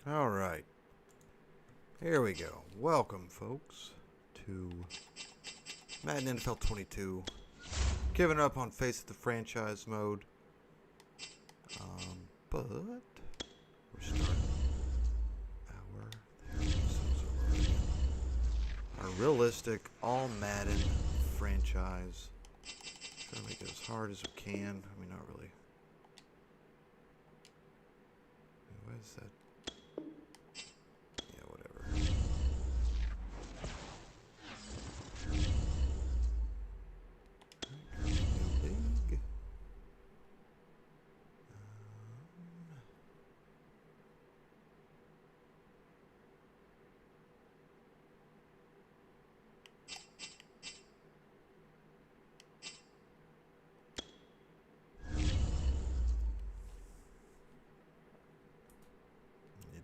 All right. Here we go. Welcome, folks, to Madden NFL 22. Giving up on Face of the Franchise mode. But we're starting our realistic all Madden franchise. Trying to make it as hard as we can. I mean, not really. What is that? Yeah, whatever. Big.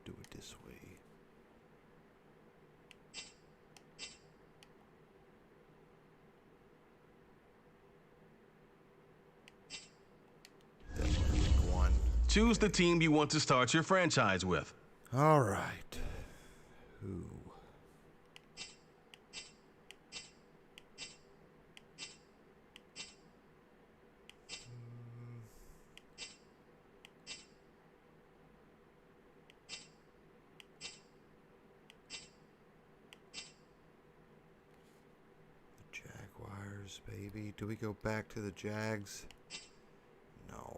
Do it this way. One. Choose the team you want to start your franchise with. All right. Who? Jaguars, baby. Do we go back to the Jags? No.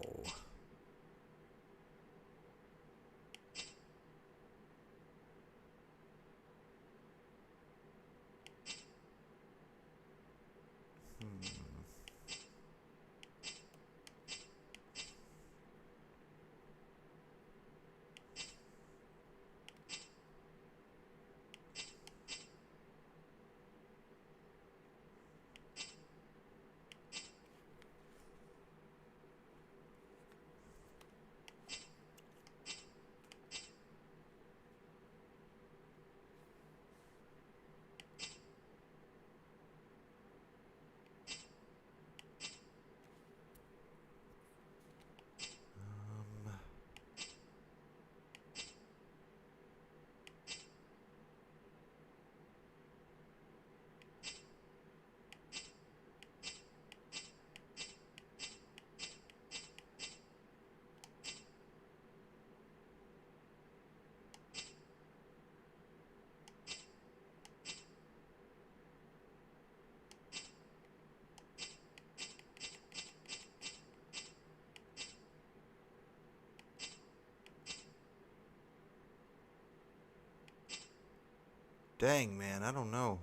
Dang, man, I don't know.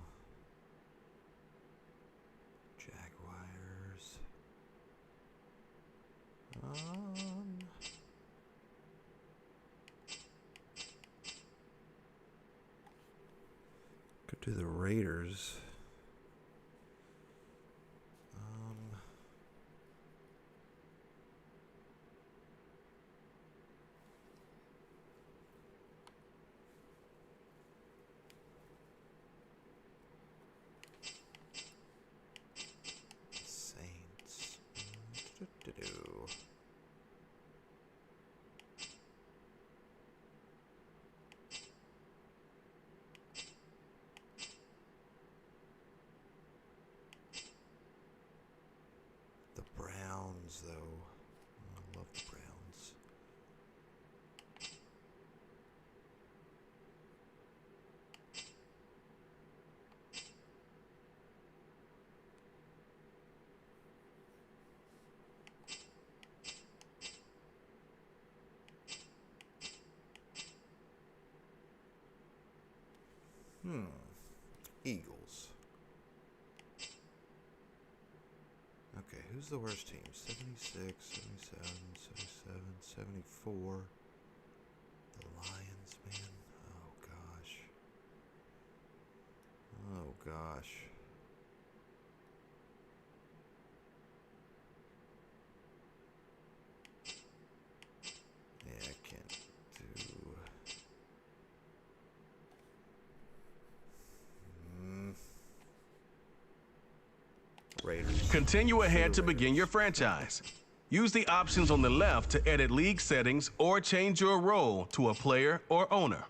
Jaguars. Go to the Raiders. Saints. The Browns, though. I love the Browns. Eagles. Okay, who's the worst team? 76, 77, 77, 74. The Lions, man. Oh, gosh. Oh, gosh. Yeah, I can't do... Raiders. Continue ahead to begin your franchise. Use the options on the left to edit league settings or change your role to a player or owner.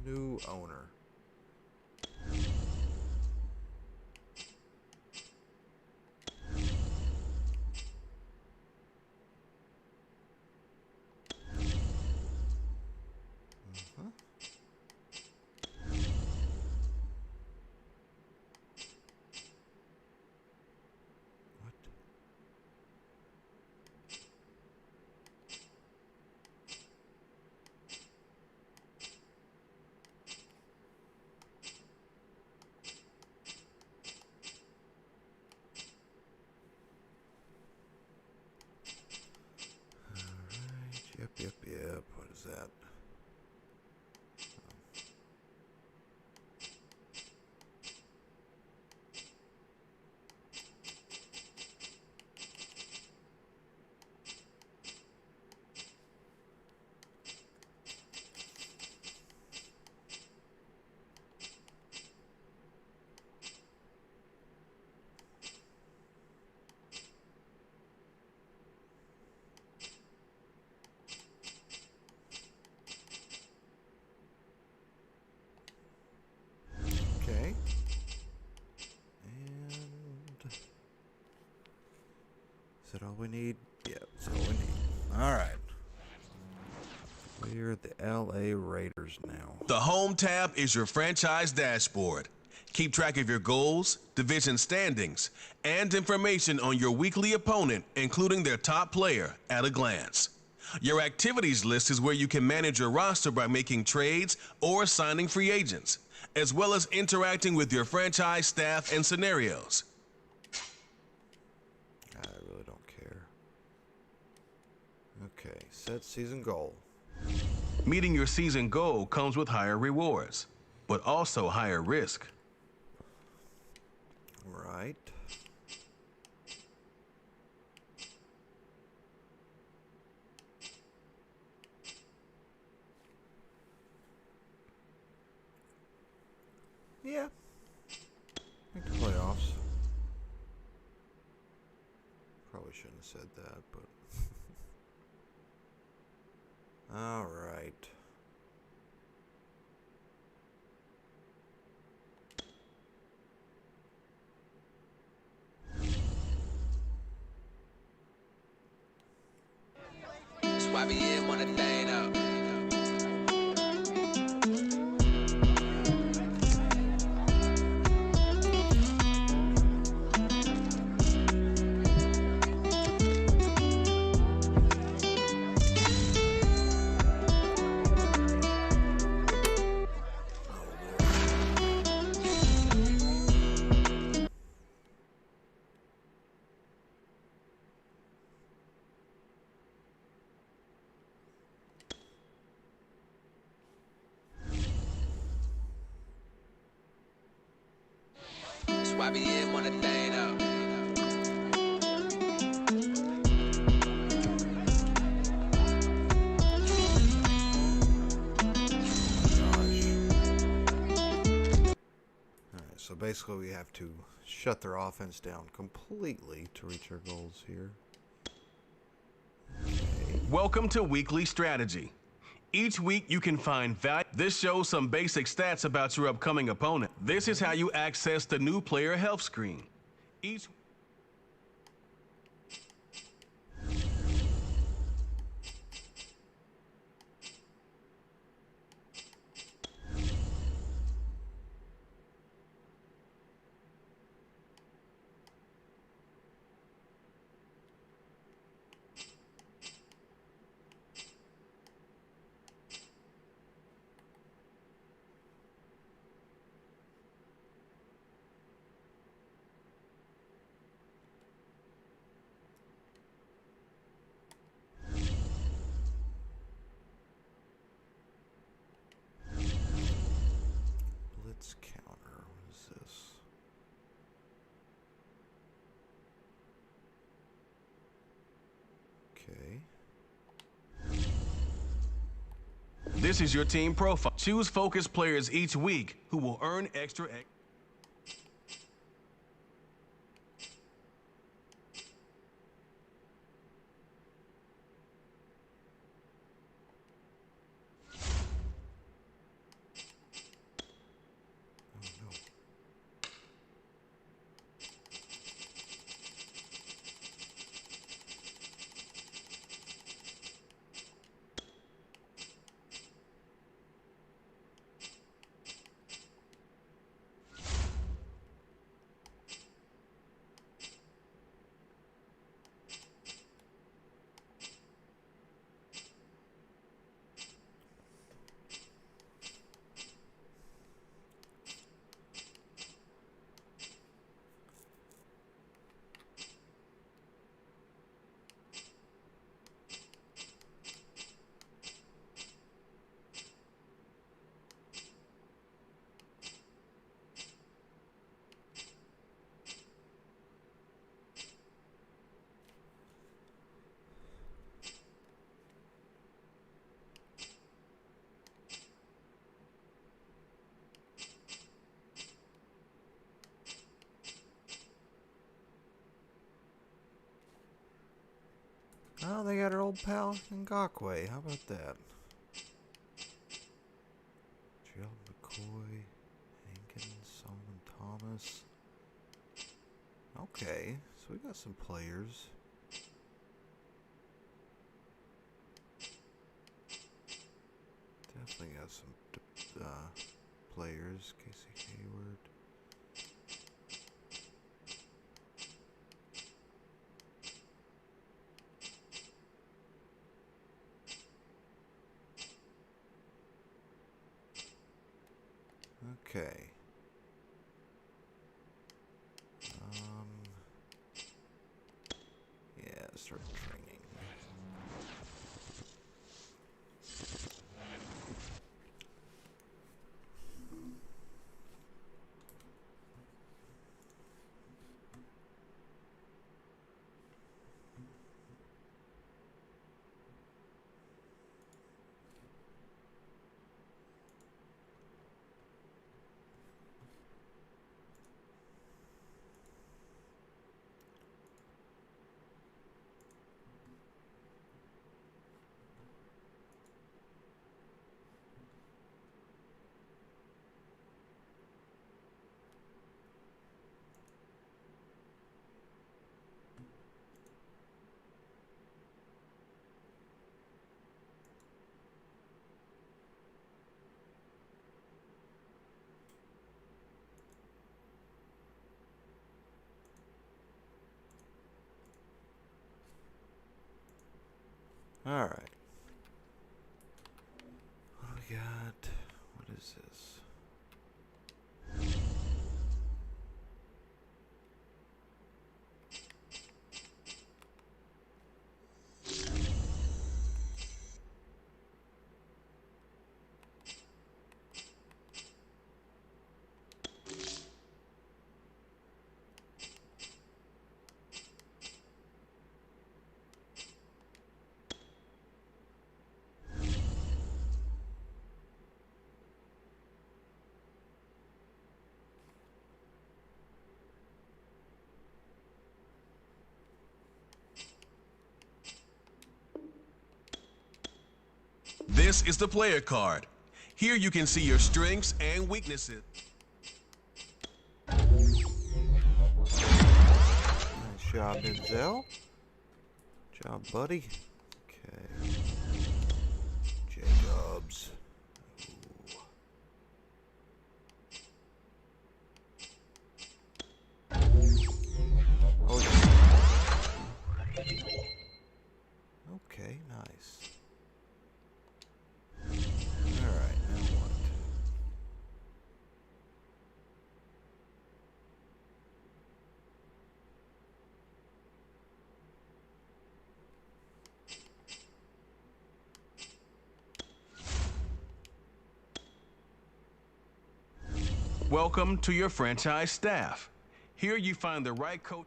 New owner. Yep. What is that? Okay. And is that all we need? Yeah, that's all we need. All right. We're the LA Raiders now. The Home tab is your franchise dashboard. Keep track of your goals, division standings, and information on your weekly opponent, including their top player, at a glance. Your activities list is where you can manage your roster by making trades or signing free agents, as well as interacting with your franchise staff and scenarios. I really don't care. Okay, set season goal. Meeting your season goal comes with higher rewards, but also higher risk. Right. Yeah. Make the playoffs. Probably shouldn't have said that, but all right. That's why we in one of thing up. That's why we in one of thing up. Alright, so basically we have to shut their offense down completely to reach our goals here. Okay. Welcome to Weekly Strategy. Each week you can find value. This shows some basic stats about your upcoming opponent. This is how you access the new player health screen. Each This is your team profile. Choose focus players each week who will earn extra. Oh, they got our old pal Ngakwe. How about that? Gerald McCoy, Hankins, Solomon Thomas. Okay, so we got some players. Definitely got some players. Casey Hayward. Okay. Yeah, start training. All right. What do we got? What is this? This is the player card. Here you can see your strengths and weaknesses. Nice job, Denzel. Job, buddy. Okay. Jacobs. Oh, yeah. Okay, nice. Alright, now what? Welcome to your franchise staff. Here you find the right coach.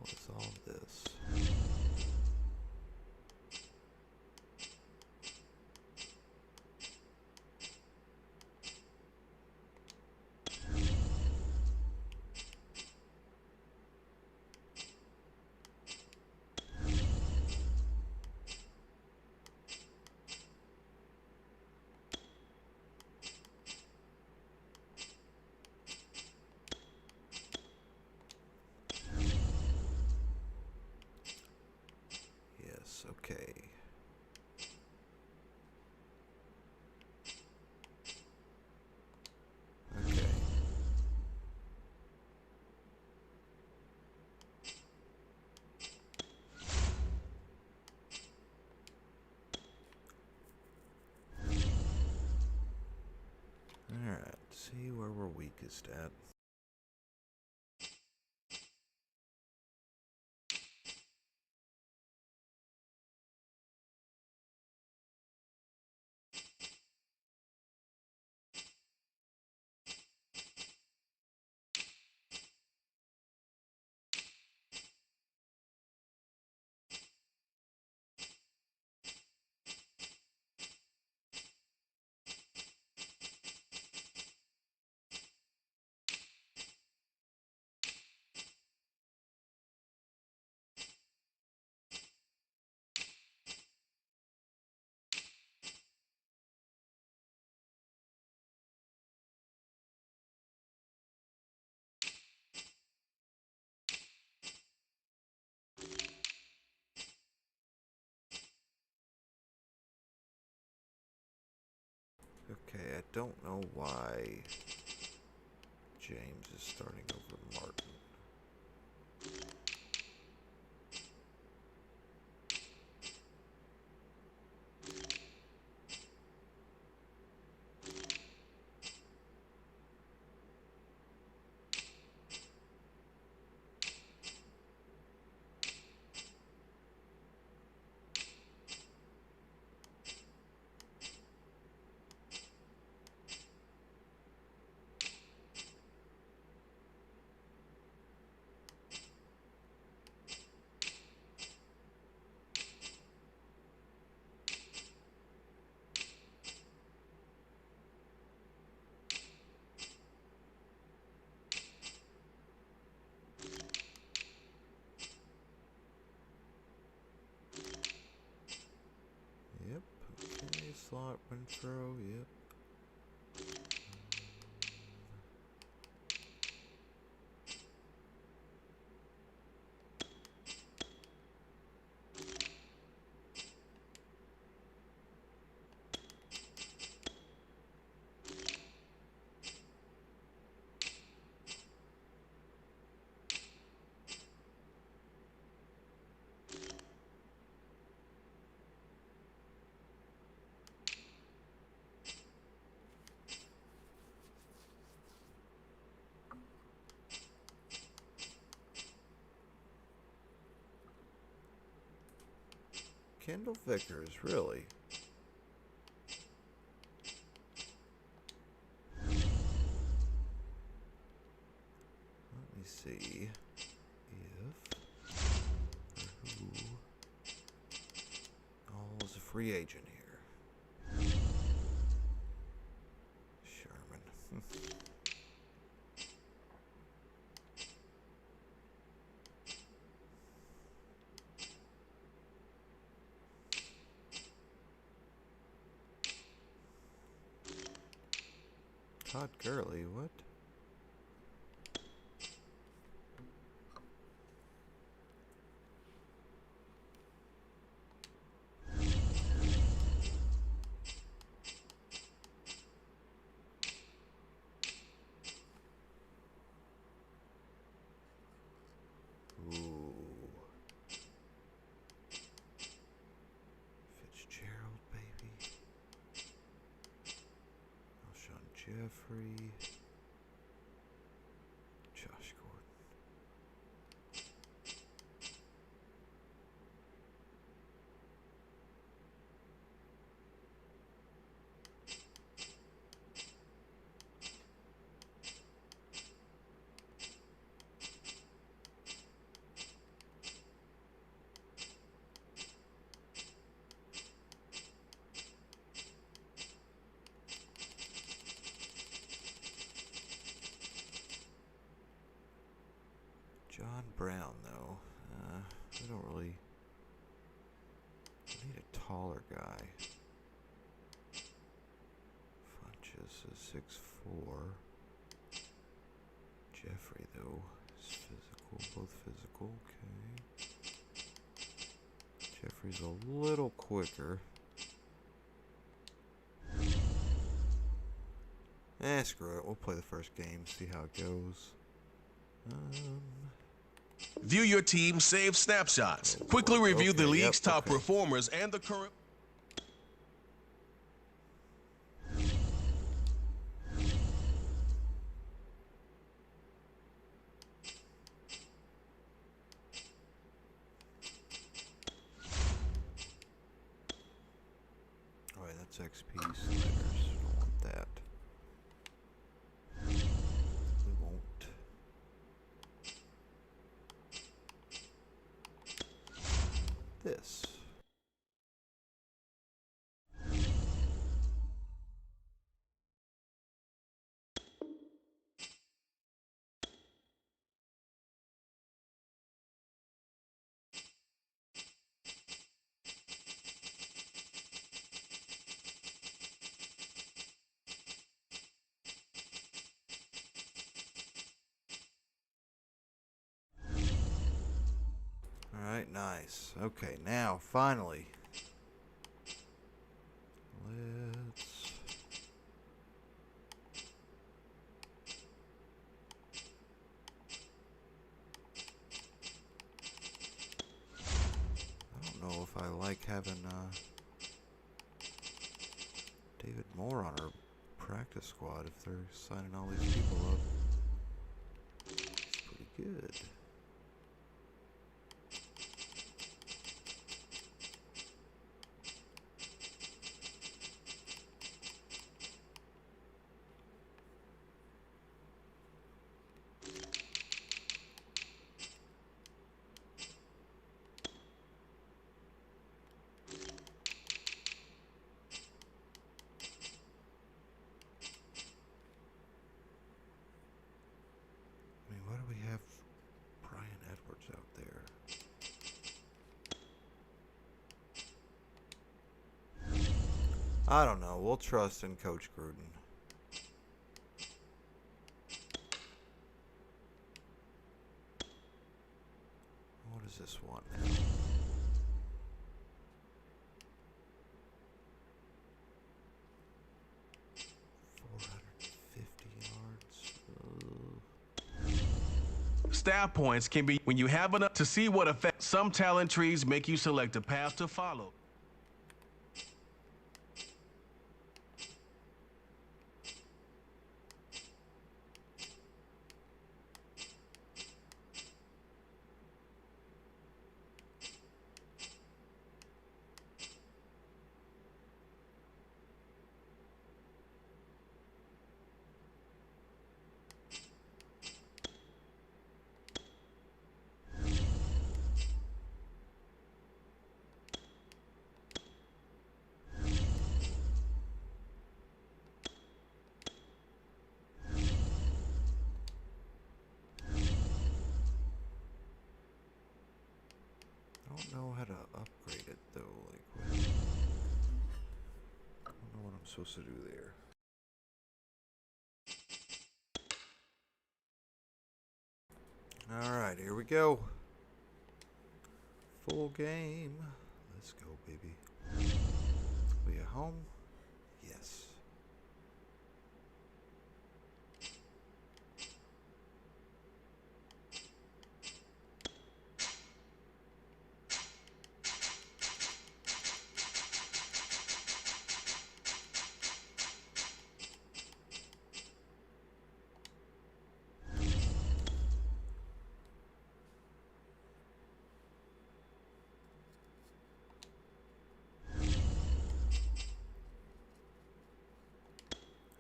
hell is all this? Yes, okay. Okay. Alright, see where we're weakest at. Okay, I don't know why James is starting over Martin. Yep, okay, slot went throw, yep. Kendall Vickers, really? Let me see if or who all is a free agent here. Sherman. Todd Gurley, what? Ooh. Fitzgerald, baby. Alshon Jeffrey. Josh Gordon. guy. Funches is 6'4". Jeffrey, though, is physical. Both physical. Okay. Jeffrey's a little quicker. Screw it. We'll play the first game, see how it goes. View your team's saved snapshots. Quickly review the league's top okay. performers and the current... Alright, that's XP sliders. Don't want that. We won't. This. Alright, nice. Okay, now, finally. Let's... I don't know if I like having, David Moore on our practice squad if they're signing all these people up. It's pretty good. I mean, why do we have Brian Edwards out there? I don't know. We'll trust in Coach Gruden. What does this want now? 450 yards. Staff points can be when you have enough to see what effect some talent trees make you select a path to follow. I don't know how to upgrade it though. Like, what? I don't know what I'm supposed to do there. Alright, here we go. Full game. Let's go, baby. We at home? Yes.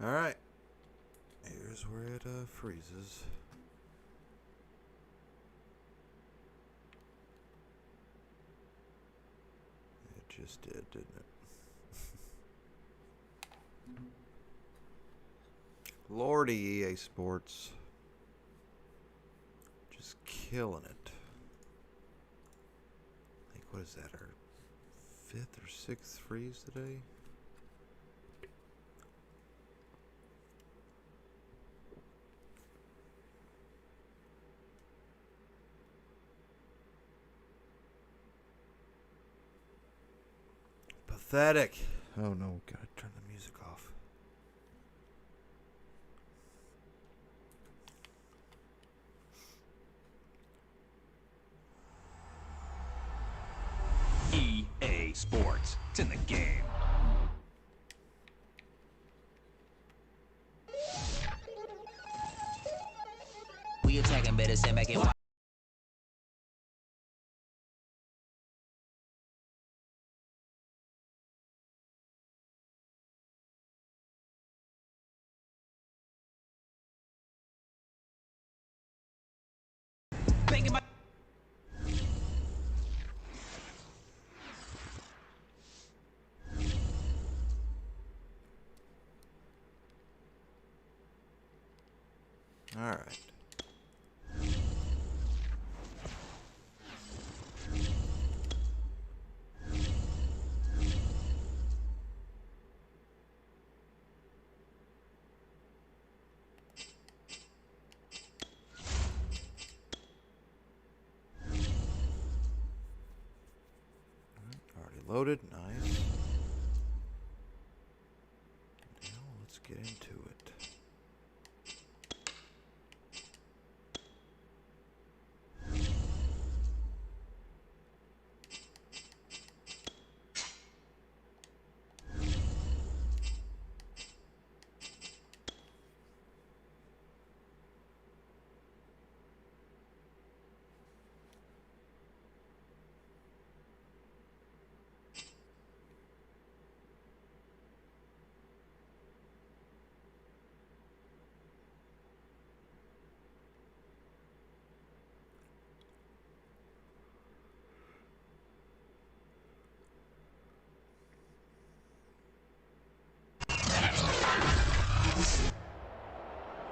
Alright. Here's where it freezes. It just did, didn't it? Lordy, EA Sports. Just killing it. Like, what is that? Our 5th or 6th freeze today. Pathetic. Oh no, gotta turn the music off. EA Sports. It's in the game. We attacking, better stand back and watch. All right. Already loaded. Nice. Now let's get into it.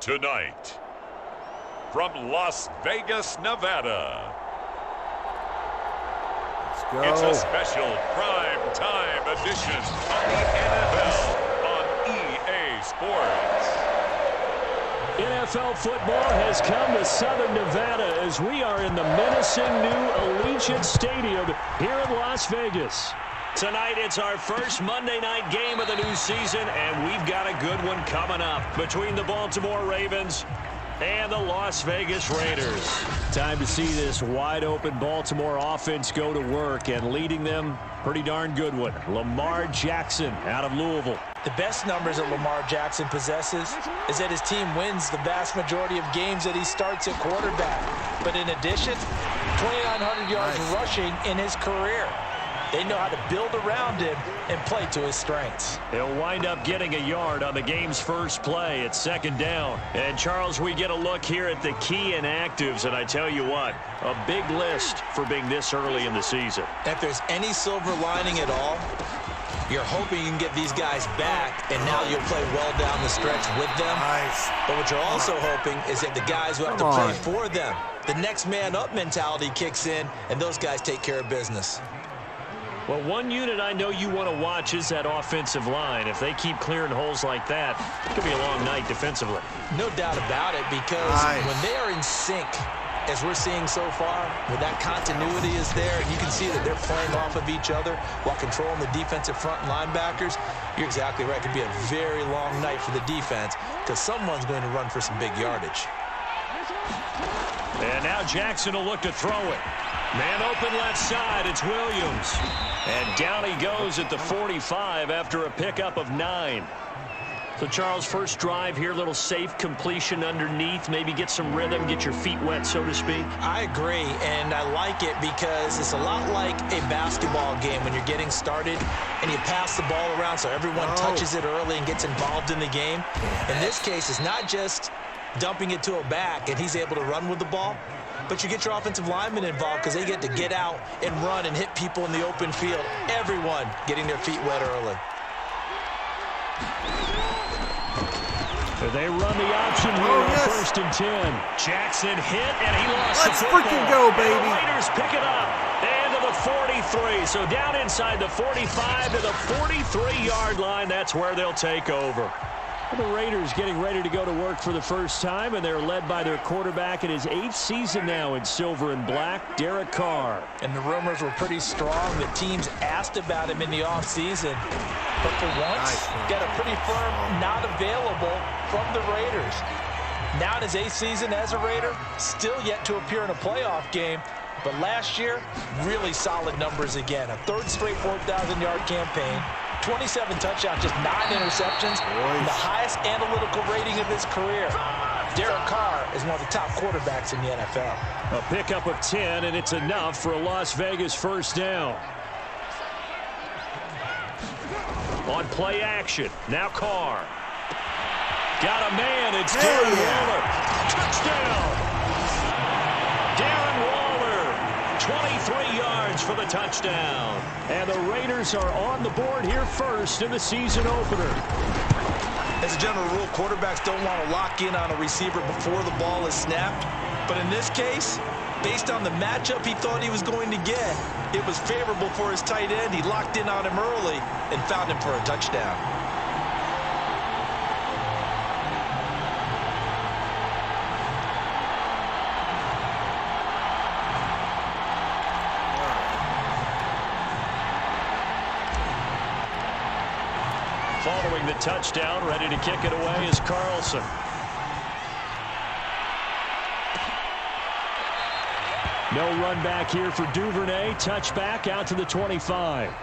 Tonight, from Las Vegas, Nevada, Let's go. it's a special prime time edition of the NFL on EA Sports. NFL football has come to Southern Nevada as we are in the menacing new Allegiant Stadium here in Las Vegas. Tonight, it's our first Monday night game of the new season, and we've got a good one coming up between the Baltimore Ravens and the Las Vegas Raiders. Time to see this wide-open Baltimore offense go to work, and leading them, pretty darn good one, Lamar Jackson out of Louisville. The best numbers that Lamar Jackson possesses is that his team wins the vast majority of games that he starts at quarterback. But in addition, 2,900 yards rushing in his career. They know how to build around him and play to his strengths. He'll wind up getting a yard on the game's first play at second down. And, Charles, we get a look here at the key inactives, and I tell you what, a big list for being this early in the season. If there's any silver lining at all, you're hoping you can get these guys back, and now you'll play well down the stretch with them. Nice. But what you're also hoping is that the guys who have to play for them, the next man up mentality kicks in, and those guys take care of business. Well, one unit I know you want to watch is that offensive line. If they keep clearing holes like that, it could be a long night defensively. No doubt about it, because when they are in sync, as we're seeing so far, when that continuity is there, and you can see that they're playing off of each other while controlling the defensive front and linebackers, you're exactly right. It could be a very long night for the defense because someone's going to run for some big yardage. And now Jackson will look to throw it. Man open left side, it's Williams. And down he goes at the 45 after a pickup of 9. So, Charles, first drive here, little safe completion underneath, maybe get some rhythm, get your feet wet, so to speak. I agree, and I like it because it's a lot like a basketball game when you're getting started and you pass the ball around so everyone touches it early and gets involved in the game. In this case, it's not just dumping it to a back and he's able to run with the ball, but you get your offensive linemen involved because they get to get out and run and hit people in the open field. Everyone getting their feet wet early. They run the option here on 1st and 10. Jackson hit, and he lost the football. Let's freaking go, baby. The Raiders pick it up. And to the 3. So down inside the 45 to the 43-yard line. That's where they'll take over. The Raiders getting ready to go to work for the first time, and they're led by their quarterback in his 8th season now in silver and black, Derek Carr. And the rumors were pretty strong that teams asked about him in the offseason. But for once, got a pretty firm not available from the Raiders. Now in his 8th season as a Raider, still yet to appear in a playoff game. But last year, really solid numbers again. A 3rd straight 4,000-yard campaign. 27 touchdowns, just 9 interceptions, and the highest analytical rating of his career. Derek Carr is one of the top quarterbacks in the NFL. A pickup of 10, and it's enough for a Las Vegas first down. On play action, now Carr. Got a man, it's Darren Waller. Touchdown! Darren Waller, 23 yards for the touchdown. And the Raiders are on the board here first in the season opener. As a general rule, quarterbacks don't want to lock in on a receiver before the ball is snapped. But in this case, based on the matchup he thought he was going to get, it was favorable for his tight end. He locked in on him early and found him for a touchdown. Following the touchdown, ready to kick it away is Carlson. No run back here for Duvernay. Touchback out to the 25.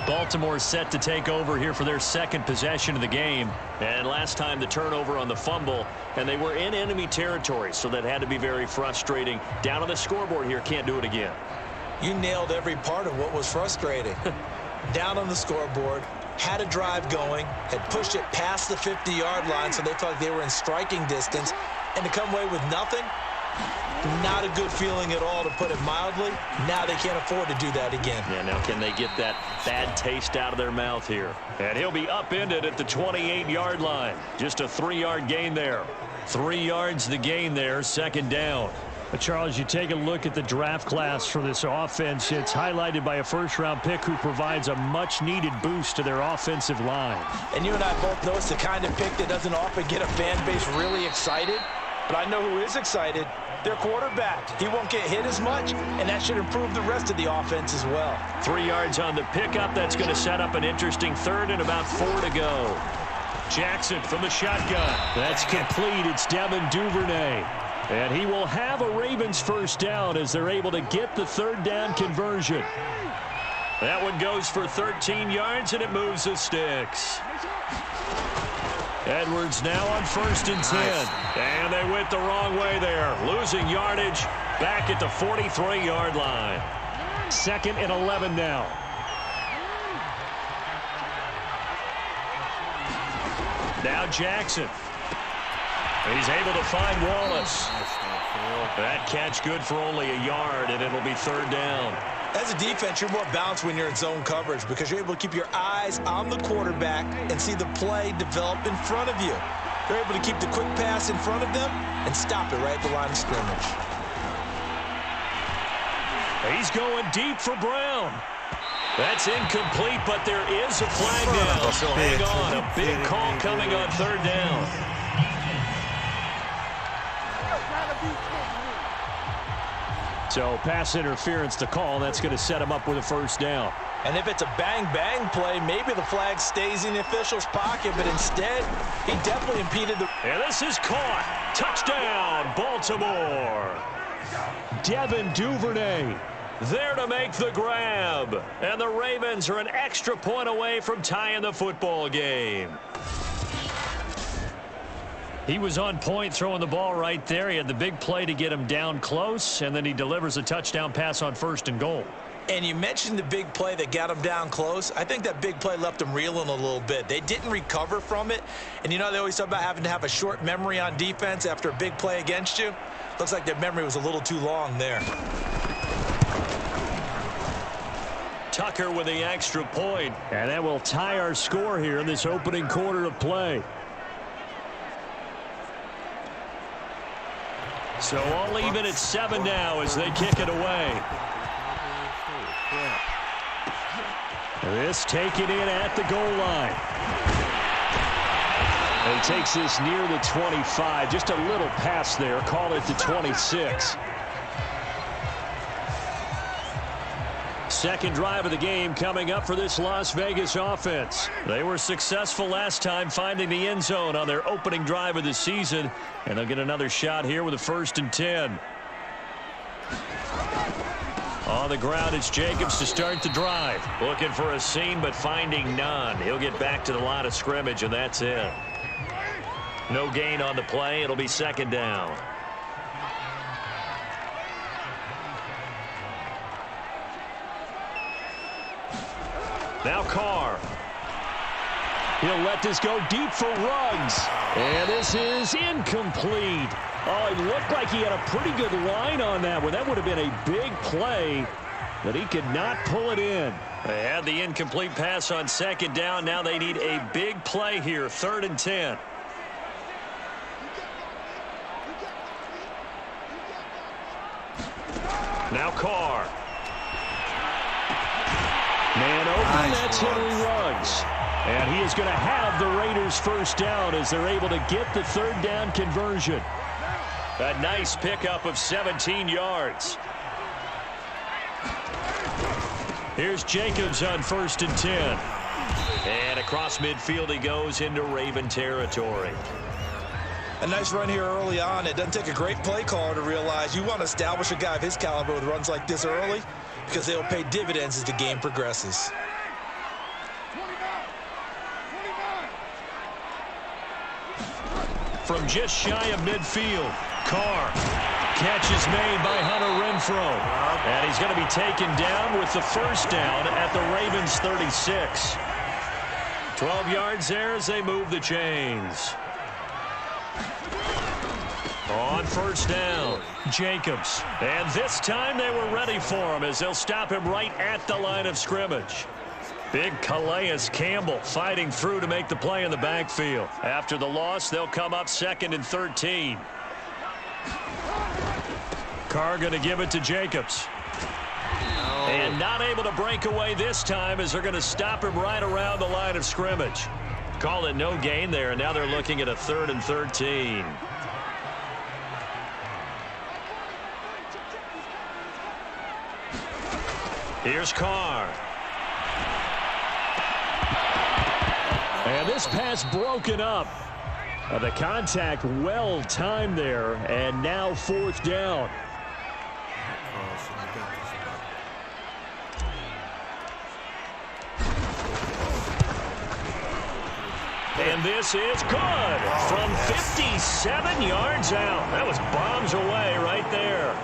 Baltimore set to take over here for their 2nd possession of the game. And last time the turnover on the fumble, and they were in enemy territory, so that had to be very frustrating. Down on the scoreboard here, can't do it again. You nailed every part of what was frustrating. Down on the scoreboard, had a drive going, had pushed it past the 50-yard line, so they felt like they were in striking distance, and to come away with nothing, not a good feeling at all, to put it mildly. Now they can't afford to do that again. Yeah, now can they get that bad taste out of their mouth here? And he'll be upended at the 28-yard line. Just a 3-yard gain there. 3 yards the gain there, 2nd down. Charles, you take a look at the draft class for this offense. It's highlighted by a first-round pick who provides a much-needed boost to their offensive line. And you and I both know it's the kind of pick that doesn't often get a fan base really excited. But I know who is excited. Their quarterback. He won't get hit as much, and that should improve the rest of the offense as well. 3 yards on the pickup. That's going to set up an interesting 3rd and about 4 to go. Jackson from the shotgun. That's complete. It's Devin Duvernay. And he will have a Ravens first down as they're able to get the 3rd down conversion. That one goes for 13 yards, and it moves the sticks. Edwards now on 1st and 10. And they went the wrong way there. Losing yardage back at the 43-yard line. 2nd and 11 now. Now Jackson. He's able to find Wallace. That catch good for only a yard, and it'll be 3rd down. As a defense, you're more balanced when you're in zone coverage because you're able to keep your eyes on the quarterback and see the play develop in front of you. You're able to keep the quick pass in front of them and stop it right at the line of scrimmage. He's going deep for Brown. That's incomplete, but there is a flag now, so hang on. A big call coming on 3rd down. So pass interference to call. That's going to set him up with a first down. And if it's a bang-bang play, maybe the flag stays in the official's pocket, but instead, he definitely impeded the... And this is caught. Touchdown, Baltimore. Devin Duvernay there to make the grab. And the Ravens are an extra point away from tying the football game. He was on point throwing the ball right there. He had the big play to get him down close, and then he delivers a touchdown pass on 1st and goal. And you mentioned the big play that got him down close. I think that big play left him reeling a little bit. They didn't recover from it. And you know, they always talk about having to have a short memory on defense after a big play against you. Looks like their memory was a little too long there. Tucker with the extra point. And that will tie our score here in this opening quarter of play. So all even at 7 now as they kick it away. This taken in at the goal line. And he takes this near the 25. Just a little pass there. Call it the 26. Second drive of the game coming up for this Las Vegas offense. They were successful last time finding the end zone on their opening drive of the season. And they'll get another shot here with a 1st and 10. On the ground, it's Jacobs to start the drive. Looking for a seam, but finding none. He'll get back to the line of scrimmage, and that's it. No gain on the play. It'll be 2nd down. Now Carr. He'll let this go deep for Ruggs. And this is incomplete. Oh, it looked like he had a pretty good line on that one. That would have been a big play, but he could not pull it in. They had the incomplete pass on 2nd down. Now they need a big play here, 3rd and 10. Now Carr. Man open, that's Henry Ruggs. And he is going to have the Raiders 1st down as they're able to get the 3rd down conversion. A nice pickup of 17 yards. Here's Jacobs on 1st and 10. And across midfield he goes into Raven territory. A nice run here early on. It doesn't take a great play caller to realize you want to establish a guy of his caliber with runs like this early because they'll pay dividends as the game progresses. From just shy of midfield, Carr. Catch is made by Hunter Renfrow. And he's going to be taken down with the 1st down at the Ravens 36. 12 yards there as they move the chains. On 1st down, Jacobs. And this time they were ready for him as they'll stop him right at the line of scrimmage. Big Calais Campbell fighting through to make the play in the backfield. After the loss, they'll come up 2nd and 13. Carr going to give it to Jacobs. And not able to break away this time as they're going to stop him right around the line of scrimmage. Call it no gain there, and now they're looking at a 3rd and 13. Here's Carr. And this pass broken up. The contact well timed there, and now 4th down. And this is good from 57 yards out. That was bombs away right there.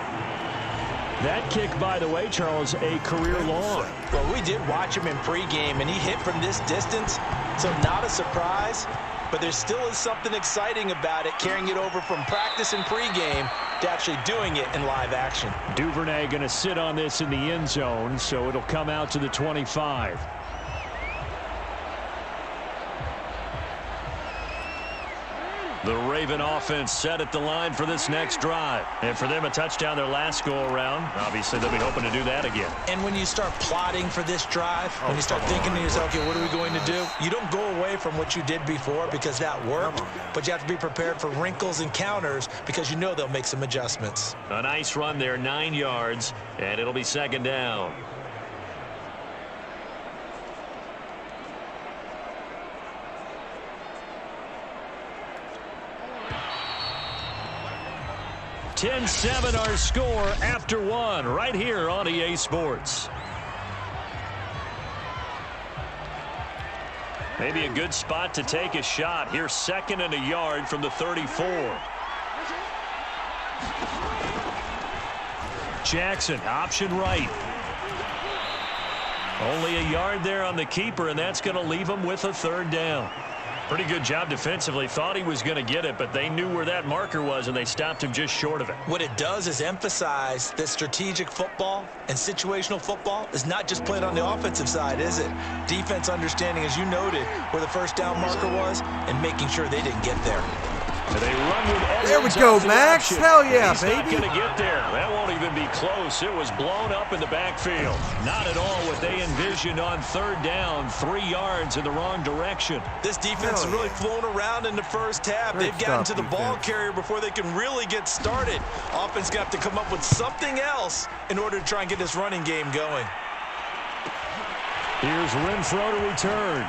That kick, by the way, Charles, a career long. Well, we did watch him in pregame, and he hit from this distance, so not a surprise. But there still is something exciting about it, carrying it over from practice and pregame to actually doing it in live action. Duvernay going to sit on this in the end zone, so it'll come out to the 25. The Raven offense set at the line for this next drive. And for them, a touchdown their last go-around. Obviously, they'll be hoping to do that again. And when you start plotting for this drive, when you start thinking to yourself, okay, what are we going to do? You don't go away from what you did before because that worked, but you have to be prepared for wrinkles and counters because you know they'll make some adjustments. A nice run there, 9 yards, and it'll be 2nd down. (10-7) our score after 1 right here on EA Sports. Maybe a good spot to take a shot. Here's 2nd and a yard from the 34. Jackson, option right. Only a yard there on the keeper, and that's going to leave him with a 3rd down. Pretty good job defensively. Thought he was going to get it, but they knew where that marker was, and they stopped him just short of it. What it does is emphasize that strategic football and situational football is not just played on the offensive side, is it? Defense understanding, as you noted, where the 1st down marker was and making sure they didn't get there. And they run with Edwards. There we go, off the Max. action. Hell yeah, He's baby. not going to get there. That won't even be close. It was blown up in the backfield. Not at all what they envisioned on third down. 3 yards in the wrong direction. This defense has really flown around in the first half. Great They've gotten to stop, the ball defense. carrier before they can really get started. Offense got to come up with something else in order to try and get this running game going. Here's Renfro to return.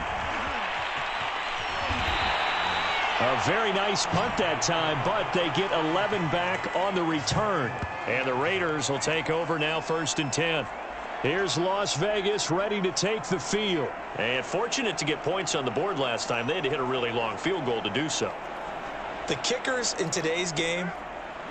A very nice punt that time, but they get 11 back on the return. And the Raiders will take over now, 1st and 10. Here's Las Vegas ready to take the field. And fortunate to get points on the board last time. They had to hit a really long field goal to do so. The kickers in today's game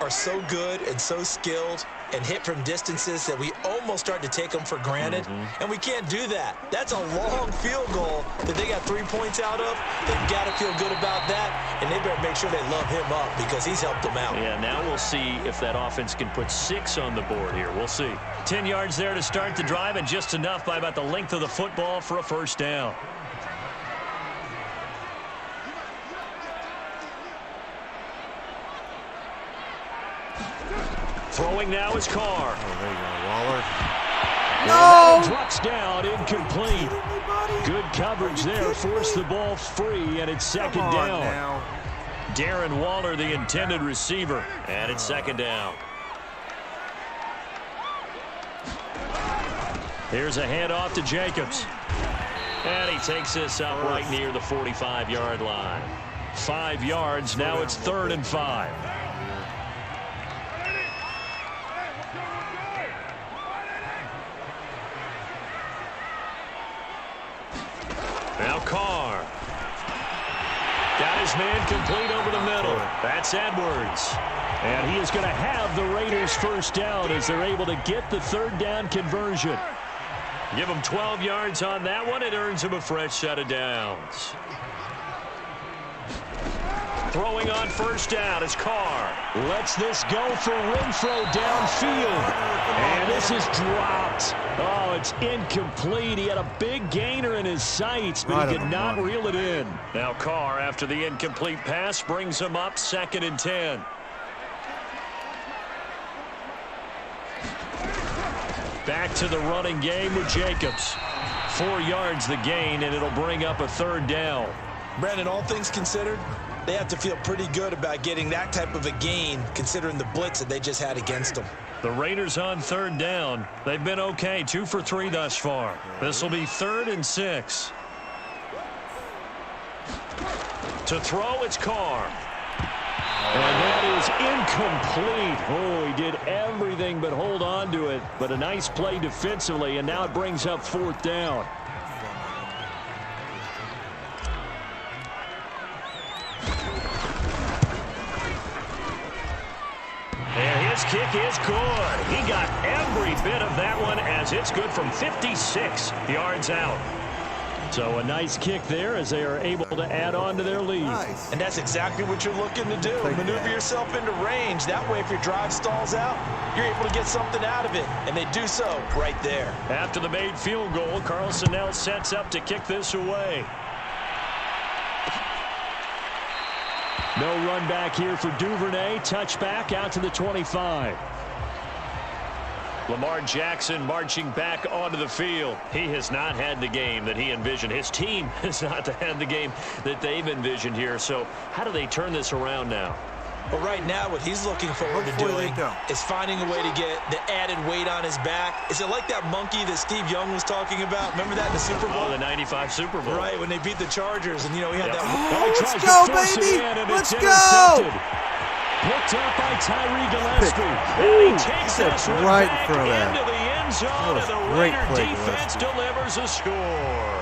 are so good and so skilled and hit from distances that we almost start to take them for granted. And we can't do that. That's a long field goal that they got 3 points out of. They've got to feel good about that, and they better make sure they love him up because he's helped them out. Yeah, now we'll see if that offense can put 6 on the board here. We'll see. 10 yards there to start the drive, and just enough by about the length of the football for a 1st down. Throwing now is Carr. Oh, there you go, Waller. No! No! Drops down, incomplete. Good coverage there, forced the ball free, and it's 2nd Come on down. now. Darren Waller, the intended receiver, and it's 2nd down. Here's a handoff to Jacobs. And he takes this up right near the 45-yard line. 5 yards, now it's 3rd and 5. Now Carr. Got his man complete over the middle. That's Edwards. And he is going to have the Raiders 1st down as they're able to get the 3rd down conversion. Give him 12 yards on that one. It earns him a fresh set of downs. Throwing on 1st down is Carr. Lets this go for Renfro downfield. And this is dropped. Oh, it's incomplete. He had a big gainer in his sights, but he could not reel it in. Now Carr, after the incomplete pass, brings him up 2nd and 10. Back to the running game with Jacobs. 4 yards the gain, and it'll bring up a 3rd down. Brandon, all things considered, they have to feel pretty good about getting that type of a gain considering the blitz that they just had against them. The Raiders on 3rd down. They've been okay, 2 for 3 thus far. This will be 3rd and 6. To throw, it's Carr. And that is incomplete. Oh, he did everything but hold on to it. But a nice play defensively, and now it brings up 4th down. And his kick is good. He got every bit of that one as it's good from 56 yards out. So a nice kick there as they are able to add on to their lead. Nice. And that's exactly what you're looking to do. Maneuver yourself into range. That way, if your drive stalls out, you're able to get something out of it. And they do so right there. After the made field goal, Carlson now sets up to kick this away. No run back here for Duvernay. Touchback out to the 25. Lamar Jackson marching back onto the field. He has not had the game that he envisioned. His team has not had the game that they've envisioned here. So how do they turn this around now? But right now, what he's looking forward to doing is finding a way to get the added weight on his back. Is it like that monkey that Steve Young was talking about? Remember that in the Super Bowl? Oh, the 95 Super Bowl. Right, when they beat the Chargers, and, you know, he had that. Oh, let's go, baby! Let's go! Picked up by Tyree Gillespie. And he takes this one right in back front of that. into the end zone, and the great Raider play, defense delivers a score.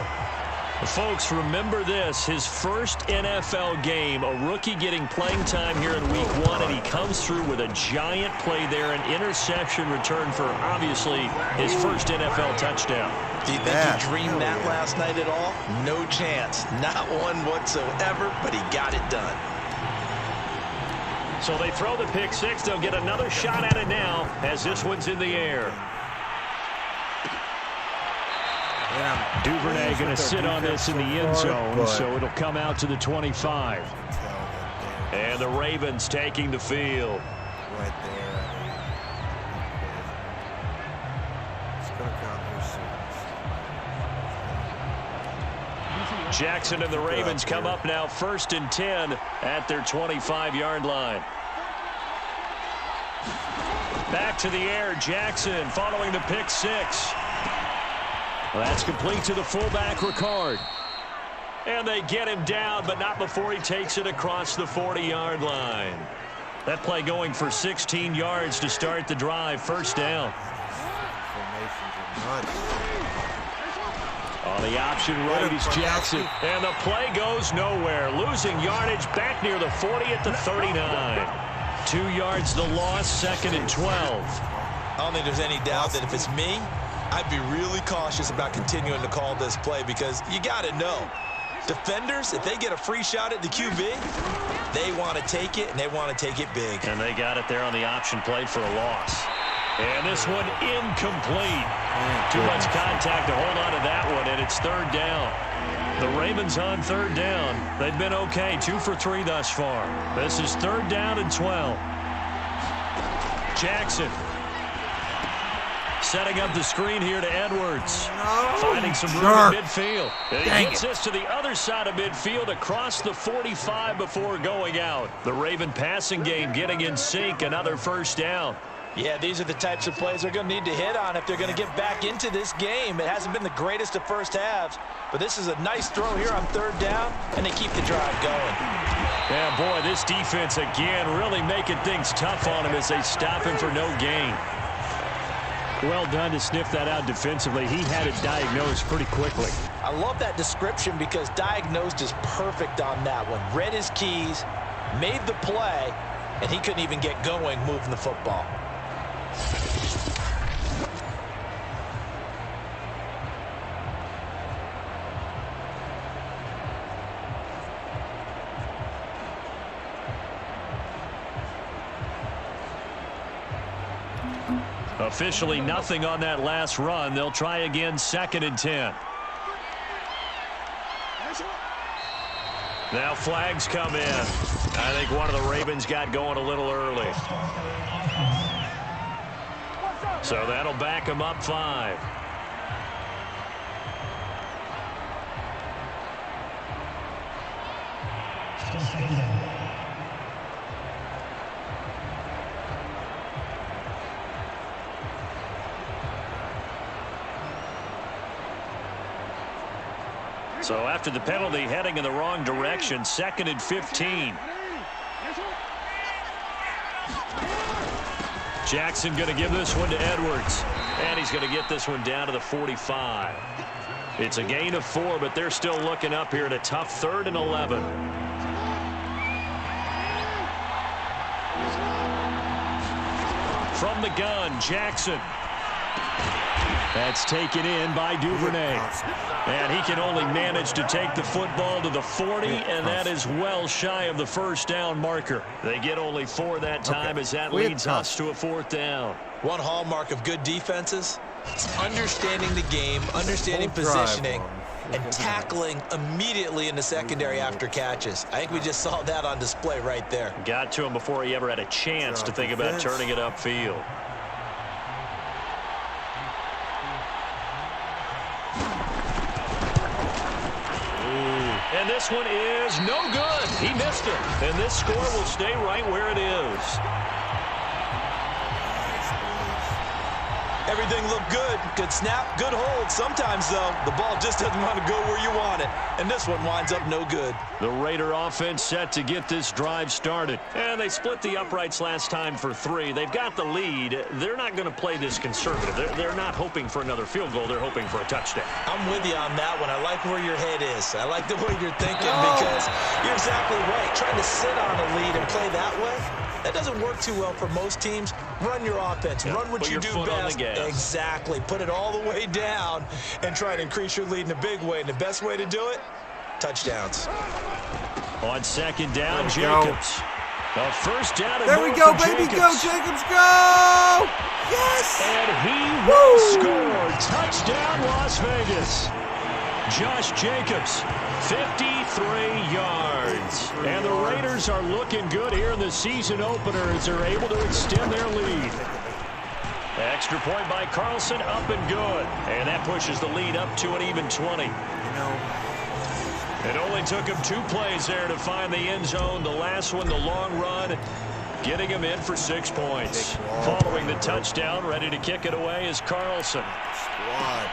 Folks, remember this, his first NFL game, a rookie getting playing time here in week 1, and he comes through with a giant play there, an interception return for, obviously, his first NFL touchdown. Do you think he dreamed that last night at all? No chance. Not one whatsoever, but he got it done. So they throw the pick six. They'll get another shot at it now as this one's in the air. Duvernay going to sit on this in the end zone, so it'll come out to the 25. And the Ravens taking the field. Right there. It's going to come here soon. Jackson and the Ravens come up now 1st and 10 at their 25-yard line. Back to the air, Jackson following the pick six. That's complete to the fullback, Ricard. And they get him down, but not before he takes it across the 40-yard line. That play going for 16 yards to start the drive. First down. On the option right is Jackson. And the play goes nowhere. Losing yardage back near the 40 at the 39. 2 yards the loss, 2nd and 12. I don't think there's any doubt that if it's me, I'd be really cautious about continuing to call this play because you got to know. Defenders, if they get a free shot at the QB, they want to take it, and they want to take it big. And they got it there on the option play for a loss. And this one incomplete. Too much contact to hold on to that one, and it's 3rd down. The Ravens on 3rd down. They've been okay, 2 for 3 thus far. This is 3rd down and 12. Jackson setting up the screen here to Edwards. Finding some room in midfield. And he gets this to the other side of midfield across the 45 before going out. The Raven passing game getting in sync. Another first down. Yeah, these are the types of plays they're going to need to hit on if they're going to get back into this game. It hasn't been the greatest of first halves, but this is a nice throw here on 3rd down, and they keep the drive going. Yeah, boy, this defense again really making things tough on him as they stop him for no gain. Well done to sniff that out defensively. He had it diagnosed pretty quickly. I love that description because diagnosed is perfect on that one. Read his keys, made the play, and he couldn't even get going moving the football. Officially nothing on that last run. They'll try again 2nd and 10. Now flags come in. I think one of the Ravens got going a little early. So that'll back them up 5. So after the penalty, heading in the wrong direction, 2nd and 15. Jackson going to give this one to Edwards. And he's going to get this one down to the 45. It's a gain of 4, but they're still looking up here at a tough 3rd and 11. From the gun, Jackson. That's taken in by Duvernay. And he can only manage to take the football to the 40, and that is well shy of the first down marker. They get only 4 that time as that leads us to a 4th down. One hallmark of good defenses, it's understanding the game, understanding positioning, and tackling immediately in the secondary after catches. I think we just saw that on display right there. Got to him before he ever had a chance to think about turning it upfield. And this one is no good. He missed it. And this score will stay right where it is. Everything looked good. Good snap, good hold. Sometimes, though, the ball just doesn't want to go where you want it. And this one winds up no good. The Raider offense set to get this drive started. And they split the uprights last time for 3. They've got the lead. They're not going to play this conservative. They're not hoping for another field goal. They're hoping for a touchdown. I'm with you on that one. I like where your head is. I like the way you're thinking because you're exactly right. Trying to sit on a lead and play that way, that doesn't work too well for most teams. Run your offense. Run what you do best. Exactly. Put it all the way down and try to increase your lead in a big way. And the best way to do it, touchdowns. On 2nd down, Jacobs. A first down. There we go, baby. Go, Jacobs, go! Yes! And he will score. Touchdown, Las Vegas. Josh Jacobs, 53 yards. And the Raiders are looking good here in the season opener as they're able to extend their lead. Extra point by Carlson, up and good. And that pushes the lead up to an even 20. It only took him 2 plays there to find the end zone. The last one, the long run, getting him in for 6 points. Following the touchdown, ready to kick it away is Carlson. Squad.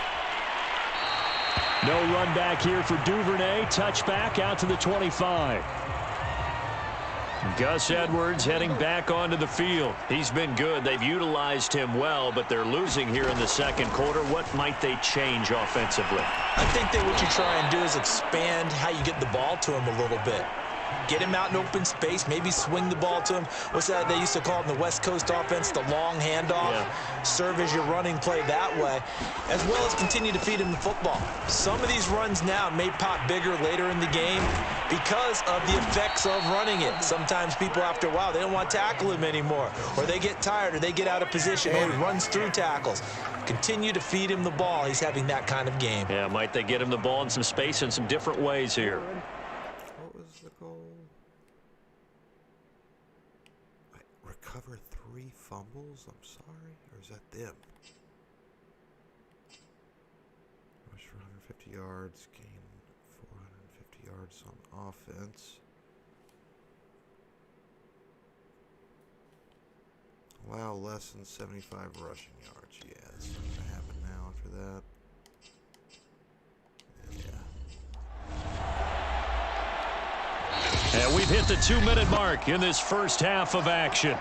No run back here for Duvernay. Touchback out to the 25. Gus Edwards heading back onto the field. He's been good. They've utilized him well, but they're losing here in the second quarter. What might they change offensively? I think that what you try and do is expand how you get the ball to him a little bit. Get him out in open space, maybe swing the ball to him. What's that they used to call in the West Coast offense, the long handoff? Yeah. Serve as your running play that way, as well as continue to feed him the football. Some of these runs now may pop bigger later in the game because of the effects of running it. Sometimes people, after a while, they don't want to tackle him anymore, or they get tired, or they get out of position, or he runs through tackles. Continue to feed him the ball. He's having that kind of game. Yeah, might they get him the ball in some space in some different ways here. What was the goal? Recover 3 fumbles? I'm sorry? Or is that them? Rush for 150 yards, gain 450 yards on offense. Allow less than 75 rushing yards. Yeah, that's not going to happen now after that. And we've hit the 2-minute mark in this first half of action.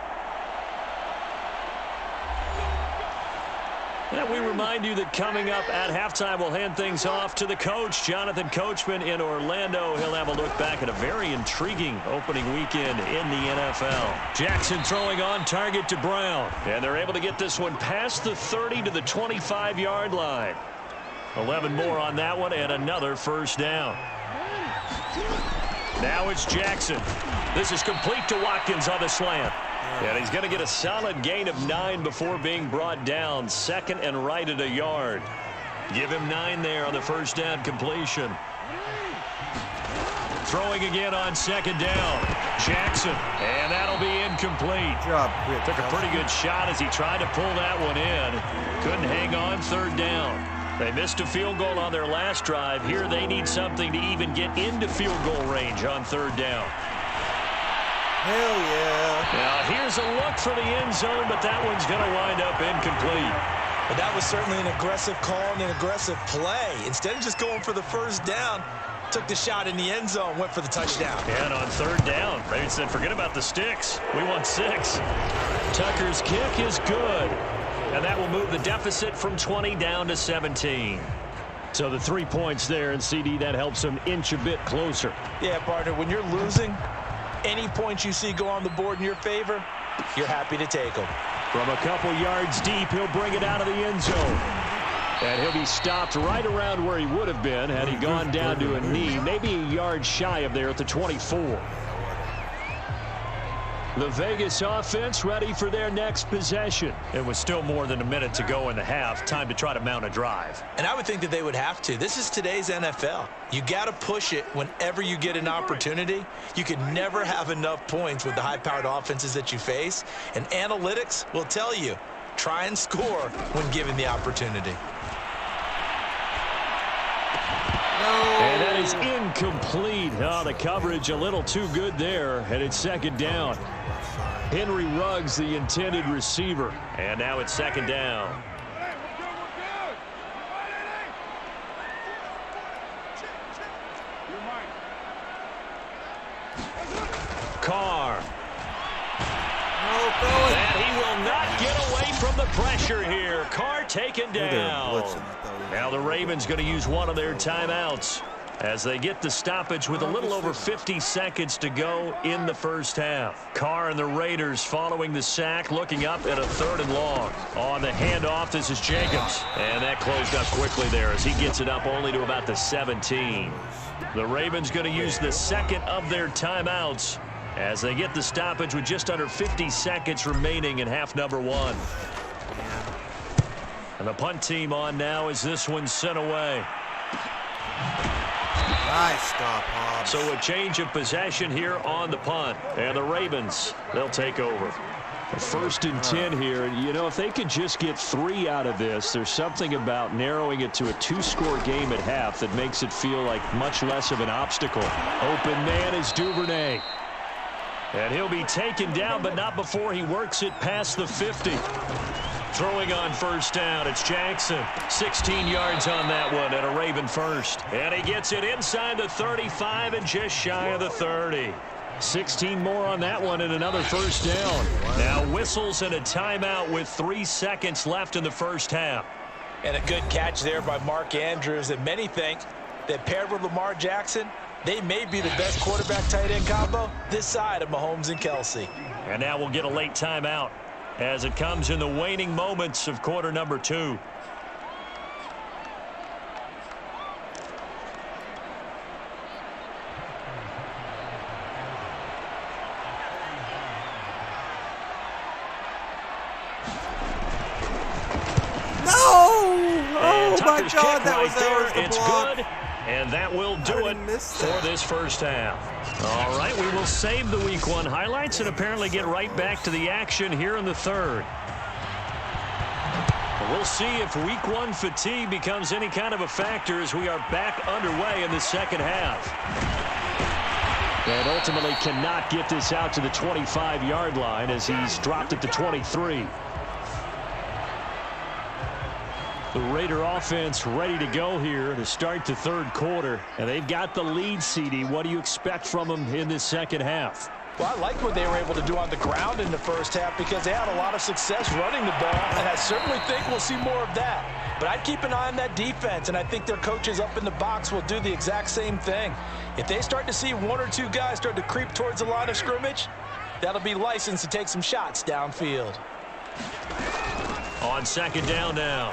And we remind you that coming up at halftime, we'll hand things off to the coach, Jonathan Coachman in Orlando. He'll have a look back at a very intriguing opening weekend in the NFL. Jackson throwing on target to Brown. And they're able to get this one past the 30 to the 25-yard line. 11 more on that one and another first down. Now it's Jackson. This is complete to Watkins on the slant. And he's going to get a solid gain of 9 before being brought down. Second and right at a yard. Give him 9 there on the first down completion. Throwing again on second down. Jackson. And that'll be incomplete. Good job. Took a pretty good shot as he tried to pull that one in. Couldn't hang on third down. They missed a field goal on their last drive. Here they need something to even get into field goal range on third down. Hell yeah. Now here's a look for the end zone, but that one's going to wind up incomplete. But that was certainly an aggressive call and an aggressive play. Instead of just going for the first down, took the shot in the end zone, went for the touchdown. And on third down, they said, forget about the sticks. We want 6. Tucker's kick is good. And that will move the deficit from 20 down to 17. So the 3 points there, and CD, that helps them inch a bit closer. Yeah, partner, when you're losing, any points you see go on the board in your favor, you're happy to take them. From a couple yards deep, he'll bring it out of the end zone. And he'll be stopped right around where he would have been had he gone down to a knee, maybe a yard shy of there at the 24. The Vegas offense ready for their next possession. It was still more than a minute to go in the half. Time to try to mount a drive. And I would think that they would have to. This is today's NFL. You got to push it whenever you get an opportunity. You can never have enough points with the high-powered offenses that you face. And analytics will tell you, try and score when given the opportunity. And that is incomplete. Oh, the coverage a little too good there, and it's second down. Henry Ruggs, the intended receiver. And now it's second down. Carr. And he will not get away from the pressure here. Carr taken down. Now the Ravens going to use one of their timeouts as they get the stoppage with a little over 50 seconds to go in the first half. Carr and the Raiders following the sack, looking up at a 3rd and long. On the handoff, this is Jacobs. And that closed up quickly there as he gets it up only to about the 17. The Ravens going to use the second of their timeouts as they get the stoppage with just under 50 seconds remaining in half number 1. And the punt team on now as this one's sent away. Nice stop, Hobbs. So a change of possession here on the punt. And the Ravens, they'll take over. 1st and 10 here. You know, if they could just get 3 out of this, there's something about narrowing it to a 2-score game at half that makes it feel like much less of an obstacle. Open man is Duvernay. And he'll be taken down, but not before he works it past the 50. Throwing on 1st down, it's Jackson. 16 yards on that one, and a Raven first. And he gets it inside the 35 and just shy of the 30. 16 more on that one and another 1st down. Now whistles and a timeout with 3 seconds left in the 1st half. And a good catch there by Mark Andrews. And many think that paired with Lamar Jackson, they may be the best quarterback-tight end combo this side of Mahomes and Kelsey. And now we'll get a late timeout as it comes in the waning moments of quarter number 2. Oh my God, that was there. the It's block. good, and that will do it for this 1st half. All right, we will save the Week 1 highlights and apparently get right back to the action here in the 3rd. We'll see if Week 1 fatigue becomes any kind of a factor as we are back underway in the 2nd half. And ultimately cannot get this out to the 25-yard line as he's dropped at the 23. The Raider offense ready to go here to start the 3rd quarter. And they've got the lead, CD. What do you expect from them in this 2nd half? Well, I like what they were able to do on the ground in the 1st half because they had a lot of success running the ball, and I certainly think we'll see more of that. But I'd keep an eye on that defense, and I think their coaches up in the box will do the exact same thing. If they start to see 1 or 2 guys start to creep towards the line of scrimmage, that'll be licensed to take some shots downfield. On 2nd down now,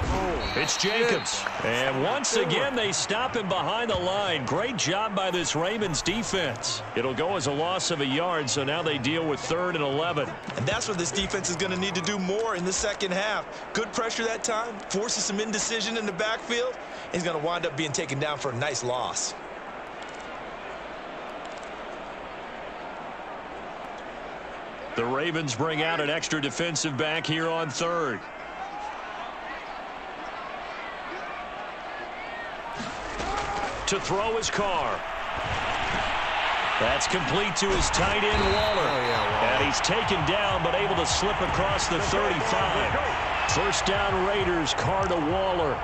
it's Jacobs. And once again, they stop him behind the line. Great job by this Ravens defense. It'll go as a loss of a yard, so now they deal with 3rd and 11. And that's what this defense is going to need to do more in the 2nd half. Good pressure that time, forces some indecision in the backfield. He's going to wind up being taken down for a nice loss. The Ravens bring out an extra defensive back here on 3rd. To throw his car. That's complete to his tight end, Waller. And he's taken down, but able to slip across the 35. 1st down Raiders, Carr to Waller.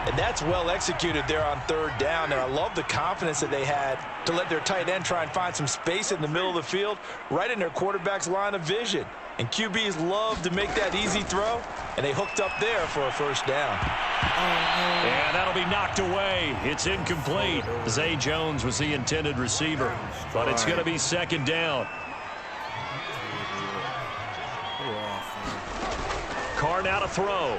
And that's well executed there on 3rd down. And I love the confidence that they had to let their tight end try and find some space in the middle of the field, right in their quarterback's line of vision. And QBs love to make that easy throw, and they hooked up there for a 1st down. And that'll be knocked away. It's incomplete. Zay Jones was the intended receiver, but it's going to be 2nd down. Carr now to throw.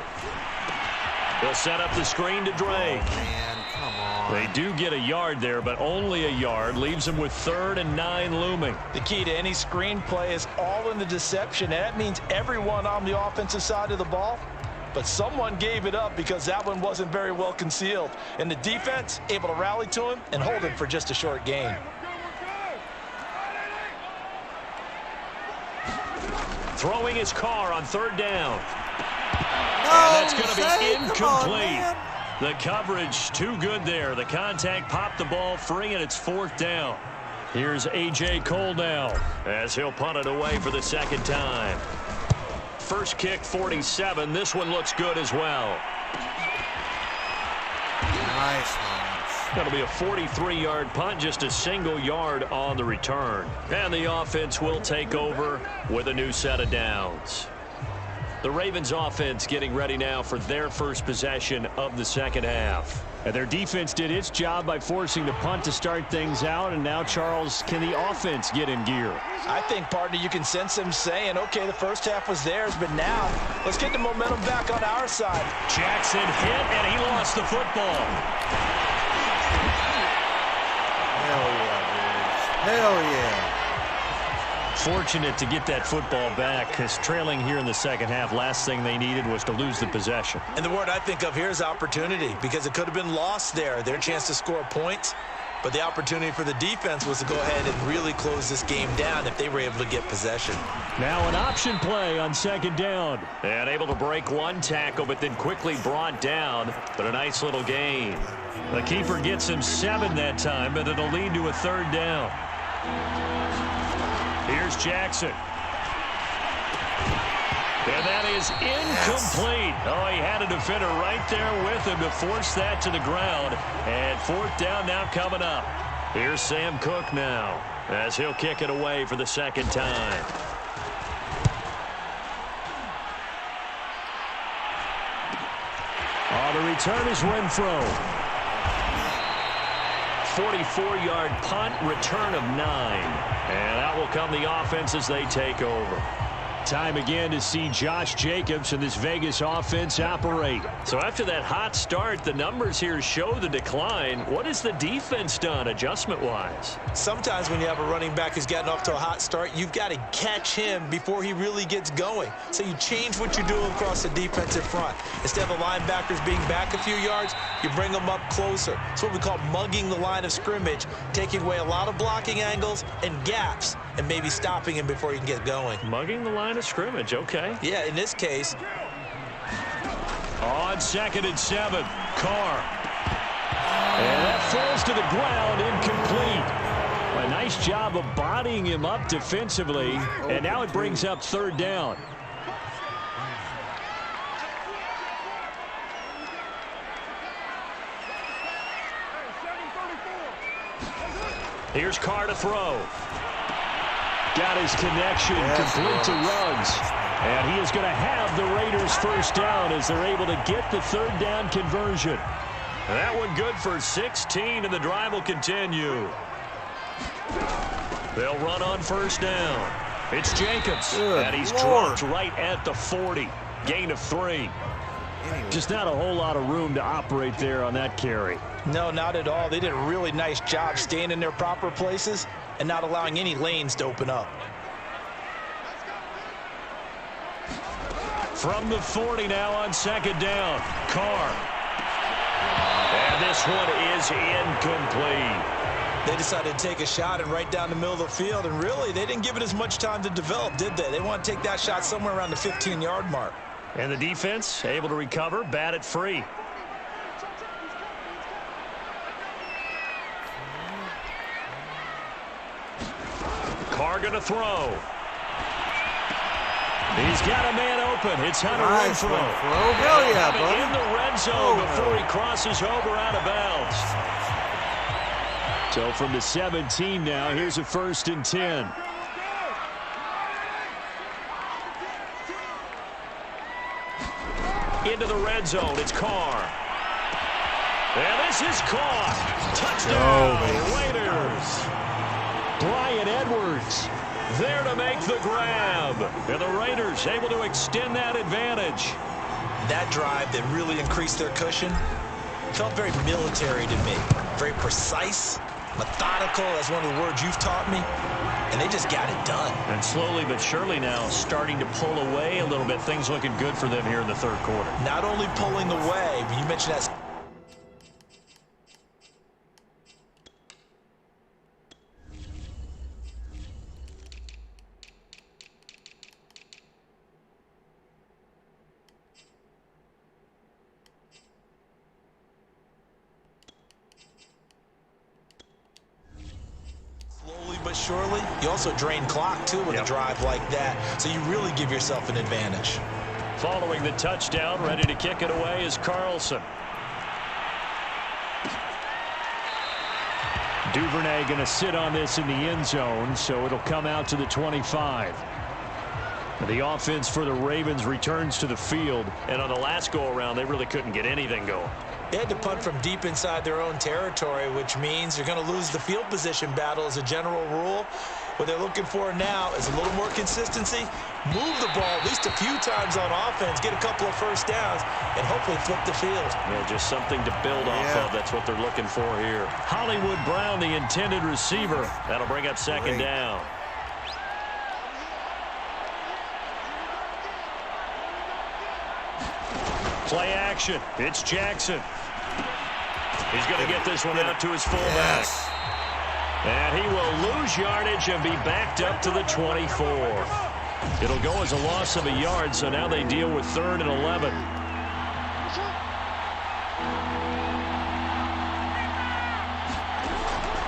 He'll set up the screen to Dre. Man, come on. They do get a yard there, but only a yard. Leaves them with 3rd and 9 looming. The key to any screen play is all in the deception. And that means everyone on the offensive side of the ball. But someone gave it up because that one wasn't very well concealed. And the defense able to rally to him and hold him for just a short gain. Throwing his car on 3rd down. No, and that's going to be Zay, incomplete. The coverage too good there. The contact popped the ball free, and it's 4th down. Here's A.J. Cole now as he'll punt it away for the 2nd time. First kick, 47. This one looks good as well. Nice, Hobbs. That'll be a 43-yard punt, just a single yard on the return. And the offense will take over with a new set of downs. The Ravens offense getting ready now for their first possession of the 2nd half. And their defense did its job by forcing the punt to start things out. And now, Charles, can the offense get in gear? I think, partner, you can sense them saying, okay, the 1st half was theirs, but now let's get the momentum back on our side. Jackson hit, and he lost the football. Hell yeah, boys. Hell yeah. Fortunate to get that football back, because trailing here in the second half, last thing they needed was to lose the possession. And the word I think of here is opportunity, because it could have been lost there. Their chance to score points, but the opportunity for the defense was to go ahead and really close this game down if they were able to get possession. Now an option play on second down. And able to break one tackle, but then quickly brought down. But a nice little gain. The keeper gets him 7 that time, but it'll lead to a third down. Here's Jackson. And that is incomplete. Oh, he had a defender right there with him to force that to the ground. And fourth down now coming up. Here's Sam Cook now, as he'll kick it away for the second time. Oh, the return is Renfro. 44-yard punt, return of 9. And out will come the offense as they take over. Time again to see Josh Jacobs and this Vegas offense operate. So after that hot start, the numbers here show the decline. What has the defense done adjustment-wise? Sometimes when you have a running back who's gotten off to a hot start, you've got to catch him before he really gets going. So you change what you're doing across the defensive front. Instead of the linebackers being back a few yards, you bring them up closer. It's what we call mugging the line of scrimmage, taking away a lot of blocking angles and gaps, and maybe stopping him before he can get going. Mugging the line of scrimmage, okay. Yeah, in this case. On 2nd and 7, Carr. And that falls to the ground, incomplete. A nice job of bodying him up defensively, and now it brings up third down. Here's Carr to throw. Got his connection, complete to Ruggs. And he is going to have the Raiders first down as they're able to get the third down conversion. That one good for 16, and the drive will continue. They'll run on first down. It's Jacobs, and he's dropped right at the 40. Gain of 3. Just not a whole lot of room to operate there on that carry. No, not at all. They did a really nice job staying in their proper places and not allowing any lanes to open up. From the 40 now on second down, Carr. And this one is incomplete. They decided to take a shot and right down the middle of the field, and really they didn't give it as much time to develop, did they? They want to take that shot somewhere around the 15-yard mark. And the defense able to recover, bat it free. Carr going to throw. He's got a man open. It's Hunter Renfro. Hell yeah, buddy. In the red zone before he crosses over out of bounds. So from the 17 now, here's a 1st and 10. Into the red zone. It's Carr. And this is caught. Touchdown, Raiders. Bryan Edwards there to make the grab. And the Raiders able to extend that advantage. That drive that really increased their cushion felt very military to me. Very precise, methodical. That's one of the words you've taught me. And they just got it done. And slowly but surely now starting to pull away a little bit. Things looking good for them here in the third quarter. Not only pulling away, but you mentioned that. But surely, you also drain clock, too, with a drive like that. So you really give yourself an advantage. Following the touchdown, ready to kick it away is Carlson. Duvernay going to sit on this in the end zone, so it'll come out to the 25. The offense for the Ravens returns to the field, and on the last go-around, they really couldn't get anything going. They had to punt from deep inside their own territory, which means you're going to lose the field position battle as a general rule. What they're looking for now is a little more consistency, move the ball at least a few times on offense, get a couple of first downs, and hopefully flip the field. Yeah, just something to build off of. That's what they're looking for here. Hollywood Brown, the intended receiver. That'll bring up second down. action. It's Jackson. He's going to get this one out to his fullback. Yes. And he will lose yardage and be backed up to the 24. It'll go as a loss of a yard, so now they deal with 3rd and 11.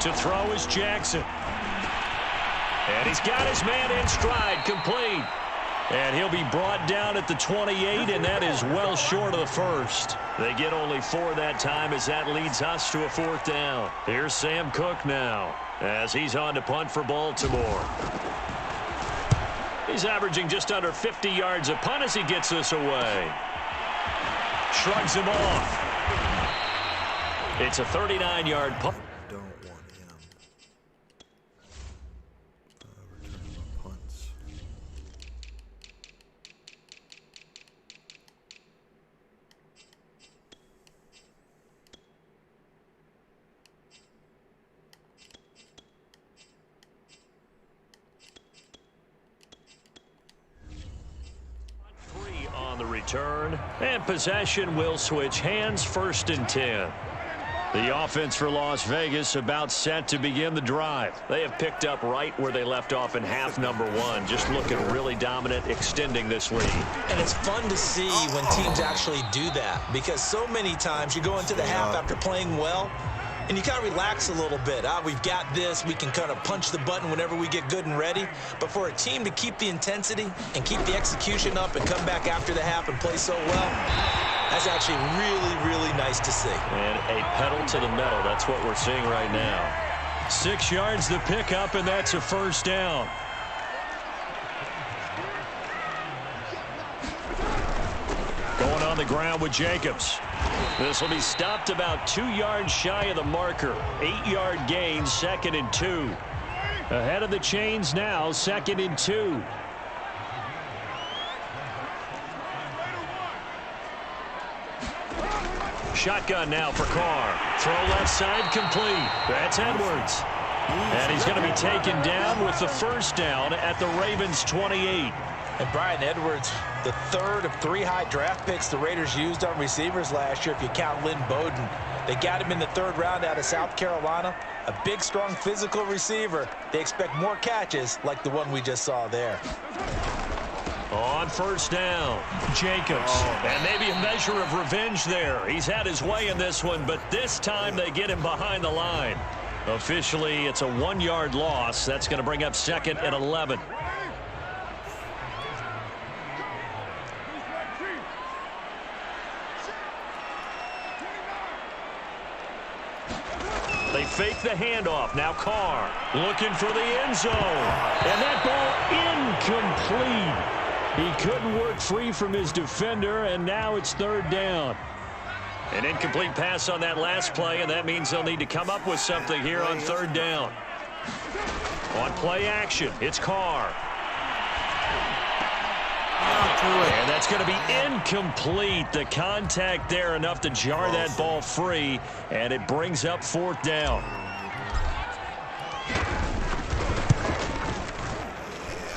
To throw is Jackson. And he's got his man in stride, complete. And he'll be brought down at the 28, and that is well short of the first. They get only 4 that time as that leads us to a 4th down. Here's Sam Cook now as he's on to punt for Baltimore. He's averaging just under 50 yards a punt as he gets this away. Shrugs him off. It's a 39-yard punt. Don't want him. Returning my punts. On the return, and possession will switch hands. 1st and 10. The offense for Las Vegas about set to begin the drive. They have picked up right where they left off in half number 1, just looking really dominant, extending this lead. And it's fun to see when teams actually do that, because so many times you go into the half after playing well and you kind of relax a little bit. We've got this. We can kind of punch the button whenever we get good and ready. But for a team to keep the intensity and keep the execution up and come back after the half and play so well, that's actually really, really nice to see. And a pedal to the metal. That's what we're seeing right now. 6 yards the pickup, and that's a 1st down. Going on the ground with Jacobs. This will be stopped about 2 yards shy of the marker. 8-yard gain, 2nd and 2. Ahead of the chains now, 2nd and 2. Shotgun now for Carr. Throw left side complete. That's Edwards. And he's going to be taken down with the 1st down at the Ravens' 28. And Brian Edwards, the 3rd of 3 high draft picks the Raiders used on receivers last year, if you count Lynn Bowden. They got him in the 3rd round out of South Carolina. A big, strong, physical receiver. They expect more catches like the one we just saw there. On 1st down, Jacobs. And maybe a measure of revenge there. He's had his way in this one, but this time they get him behind the line. Officially, it's a 1-yard loss. That's going to bring up 2nd and 11. They fake the handoff. Now Carr looking for the end zone. And that ball incomplete. He couldn't work free from his defender, and now it's 3rd down. An incomplete pass on that last play, and that means they'll need to come up with something here on 3rd down. On play action, it's Carr. And that's going to be incomplete. The contact there enough to jar that ball free, and it brings up 4th down.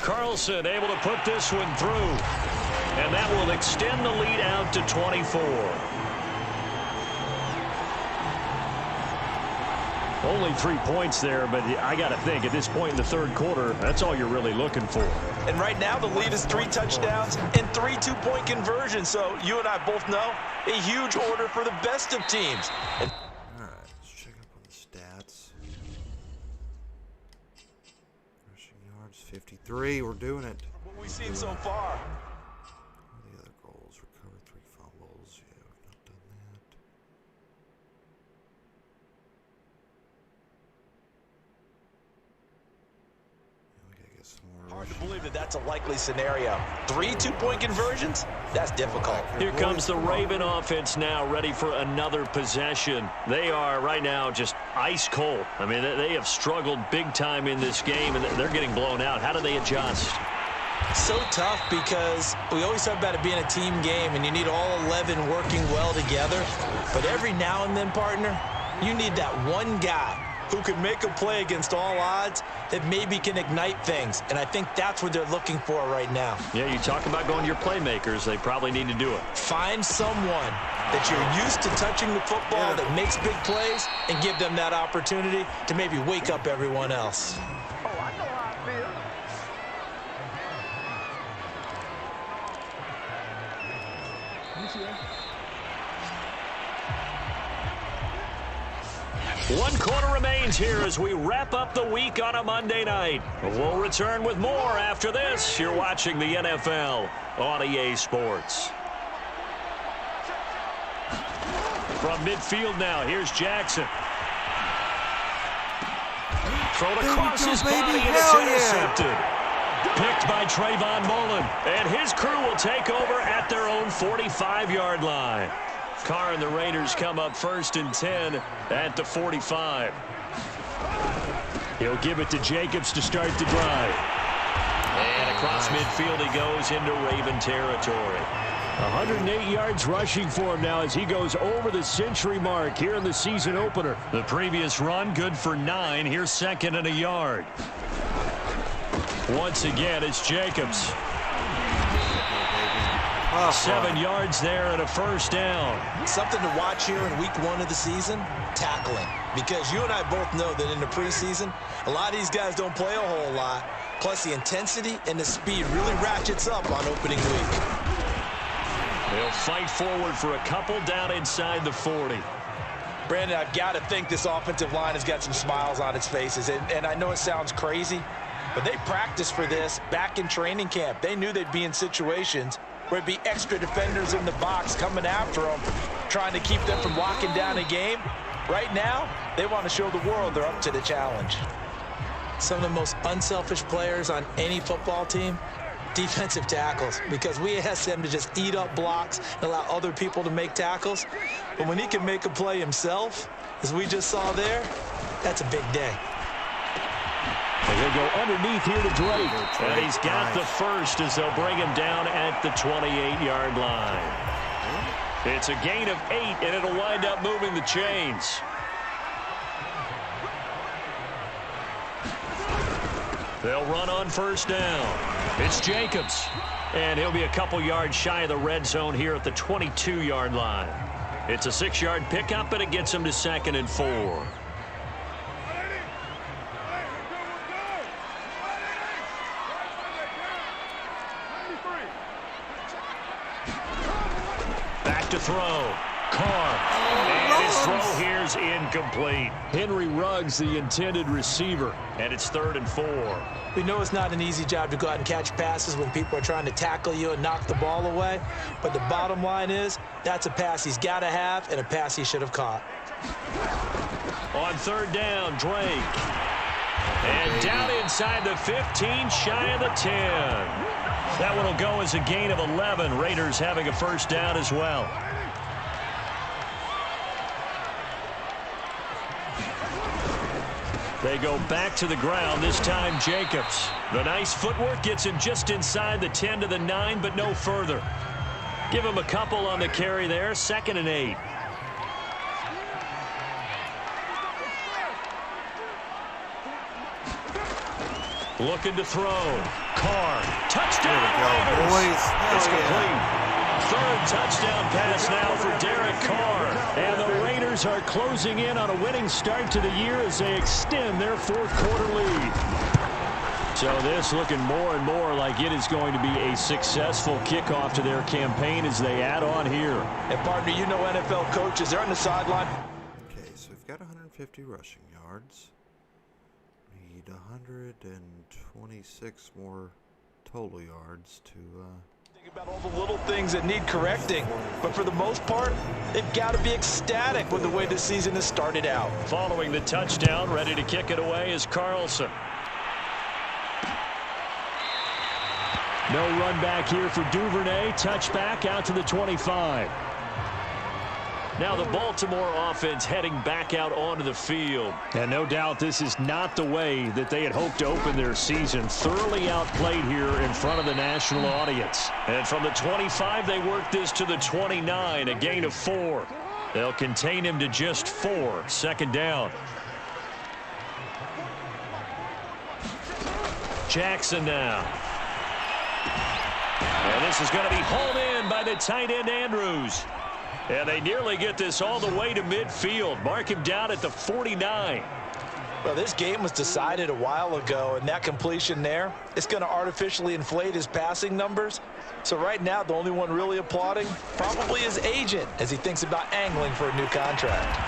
Carlson able to put this one through, and that will extend the lead out to 24. Only 3 points there, but I got to think at this point in the 3rd quarter, that's all you're really looking for. And right now the lead is 3 touchdowns and 3 2-point conversions. So you and I both know a huge order for the best of teams. All right, let's check up on the stats. Rushing yards, 53. We're doing it. What we've seen so far. What are the other goals? Recovered 3 fumbles. Yeah, we've not done that. Hard to believe that that's a likely scenario. 3 2-point conversions? That's difficult. Here comes the Raven offense now, ready for another possession. They are right now just ice cold. I mean, they have struggled big time in this game, and they're getting blown out. How do they adjust? So tough, because we always talk about it being a team game, and you need all 11 working well together. But every now and then, partner, you need that one guy who can make a play against all odds that maybe can ignite things. And I think that's what they're looking for right now. Yeah, you talk about going to your playmakers. They probably need to do it. Find someone that you're used to touching the football that makes big plays and give them that opportunity to maybe wake up everyone else. One quarter remains here as we wrap up the week on a Monday night. We'll return with more after this. You're watching the NFL on EA Sports. From midfield now, here's Jackson. Thrown across his body and it's intercepted. Picked by Trayvon Mullen. And his crew will take over at their own 45-yard line. Carr and the Raiders come up 1st and 10 at the 45. He'll give it to Jacobs to start the drive. And across midfield he goes into Raven territory. 108 yards rushing for him now as he goes over the century mark here in the season opener. The previous run good for 9. Here's 2nd and a yard. Once again, it's Jacobs. 7 yards there and a 1st down. Something to watch here in week 1 of the season, tackling. Because you and I both know that in the preseason, a lot of these guys don't play a whole lot. Plus the intensity and the speed really ratchets up on opening week. They'll fight forward for a couple down inside the 40. Brandon, I've got to think this offensive line has got some smiles on its faces. And I know it sounds crazy, but they practiced for this back in training camp. They knew they'd be in situations where it'd be extra defenders in the box coming after them, trying to keep them from locking down a game. Right now, they want to show the world they're up to the challenge. Some of the most unselfish players on any football team, defensive tackles, because we ask them to just eat up blocks and allow other people to make tackles. But when he can make a play himself, as we just saw there, that's a big day. And he'll go underneath here to Drake. And he's got the 1st as they'll bring him down at the 28-yard line. It's a gain of 8, and it'll wind up moving the chains. They'll run on 1st down. It's Jacobs. And he'll be a couple yards shy of the red zone here at the 22-yard line. It's a 6-yard pickup, and it gets him to 2nd and 4. To throw. Carr. And his throw here's incomplete. Henry Ruggs, the intended receiver. And it's 3rd and 4. We know it's not an easy job to go out and catch passes when people are trying to tackle you and knock the ball away. But the bottom line is, that's a pass he's got to have and a pass he should have caught. On 3rd down, Drake. And down inside the 15, shy of the 10. That one will go as a gain of 11. Raiders having a 1st down as well. They go back to the ground, this time Jacobs. The nice footwork gets him just inside the 10 to the 9, but no further. Give him a couple on the carry there, 2nd and 8. Looking to throw. Carr. Touchdown. There we go, boys. It's complete. 3rd touchdown pass now for Derek Carr. And the Raiders are closing in on a winning start to the year as they extend their 4th quarter lead. So this looking more and more like it is going to be a successful kickoff to their campaign as they add on here. And partner, you know NFL coaches, they're on the sideline. Okay, so we've got 150 rushing yards. Need 126 more total yards to Think about all the little things that need correcting, but for the most part, they've got to be ecstatic with the way this season has started out. Following the touchdown, ready to kick it away is Carlson. No run back here for Duvernay. Touchback out to the 25. Now the Baltimore offense heading back out onto the field. And no doubt this is not the way that they had hoped to open their season. Thoroughly outplayed here in front of the national audience. And from the 25, they work this to the 29, a gain of 4. They'll contain him to just 4. 2nd down. Jackson now. And this is going to be hauled in by the tight end Andrews. And they nearly get this all the way to midfield. Mark him down at the 49. Well, this game was decided a while ago, and that completion there, it's going to artificially inflate his passing numbers. So right now, the only one really applauding probably his agent as he thinks about angling for a new contract.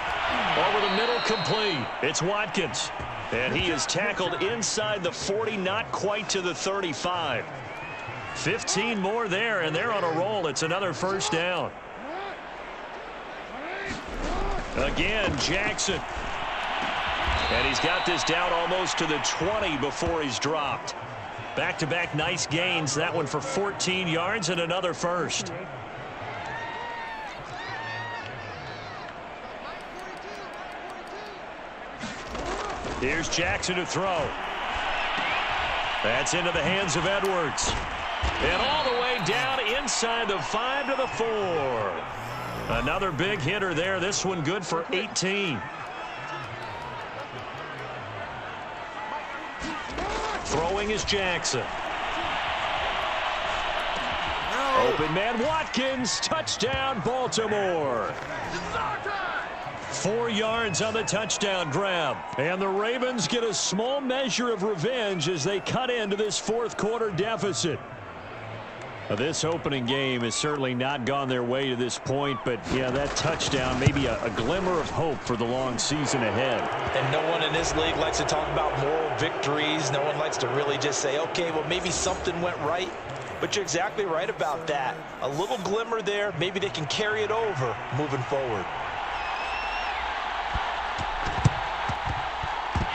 Over the middle, complete. It's Watkins. And he is tackled inside the 40, not quite to the 35. 15 more there, and they're on a roll. It's another first down. Again, Jackson. And he's got this down almost to the 20 before he's dropped. Back-to-back nice gains. That one for 14 yards and another first. Here's Jackson to throw. That's into the hands of Edwards. And all the way down inside the 5 to the 4. Another big hitter there. This one good for 18. Throwing is Jackson. No. Open man Watkins. Touchdown Baltimore. 4 yards on the touchdown grab. And the Ravens get a small measure of revenge as they cut into this fourth quarter deficit. This opening game has certainly not gone their way to this point, but yeah, that touchdown maybe a glimmer of hope for the long season ahead. And no one in this league likes to talk about moral victories. No one likes to really just say, okay, well, maybe something went right. But you're exactly right about that. A little glimmer there. Maybe they can carry it over moving forward.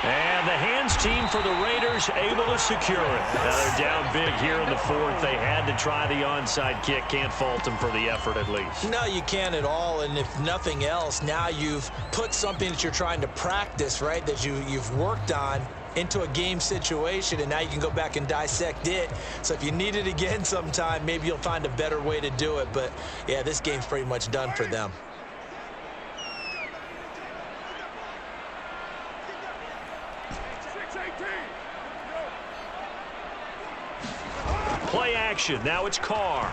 And the hands team for the Raiders able to secure it. Now they're down big here in the fourth. They had to try the onside kick. Can't fault them for the effort at least. No, you can't at all. And if nothing else, now you've put something that you're trying to practice, right, that you've worked on into a game situation, and now you can go back and dissect it. So if you need it again sometime, maybe you'll find a better way to do it. But, yeah, this game's pretty much done for them. Play action. Now it's Carr.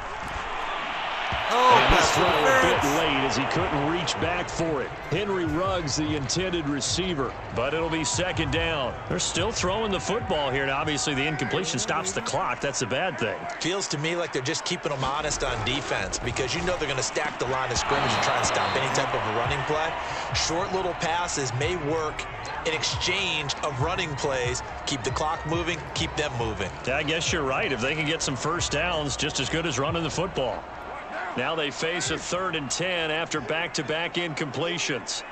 Oh, and this throw a bit late as he couldn't reach back for it. Henry Ruggs, the intended receiver, but it'll be second down. They're still throwing the football here, and obviously the incompletion stops the clock. That's a bad thing. Feels to me like they're just keeping them honest on defense because you know they're going to stack the line of scrimmage and try to stop any type of a running play. Short little passes may work in exchange of running plays. Keep the clock moving, keep them moving. I guess you're right. If they can get some first downs, just as good as running the football. Now they face a 3rd and 10 after back-to-back incompletions.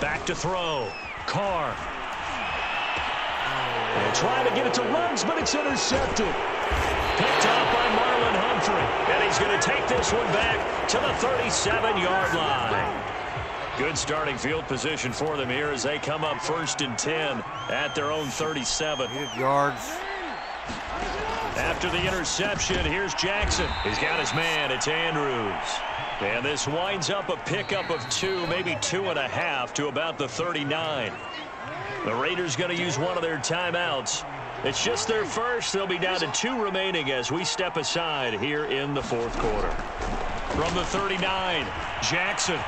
Back to throw. Carr. And trying to get it to Ruggs, but it's intercepted. Picked off by Marlon Humphrey. And he's going to take this one back to the 37-yard line. Good starting field position for them here as they come up 1st and 10 at their own 37. Yards. After the interception, here's Jackson. He's got his man. It's Andrews. And this winds up a pickup of 2, maybe 2.5 to about the 39. The Raiders going to use one of their timeouts. It's just their first. They'll be down to 2 remaining as we step aside here in the fourth quarter. From the 39, Jackson.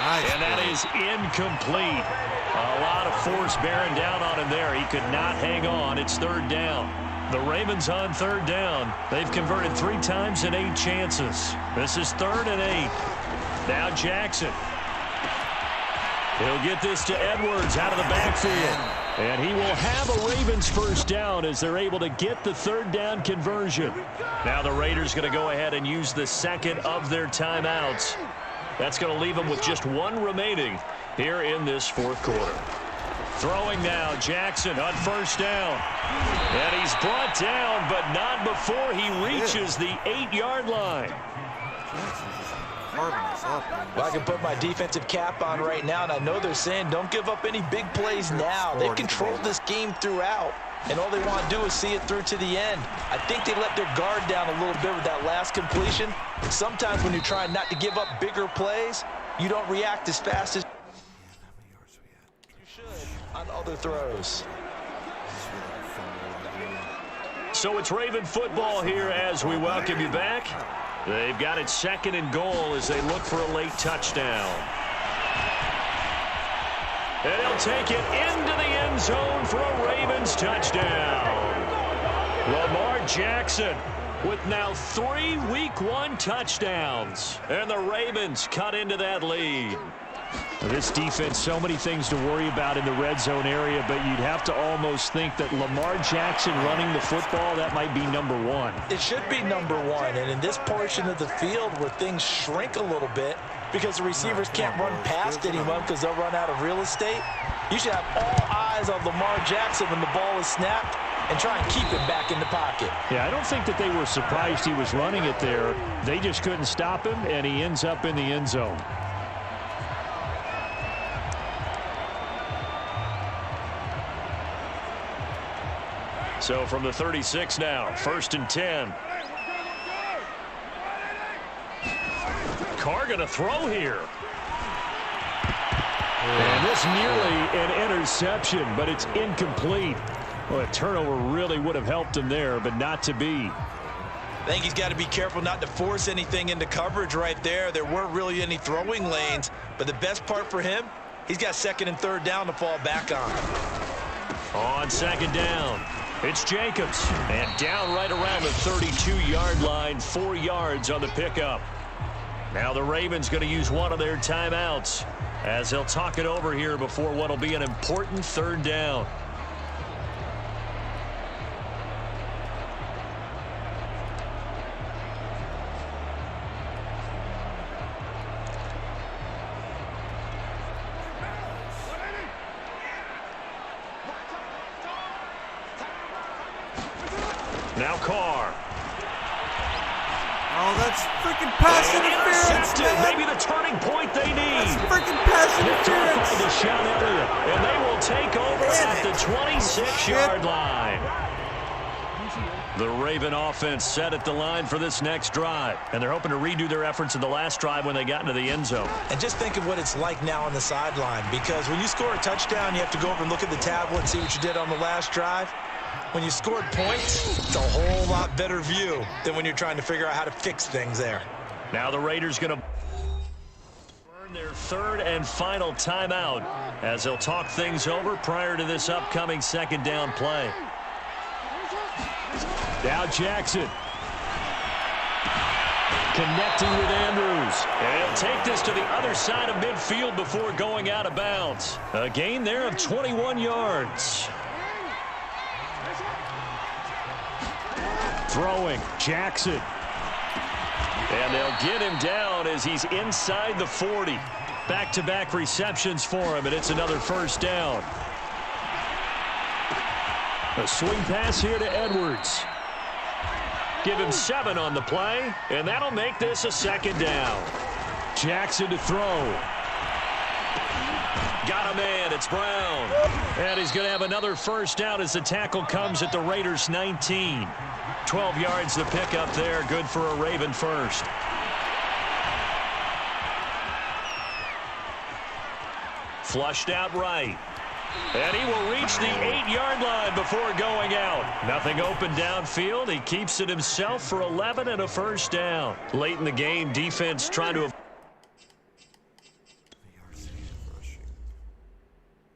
Nice. And that is incomplete. A lot of force bearing down on him there. He could not hang on. It's 3rd down. The Ravens on 3rd down. They've converted 3 times in 8 chances. This is 3rd and 8. Now Jackson. He'll get this to Edwards out of the backfield. And he will have a Ravens first down as they're able to get the 3rd down conversion. Now the Raiders going to go ahead and use the second of their timeouts. That's going to leave them with just 1 remaining here in this fourth quarter. Throwing now, Jackson on 1st down. And he's brought down, but not before he reaches the 8-yard line. Well, I can put my defensive cap on right now, and I know they're saying don't give up any big plays now. They've controlled this game throughout, and all they want to do is see it through to the end. I think they let their guard down a little bit with that last completion. Sometimes when you're trying not to give up bigger plays, you don't react as fast as you should on other throws. So it's Raven football here as we welcome you back. They've got it 2nd and goal as they look for a late touchdown. And he'll take it into the end zone for a Ravens touchdown. Lamar Jackson with now 3 Week 1 touchdowns. And the Ravens cut into that lead. This defense, so many things to worry about in the red zone area, but you'd have to almost think that Lamar Jackson running the football, that might be number 1. It should be number 1, and in this portion of the field where things shrink a little bit because the receivers can't run past anyone because they'll run out of real estate, you should have all eyes on Lamar Jackson when the ball is snapped and try and keep him back in the pocket. Yeah, I don't think that they were surprised he was running it there. They just couldn't stop him, and he ends up in the end zone. So from the 36 now, 1st and 10. Carr going to throw here. And this nearly an interception, but it's incomplete. Well, a turnover really would have helped him there, but not to be. I think he's got to be careful not to force anything into coverage right there. There weren't really any throwing lanes, but the best part for him, he's got 2nd and 3rd down to fall back on. On 2nd down, it's Jacobs, and down right around the 32-yard line, 4 yards on the pickup. Now the Ravens going to use one of their timeouts as they'll talk it over here before what will be an important 3rd down. Now Carr. Oh, that's freaking pass interference, man. Maybe the turning point they need. That's freaking pass interference. By Deshaun Elliott, and they will take over at the 26-yard line. The Raven offense set at the line for this next drive, and they're hoping to redo their efforts in the last drive when they got into the end zone. And just think of what it's like now on the sideline, because when you score a touchdown, you have to go over and look at the tablet and see what you did on the last drive. When you scored points, it's a whole lot better view than when you're trying to figure out how to fix things there. Now the Raiders going to burn their 3rd and final timeout as they'll talk things over prior to this upcoming 2nd down play. Now Jackson. Connecting with Andrews. And he'll take this to the other side of midfield before going out of bounds. A gain there of 21 yards. Throwing, Jackson. And they'll get him down as he's inside the 40. Back-to-back receptions for him, and it's another 1st down. A swing pass here to Edwards. Give him 7 on the play, and that'll make this a 2nd down. Jackson to throw. Got a man, it's Brown. And he's going to have another 1st down as the tackle comes at the Raiders' 19. 12 yards to pick up there, good for a Raven 1st. Flushed out right. And he will reach the 8-yard line before going out. Nothing open downfield. He keeps it himself for 11 and a 1st down. Late in the game, defense trying to...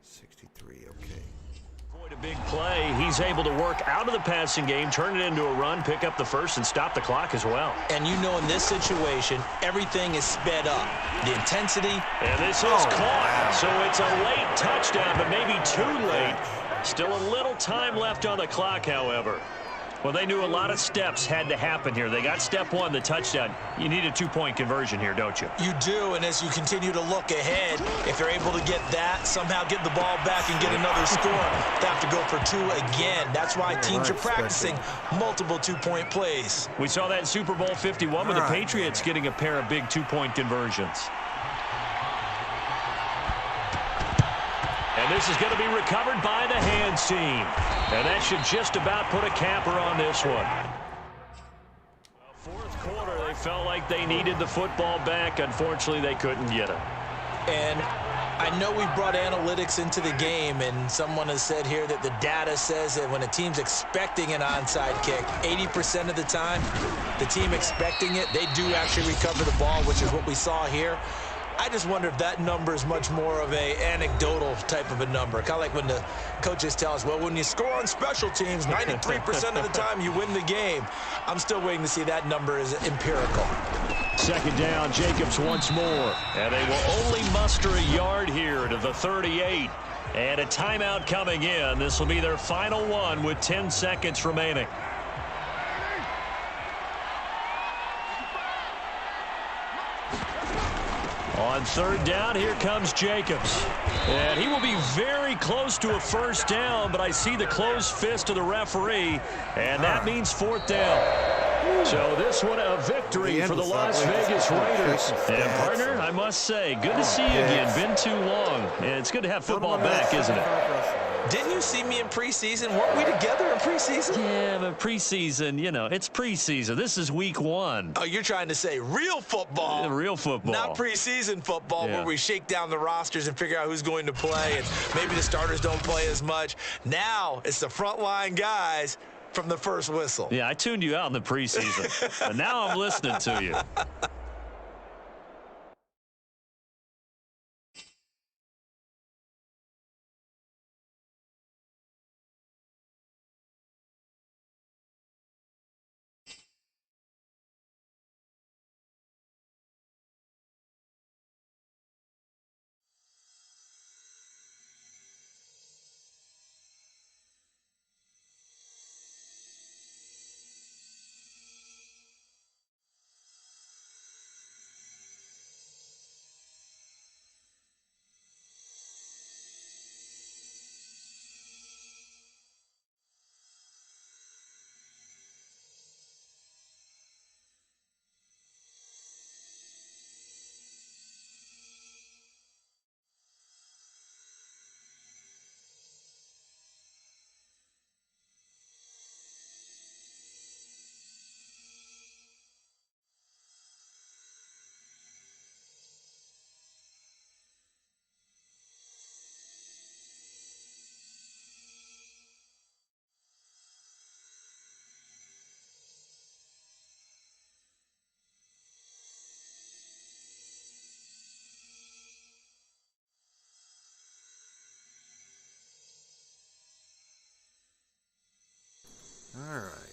63, okay. Avoid a big play. He's able to work out of the passing game, turn it into a run, pick up the 1st, and stop the clock as well. And you know in this situation, everything is sped up. The intensity. And this is caught. So it's a late touchdown, but maybe too late. Still a little time left on the clock, however. Well, they knew a lot of steps had to happen here. They got step 1, the touchdown. You need a 2-point conversion here, don't you? You do, and as you continue to look ahead, if they're able to get that, somehow get the ball back and get another score, they have to go for 2 again. That's why teams are practicing multiple 2-point plays. We saw that in Super Bowl 51 with the Patriots getting a pair of big 2-point conversions. And this is going to be recovered by the hands team. And that should just about put a capper on this one. 4th quarter, they felt like they needed the football back. Unfortunately, they couldn't get it. And I know we brought analytics into the game, and someone has said here that the data says that when a team's expecting an onside kick, 80% of the time, the team expecting it, they do actually recover the ball, which is what we saw here. I just wonder if that number is much more of a anecdotal type of a number. Kind of like when the coaches tell us, well, when you score on special teams, 93% of the time you win the game. I'm still waiting to see that number is empirical. Second down, Jacobs once more. And they will only muster a yard here to the 38. And a timeout coming in. This will be their final one with 10 seconds remaining. On third down, here comes Jacobs. And he will be very close to a first down, but I see the closed fist of the referee, and that means fourth down. So this one a victory for the Las Vegas Raiders. And partner, I must say, good to see you again. Been too long. And it's good to have football back, isn't it? Didn't you see me in preseason? Weren't we together in preseason? Yeah, but preseason, you know, it's preseason. This is week 1. Oh, you're trying to say real football. Real football. Not preseason football where we shake down the rosters and figure out who's going to play, and maybe the starters don't play as much. Now it's the frontline guys from the first whistle. Yeah, I tuned you out in the preseason, but now I'm listening to you. All right.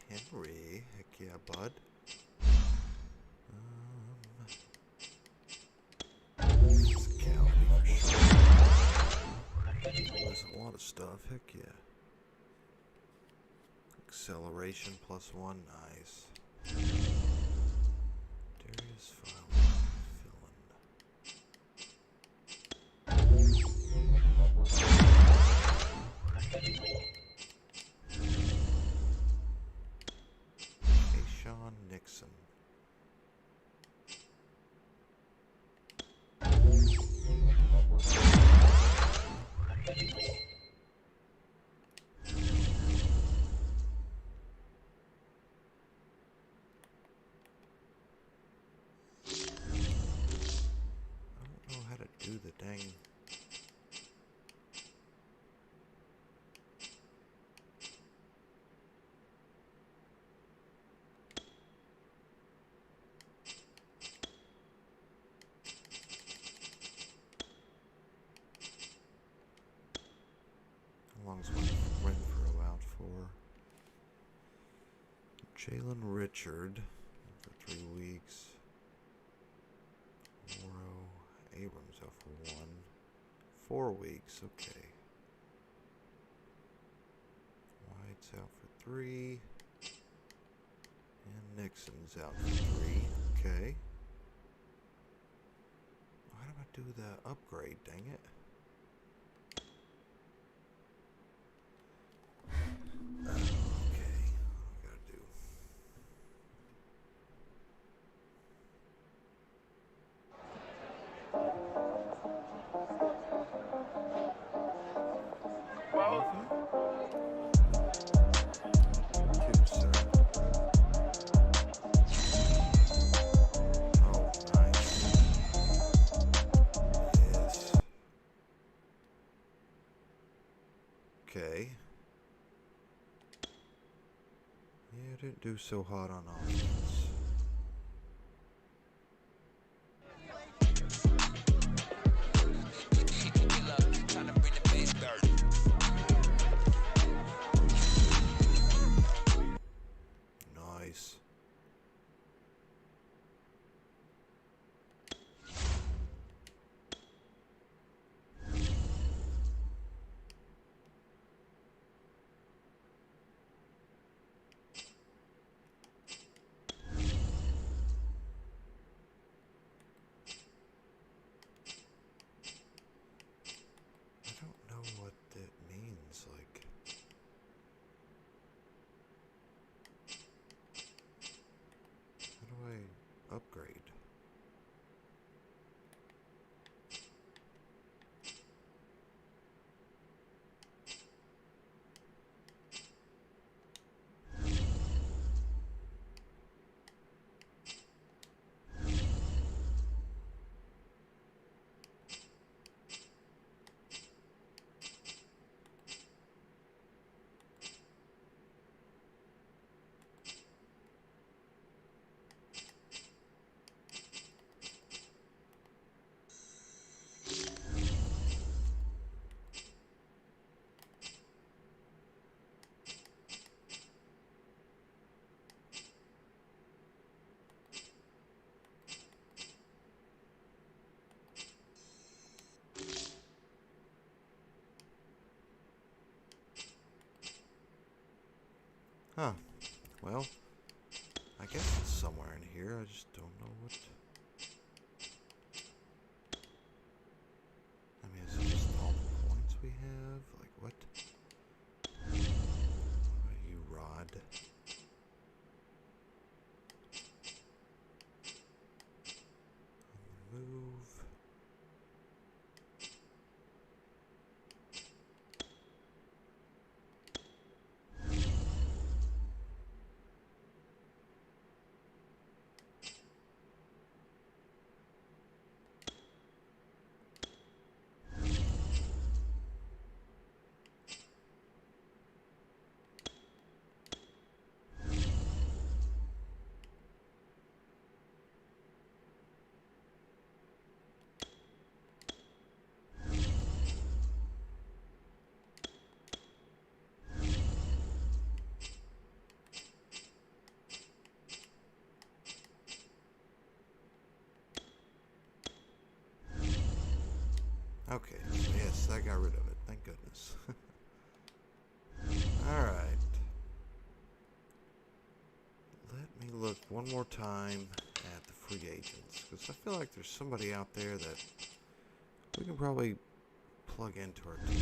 Henry, heck yeah, bud. Scalpy for sure. There's a lot of stuff, heck yeah. Acceleration +1, nice. Darius Fowler, Sean Nixon. I don't know how to do the dang. How long is Renfro out for? Jalen Richard for 3 weeks. Morrow Abrams out for 1. 4 weeks, okay. White's out for 3. And Nixon's out for 3. Okay. Why do I do the upgrade? Dang it. Okay. What do I gotta do? Two, sir. Oh, nice. Yes. Okay. Yeah, didn't do so hot on offense. Nice. I don't know what that means, like... How do I upgrade? Huh. Well, I guess it's somewhere in here. I just don't know what. I mean, is it just all the points we have? Like, what? What about you, Rod? On the move. Okay, yes, I got rid of it. Thank goodness. Alright. Let me look one more time at the free agents, because I feel like there's somebody out there that we can probably plug into our team.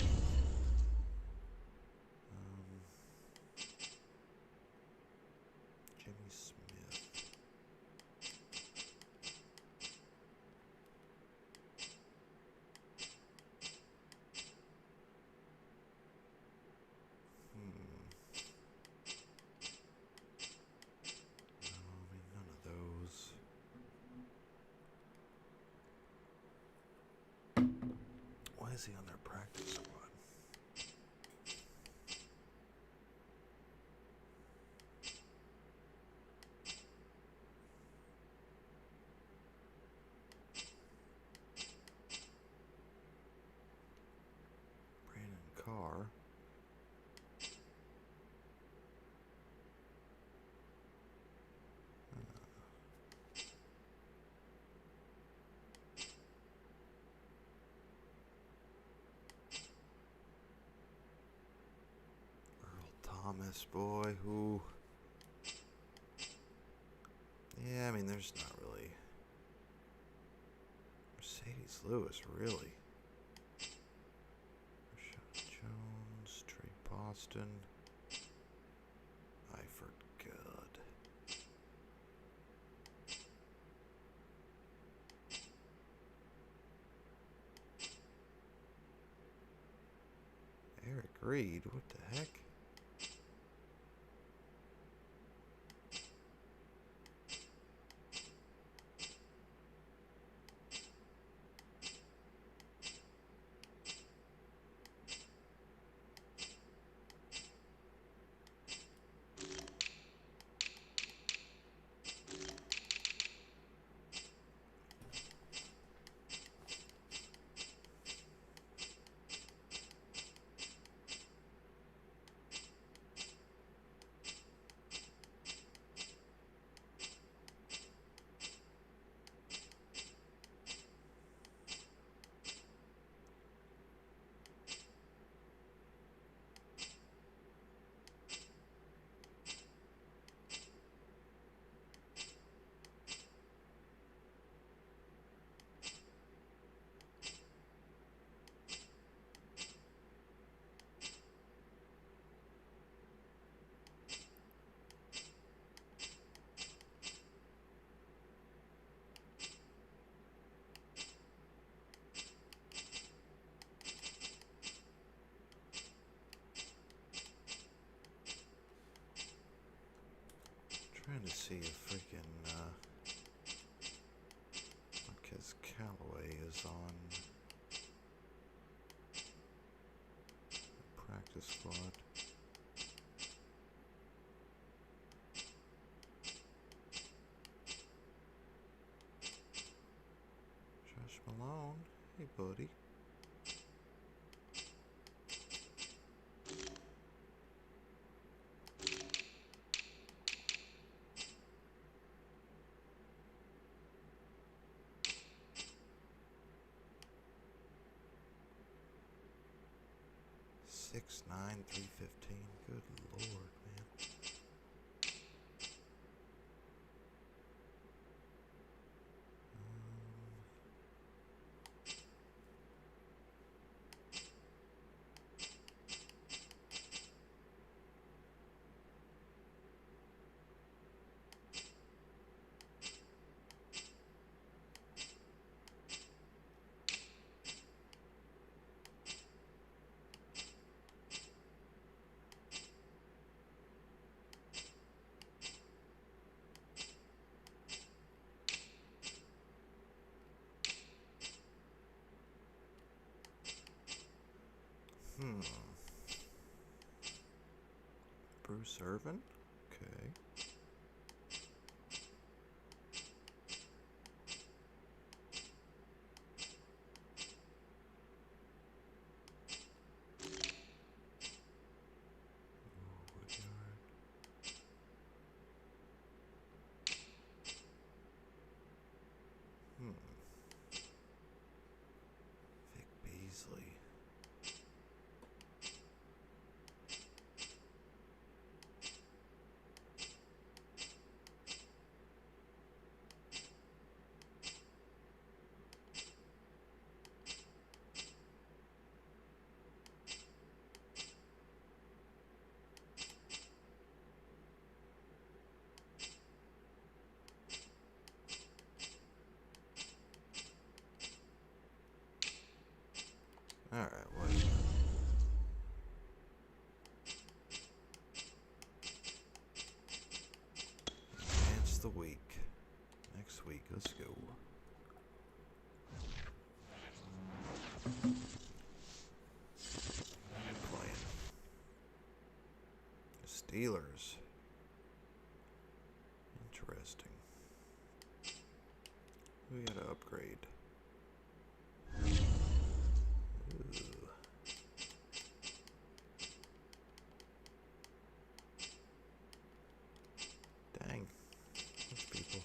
Jimmy Smith. None of those. Why is he on their practice squad? Brandon Carr. Thomas, boy, who... Yeah, I mean, there's not really. Mercedes Lewis, really. Rashad Jones, Trey Boston. Eifert, God. Eric Reed, what the heck? Trying to see if freaking Marquez Callaway is on the practice squad. Josh Malone, hey buddy. Six, 9, 315. Good Lord, man. Bruce Irvin? Okay. Woodyard. Vic Beasley. Alright, what? Advance the week. Next week, let's go. Playing the Steelers. Interesting. We gotta upgrade. Dang. Those people.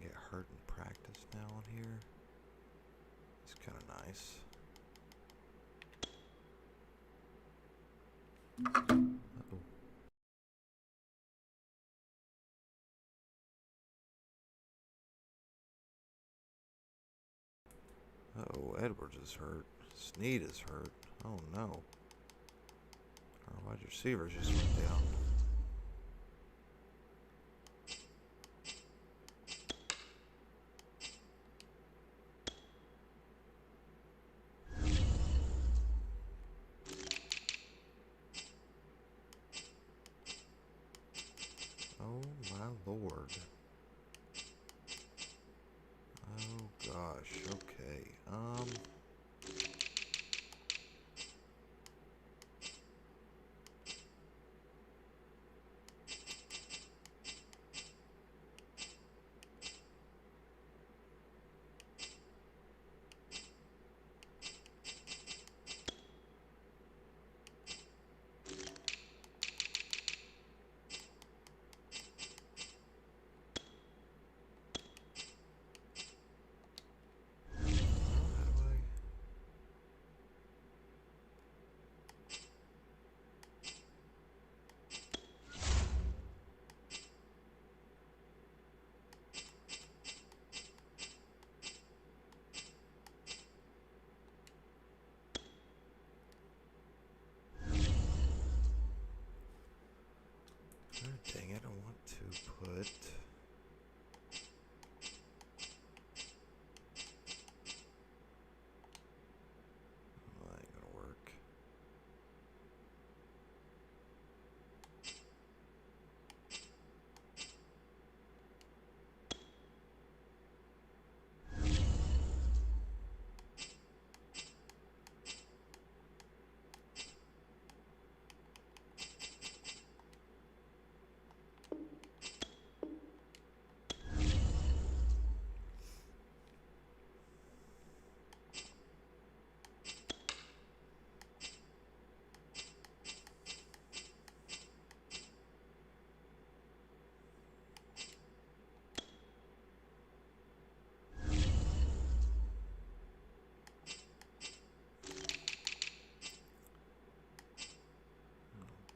get hurt in practice now on here. It's kind of nice. Uh-oh. Uh-oh, Edwards is hurt. Snead is hurt. Oh no. Our wide receivers just went down. Oh my lord. Oh gosh, okay. Dang it, I want to put... Well, that ain't gonna work.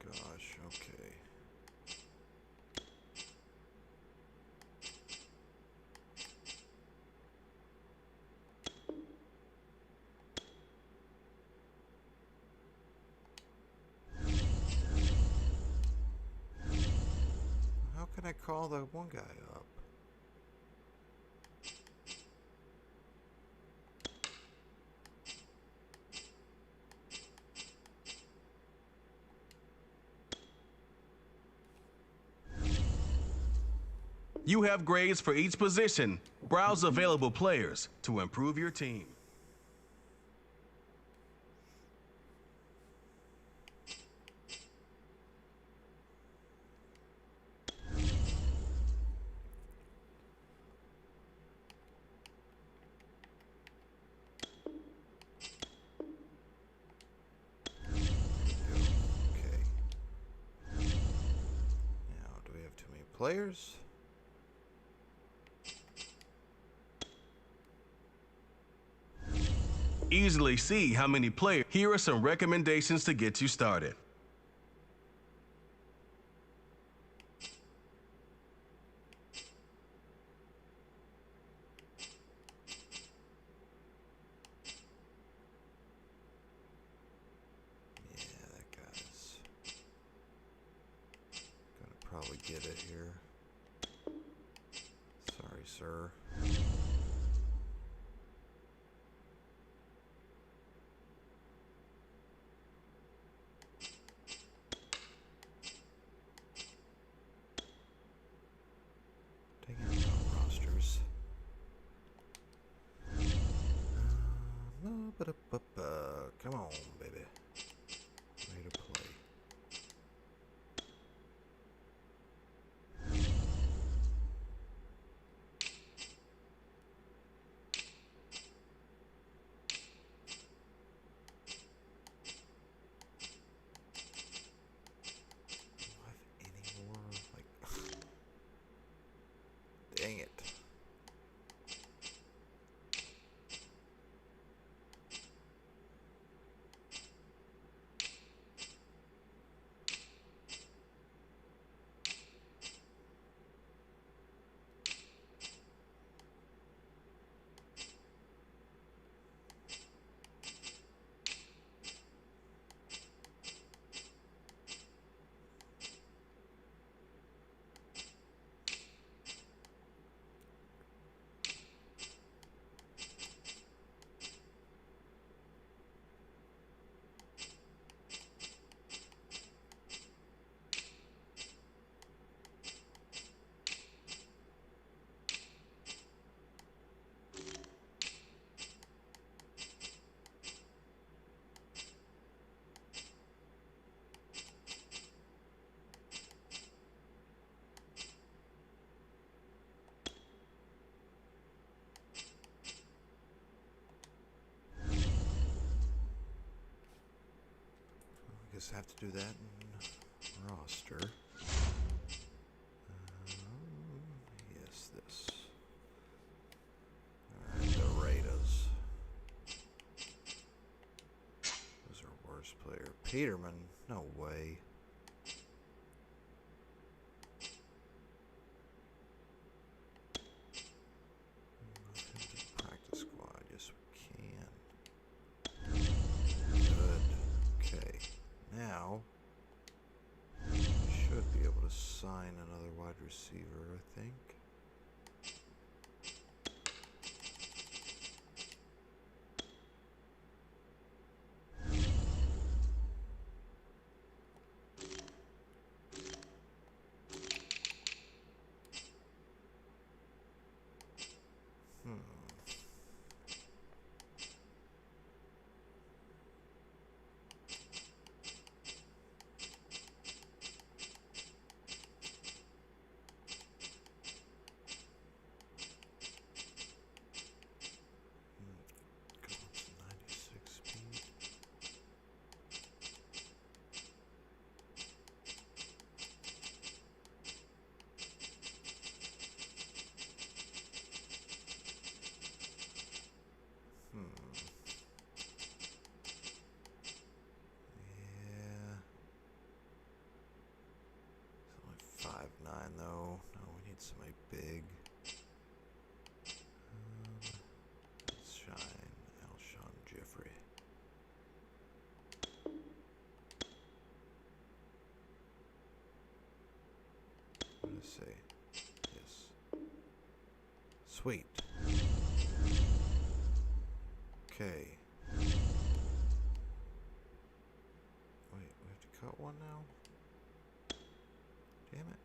Gosh, okay. How can I call the one guy up? You have grades for each position. Browse available players to improve your team. Okay. Now, do we have too many players? Easily see how many players. Here are some recommendations to get you started. Yeah, that guy's gonna probably get it here. Sorry, sir. Dang it, no rosters. Come on, baby. Ready to play. Do I have any more? Like, dang it. always have to do that in roster. Yes, this. Alright, the Raiders. Who's our worst player? Peterman? No way. Practice squad. Yes, we can. Good. Okay. Now, should be able to sign another wide receiver, I think. It's only 5'9" though. No, we need somebody big. Let's shine Alshon Jeffrey. What did I say? Yes. Sweet. Okay. Wait, we have to cut one now? Damn it.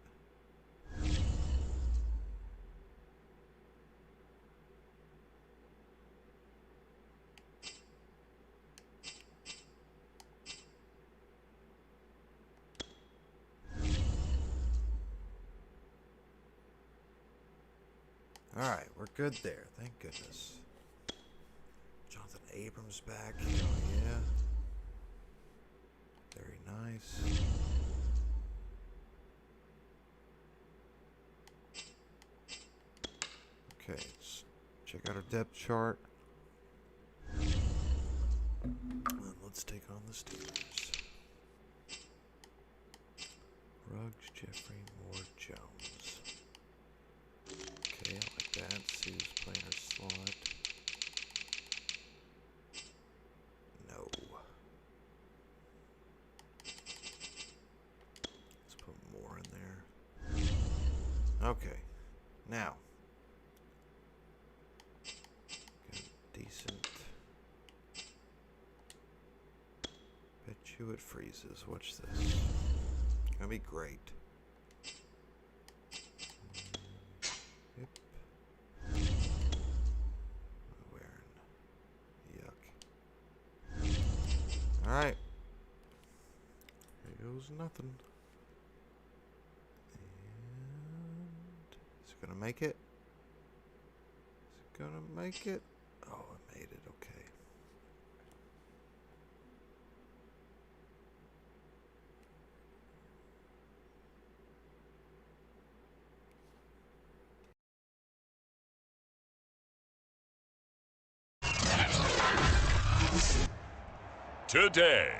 Alright, we're good there. Thank goodness. Jonathan Abrams back. Oh, yeah. Very nice. Okay, let's check out our depth chart. And let's take on the Steelers. Ruggs, Jeffrey, Moore, Jones. Okay, I like that. See who's playing our slot. No. Let's put more in there. Okay, now. Decent. Bet you it freezes. Watch this. It's gonna be great. Yep. Wearing. Yuck. Alright. Here goes nothing. And is it gonna make it? Is it gonna make it? Oh, it made it, okay. Today,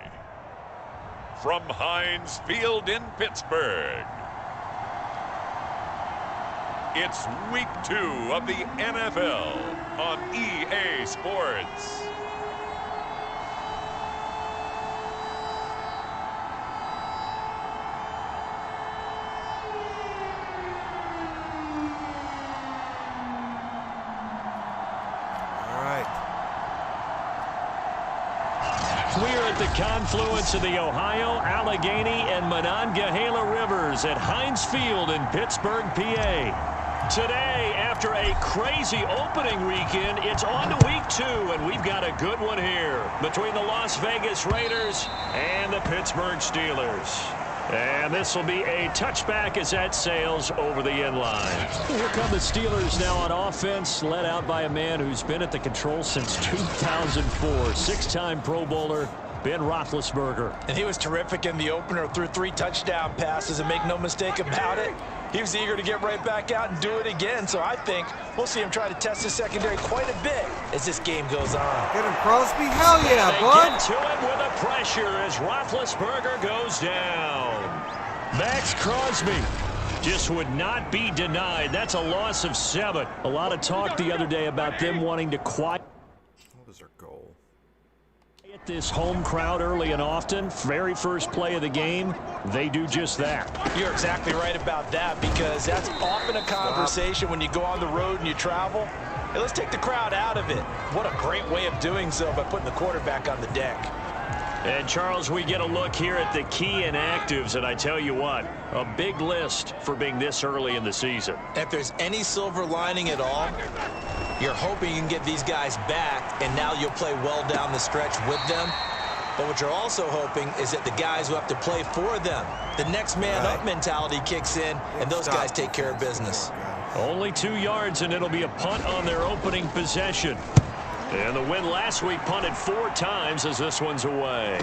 from Heinz Field in Pittsburgh, it's week 2 of the NFL on EA Sports. The confluence of the Ohio, Allegheny, and Monongahela rivers at Heinz Field in Pittsburgh, PA. Today, after a crazy opening weekend, it's on to week 2, and we've got a good one here between the Las Vegas Raiders and the Pittsburgh Steelers. And this will be a touchback as that sails over the end line. Here come the Steelers now on offense, led out by a man who's been at the control since 2004, 6-time Pro Bowler, Ben Roethlisberger. And he was terrific in the opener, threw 3 touchdown passes, and make no mistake about it, he was eager to get right back out and do it again. So I think we'll see him try to test the secondary quite a bit as this game goes on. Get him, Crosby. Hell yeah, they bud. get to him with a pressure as Roethlisberger goes down. Max Crosby just would not be denied. That's a loss of 7. A lot of talk the other day about them wanting to quiet What was their goal? this home crowd early and often. Very first play of the game, they do just that. You're exactly right about that, because that's often a conversation when you go on the road and you travel. Hey, let's take the crowd out of it. What a great way of doing so by putting the quarterback on the deck. And, Charles, we get a look here at the key inactives, and I tell you what, a big list for being this early in the season. If there's any silver lining at all, you're hoping you can get these guys back, and now you'll play well down the stretch with them. But what you're also hoping is that the guys who have to play for them, the next man up mentality kicks in, and those guys take care of business. Only 2 yards, and it'll be a punt on their opening possession. And the win last week punted 4 times as this one's away.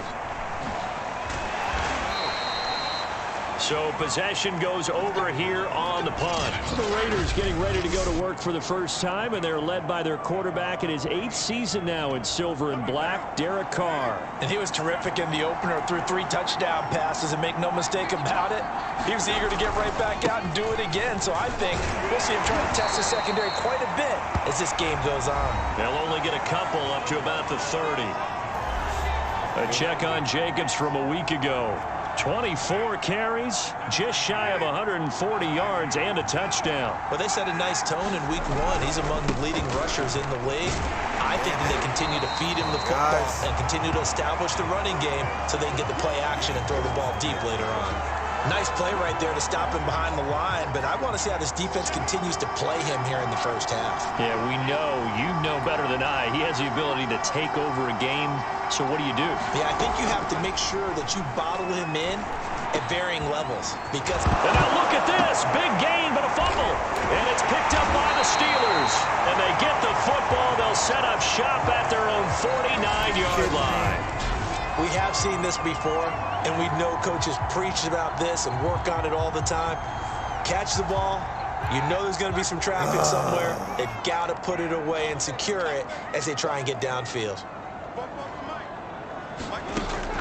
So possession goes over here on the punt. So the Raiders getting ready to go to work for the first time, and they're led by their quarterback in his 8th season now in silver and black, Derek Carr. And he was terrific in the opener, threw 3 touchdown passes, and make no mistake about it, he was eager to get right back out and do it again. So I think we'll see him try to test the secondary quite a bit as this game goes on. They'll only get a couple up to about the 30. A check on Jacobs from a week ago. 24 carries, just shy of 140 yards, and a touchdown. Well, they set a nice tone in week 1. He's among the leading rushers in the league. I think that they continue to feed him the football and continue to establish the running game so they can get the play action and throw the ball deep later on. Nice play right there to stop him behind the line, but I want to see how this defense continues to play him here in the first half. Yeah, we know, you know better than I, he has the ability to take over a game. So what do you do? Yeah, I think you have to make sure that you bottle him in at varying levels. Because and now look at this. Big gain, but a fumble. And it's picked up by the Steelers. And they get the football. They'll set up shop at their own 49-yard line. We have seen this before, and we know coaches preach about this and work on it all the time. Catch the ball. You know there's going to be some traffic somewhere. They've got to put it away and secure it as they try and get downfield.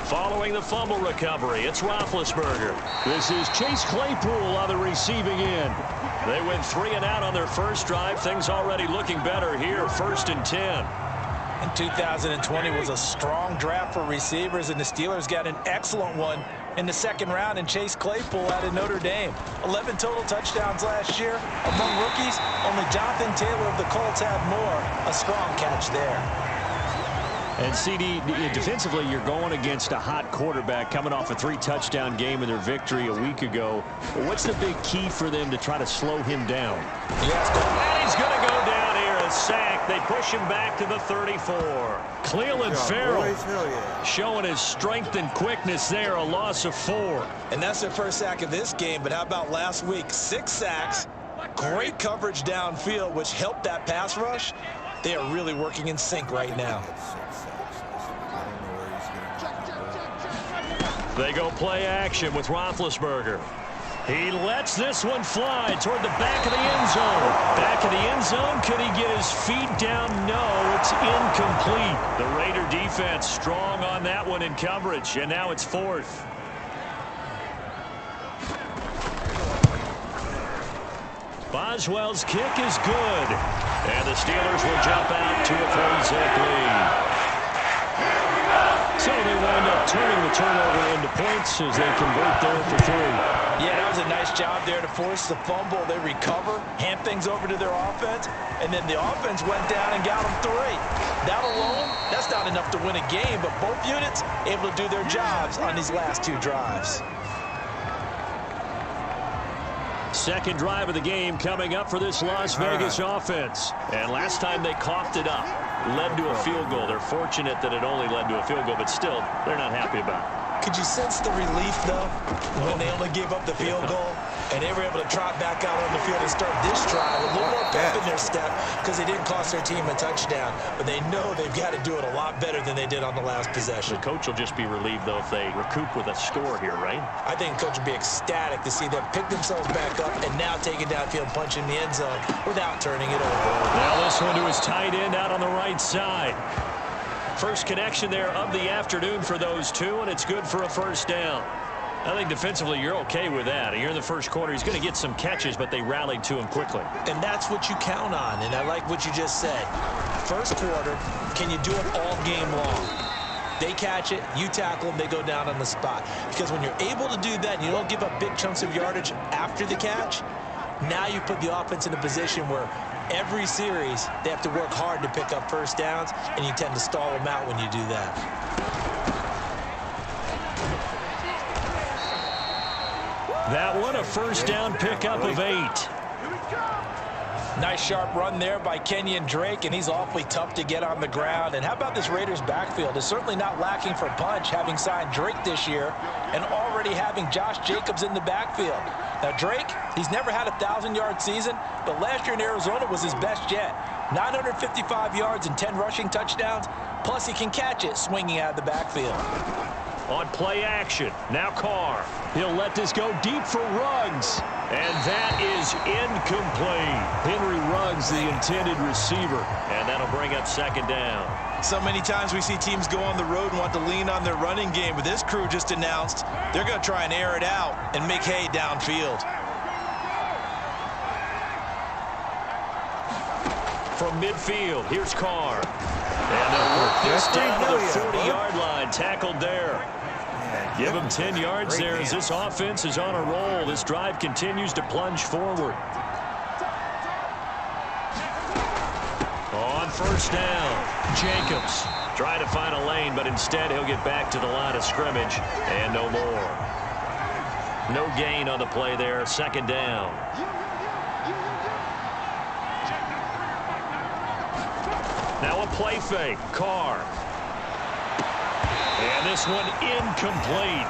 Following the fumble recovery, it's Roethlisberger. This is Chase Claypool on the receiving end. They went 3 and out on their first drive. Things already looking better here, 1st and 10. And 2020 was a strong draft for receivers, and the Steelers got an excellent one in the 2nd round in Chase Claypool out of Notre Dame. 11 total touchdowns last year. Among rookies, only Jonathan Taylor of the Colts had more. A strong catch there. And CD, defensively, you're going against a hot quarterback coming off a 3-touchdown game in their victory a week ago. What's the big key for them to try to slow him down? Yes, and he's going to go down here, a sack. They push him back to the 34. Cleveland Farrell showing his strength and quickness there, a loss of 4. And that's their first sack of this game, but how about last week? 6 sacks, great coverage downfield, which helped that pass rush. They are really working in sync right now. They go play action with Roethlisberger. He lets this one fly toward the back of the end zone. Back of the end zone. Could he get his feet down? No, it's incomplete. The Raider defense strong on that one in coverage, and now it's 4th. Boswell's kick is good. And the Steelers will jump out to a 3-zip lead. So they wind up turning the turnover into points as they convert there for 3. Yeah, that was a nice job there to force the fumble. They recover, hand things over to their offense, and then the offense went down and got them 3. That alone, that's not enough to win a game, but both units able to do their jobs on these last 2 drives. Second drive of the game coming up for this Las Vegas offense. And last time they coughed it up, led to a field goal. They're fortunate that it only led to a field goal, but still, they're not happy about it. Could you sense the relief, though, when they only gave up the field goal? And they were able to trot back out on the field and start this drive with a little more pep in their step because they didn't cost their team a touchdown. But they know they've got to do it a lot better than they did on the last possession. The coach will just be relieved, though, if they recoup with a score here, right? I think the coach will be ecstatic to see them pick themselves back up and now take it downfield, punch in the end zone without turning it over. Now this one to his tight end out on the right side. First connection there of the afternoon for those two, and it's good for a first down. I think defensively you're okay with that. Here in the first quarter, he's going to get some catches, but they rallied to him quickly. And that's what you count on, and I like what you just said. First quarter, can you do it all game long? They catch it, you tackle them, they go down on the spot. Because when you're able to do that and you don't give up big chunks of yardage after the catch, now you put the offense in a position where every series they have to work hard to pick up first downs, and you tend to stall them out when you do that. That one, a first down pickup of 8. Nice sharp run there by Kenyon Drake, and he's awfully tough to get on the ground. And how about this Raiders backfield? It's certainly not lacking for punch, having signed Drake this year and already having Josh Jacobs in the backfield. Now Drake, he's never had a 1,000-yard season, but last year in Arizona was his best yet. 955 yards and 10 rushing touchdowns, plus he can catch it swinging out of the backfield. On play action, now Carr. He'll let this go deep for Ruggs. And that is incomplete. Henry Ruggs, the intended receiver. And that'll bring up second down. So many times we see teams go on the road and want to lean on their running game, but this crew just announced they're going to try and air it out and make hay downfield. From midfield, here's Carr. And they'll work this down to the 40-yard line, tackled there. Give him 10 yards there as this offense is on a roll. This drive continues to plunge forward. On first down, Jacobs trying to find a lane, but instead he'll get back to the line of scrimmage and no more. No gain on the play there, second down. Now a play fake, Carr. And this one incomplete.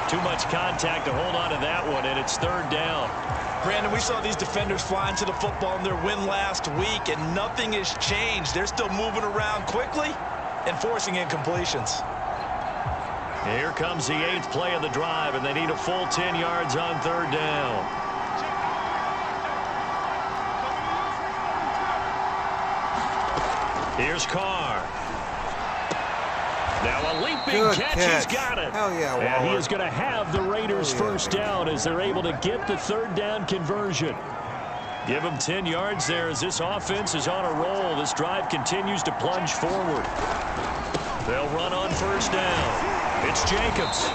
Too much contact to hold on to that one, and it's third down. Brandon, we saw these defenders flying to the football in their win last week, and nothing has changed. They're still moving around quickly and forcing incompletions. Here comes the 8th play of the drive, and they need a full 10 yards on third down. Here's Carr. Now a leaping catch. He's got it. Hell yeah, Waller. And he is going to have the Raiders first down as they're able to get the third down conversion. Give him 10 yards there as this offense is on a roll. This drive continues to plunge forward. They'll run on first down. It's Jacobs.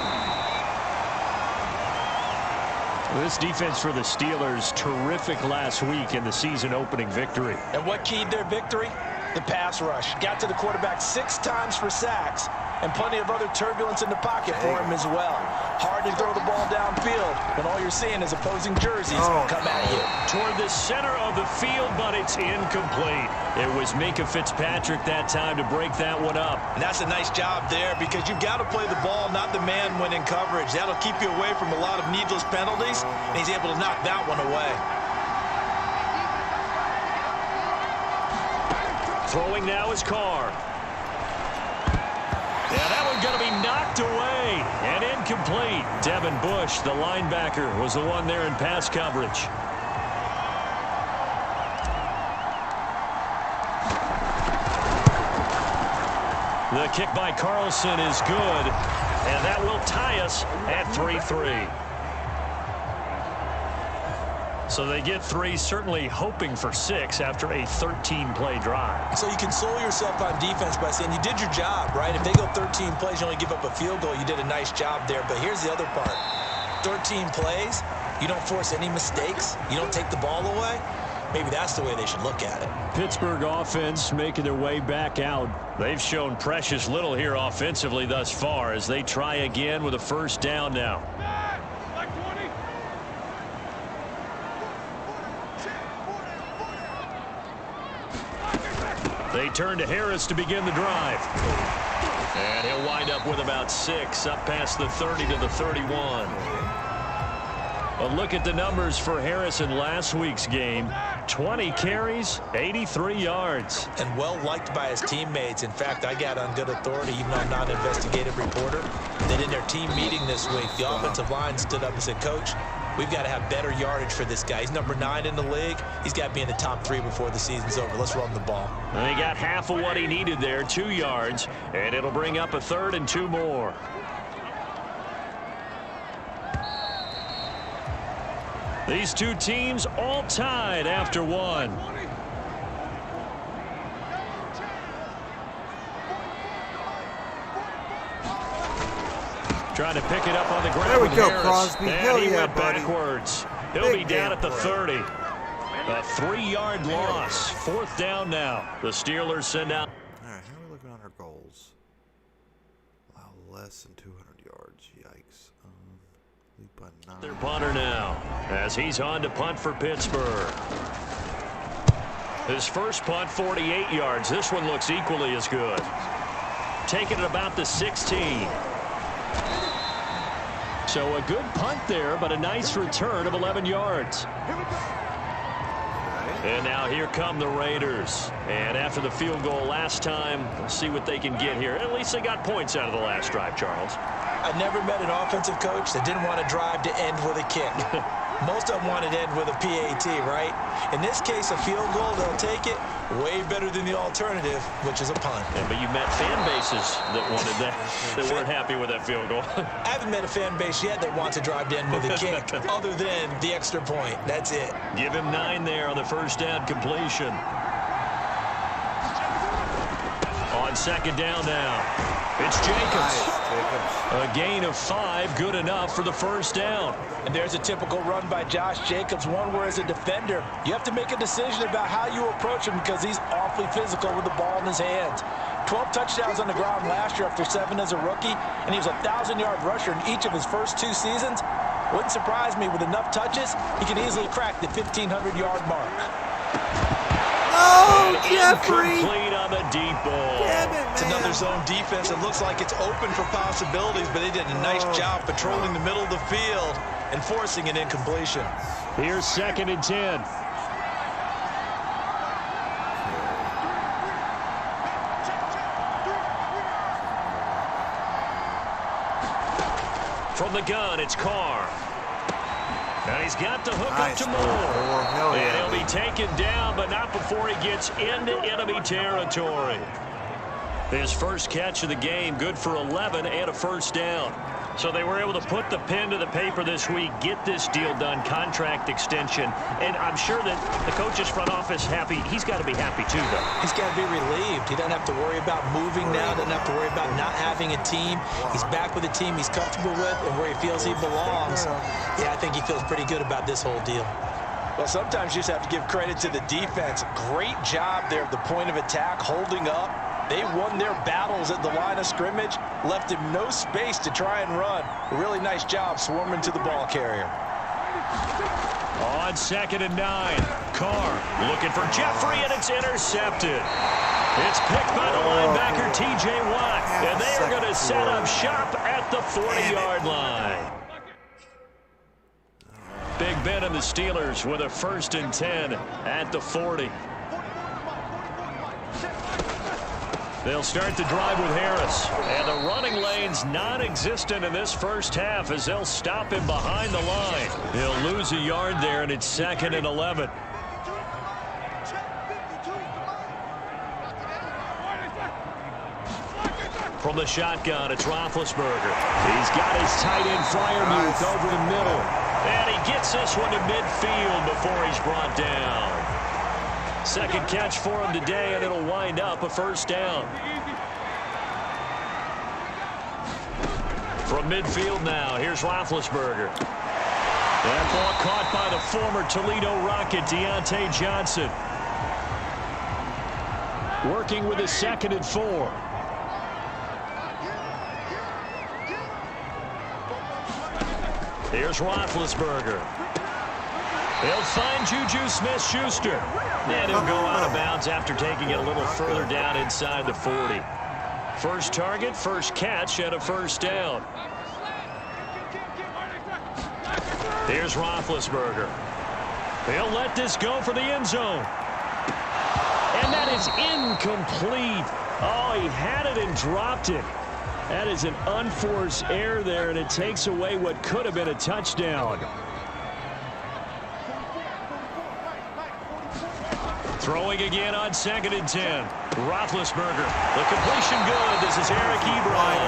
This defense for the Steelers, terrific last week in the season opening victory. And what keyed their victory? The pass rush. Got to the quarterback 6 times for sacks, and plenty of other turbulence in the pocket for him as well. Hard to throw the ball downfield when all you're seeing is opposing jerseys come at you. Toward the center of the field, but it's incomplete. It was Minkah Fitzpatrick that time to break that one up. And that's a nice job there because you've got to play the ball, not the man when in coverage. That'll keep you away from a lot of needless penalties, and he's able to knock that one away. Throwing now is Carr. Yeah, that one going to be knocked away and incomplete. Devin Bush, the linebacker, was the one there in pass coverage. The kick by Carlson is good, and that will tie us at 3-3. So they get 3, certainly hoping for 6 after a 13-play drive. So you console yourself on defense by saying you did your job, right? If they go 13 plays, you only give up a field goal, you did a nice job there. But here's the other part. 13 plays, you don't force any mistakes, you don't take the ball away. Maybe that's the way they should look at it. Pittsburgh offense making their way back out. They've shown precious little here offensively thus far as they try again with a first down now. They turn to Harris to begin the drive. And he'll wind up with about 6 up past the 30 to the 31. A look at the numbers for Harris in last week's game. 20 carries, 83 yards. And well liked by his teammates. In fact, I got on good authority, even though I'm not an investigative reporter, that in their team meeting this week, the offensive line stood up and said, Coach, we've got to have better yardage for this guy. He's number 9 in the league. He's got to be in the top 3 before the season's over. Let's run the ball. And he got half of what he needed there, 2 yards, and it'll bring up a 3rd and 2 more. These two teams all tied after 1. Trying to pick it up on the ground. There we with go, Harris. Crosby. And Hell he yeah, went buddy. backwards. He'll Big be down at the damn 30. A 3-yard loss. 4th down now. The Steelers send out. All right, how are we looking on our goals? Wow, less than 200 yards. Yikes. Lead by 9. Their punter now, as he's on to punt for Pittsburgh. His first punt, 48 yards. This one looks equally as good. Taking it about the 16. So a good punt there, but a nice return of 11 yards. And now here come the Raiders. And after the field goal last time, we'll see what they can get here. At least they got points out of the last drive, Charles. I never met an offensive coach that didn't want to drive to end with a kick. Most of them wanted to end with a PAT, right? In this case, a field goal, they'll take it. Way better than the alternative, which is a punt. Yeah, but you met fan bases that wanted that, that weren't happy with that field goal. I haven't met a fan base yet that wants to drive to end with a kick, other than the extra point. That's it. Give him 9 there on the first down completion. On 2nd down now. It's Jacobs. A gain of 5, good enough for the first down. And there's a typical run by Josh Jacobs, one where as a defender, you have to make a decision about how you approach him because he's awfully physical with the ball in his hands. 12 touchdowns on the ground last year after 7 as a rookie, and he was a 1,000-yard rusher in each of his first 2 seasons. Wouldn't surprise me, with enough touches, he can easily crack the 1,500-yard mark. Oh, Jeffrey! Incomplete on the deep ball. Damn it, It's another zone defense. It looks like it's open for possibilities, but they did a nice job patrolling the middle of the field and forcing an incompletion. Here's 2nd and 10. From the gun, it's Carr. And he's got the hook Nice up to move, Moore. Hell And yeah. he'll be taken down, but not before he gets into enemy territory. His first catch of the game, good for 11 and a first down. So they were able to put the pen to the paper this week, get this deal done, contract extension. And I'm sure that the coach's front office happy. He's got to be happy too, though. He's got to be relieved. He doesn't have to worry about moving now, doesn't have to worry about not having a team. He's back with a team he's comfortable with and where he feels he belongs. Yeah, I think he feels pretty good about this whole deal. Well, sometimes you just have to give credit to the defense. Great job there at the point of attack, holding up. They won their battles at the line of scrimmage, left him no space to try and run. A really nice job swarming to the ball carrier. On 2nd and 9, Carr looking for Jeffrey, and it's intercepted. It's picked by the linebacker, T.J. Watt, and they are going to set up shop at the 40-yard line. Big Ben and the Steelers with a 1st and 10 at the 40. They'll start the drive with Harris. And the running lane's non-existent in this first half as they'll stop him behind the line. He'll lose a yard there, and it's 2nd and 11. From the shotgun, it's Roethlisberger. He's got his tight end Freiermuth over the middle. And he gets this one to midfield before he's brought down. 2nd catch for him today, and it'll wind up a 1st down. From midfield now, here's Roethlisberger. That ball caught by the former Toledo Rocket, Deontay Johnson. Working with his 2nd and 4. Here's Roethlisberger. He'll find Juju Smith-Schuster. And he'll go out of bounds after taking it a little further down inside the 40. First target, first catch, and a 1st down. Here's Roethlisberger. He'll let this go for the end zone. And that is incomplete. Oh, he had it and dropped it. That is an unforced error there, and it takes away what could have been a touchdown. Throwing again on 2nd and 10. Roethlisberger. The completion good. This is Eric Ebron.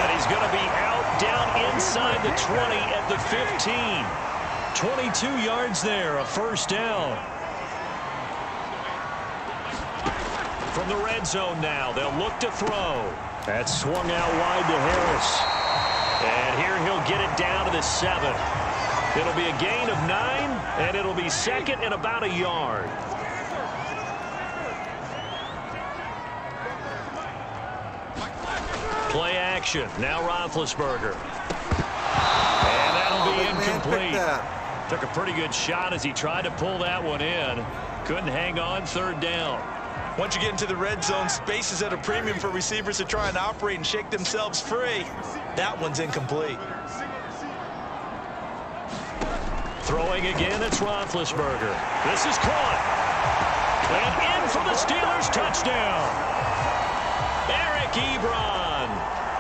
And he's going to be out down inside the 20 at the 15. 22 yards there, a first down. From the red zone now, they'll look to throw. That's swung out wide to Harris. And here he'll get it down to the 7. It'll be a gain of 9, and it'll be 2nd and about a yard. Play action. Now Roethlisberger. And that'll be incomplete. Took a pretty good shot as he tried to pull that one in. Couldn't hang on 3rd down. Once you get into the red zone, space is at a premium for receivers to try and operate and shake themselves free. That one's incomplete. Throwing again, it's Roethlisberger. This is caught. And in for the Steelers, touchdown. Eric Ebron.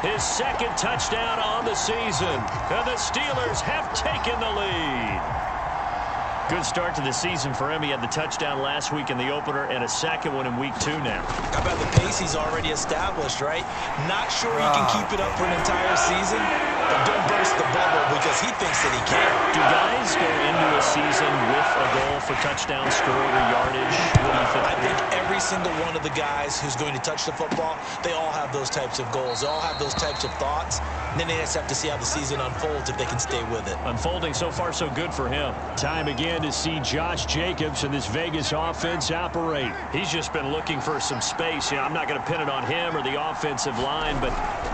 His 2nd touchdown on the season. And the Steelers have taken the lead. Good start to the season for him. He had the touchdown last week in the opener and a 2nd one in week 2 now. How about the pace he's already established, right? Not sure he can keep it up for an entire season, but don't burst the bubble because he thinks that he can. Do guys go into a season with a goal for touchdown scored or yardage? What do you think? I think every single one of the guys who's going to touch the football, they all have those types of goals. They all have those types of thoughts. And then they just have to see how the season unfolds if they can stay with it. Unfolding so far so good for him. Time again to see Josh Jacobs and this Vegas offense operate. He's just been looking for some space. You know, I'm not going to pin it on him or the offensive line, but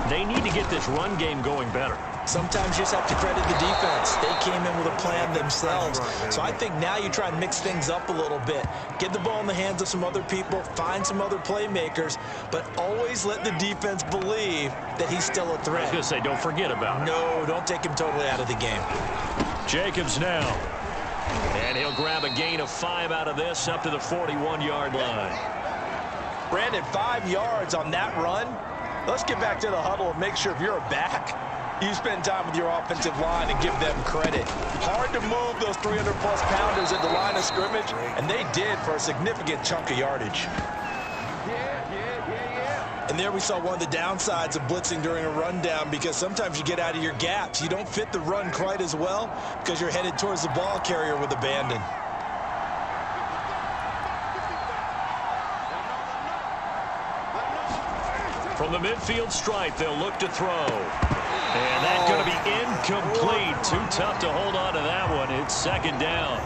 they need to get this run game going better. Sometimes you just have to credit the defense. They came in with a plan themselves. So I think now you try and mix things up a little bit. Get the ball in the hands of some other people, find some other playmakers, but always let the defense believe that he's still a threat. I was going to say, don't forget about it. No, don't take him totally out of the game. Jacobs now. And he'll grab a gain of 5 out of this up to the 41-yard line. Brandon, 5 yards on that run. Let's get back to the huddle and make sure if you're a back, you spend time with your offensive line and give them credit. Hard to move those 300-plus pounders at the line of scrimmage, and they did for a significant chunk of yardage. And there we saw one of the downsides of blitzing during a rundown because sometimes you get out of your gaps. You don't fit the run quite as well because you're headed towards the ball carrier with abandon. From the midfield stripe, they'll look to throw. And that's going to be incomplete. Too tough to hold on to that one. It's 2nd down.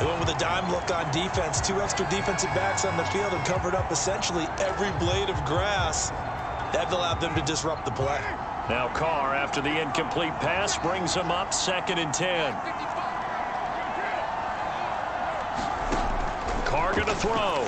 They went with a dime look on defense. 2 extra defensive backs on the field and covered up essentially every blade of grass. That allowed them to disrupt the play. Now Carr, after the incomplete pass, brings them up 2nd and 10. Carr going to throw.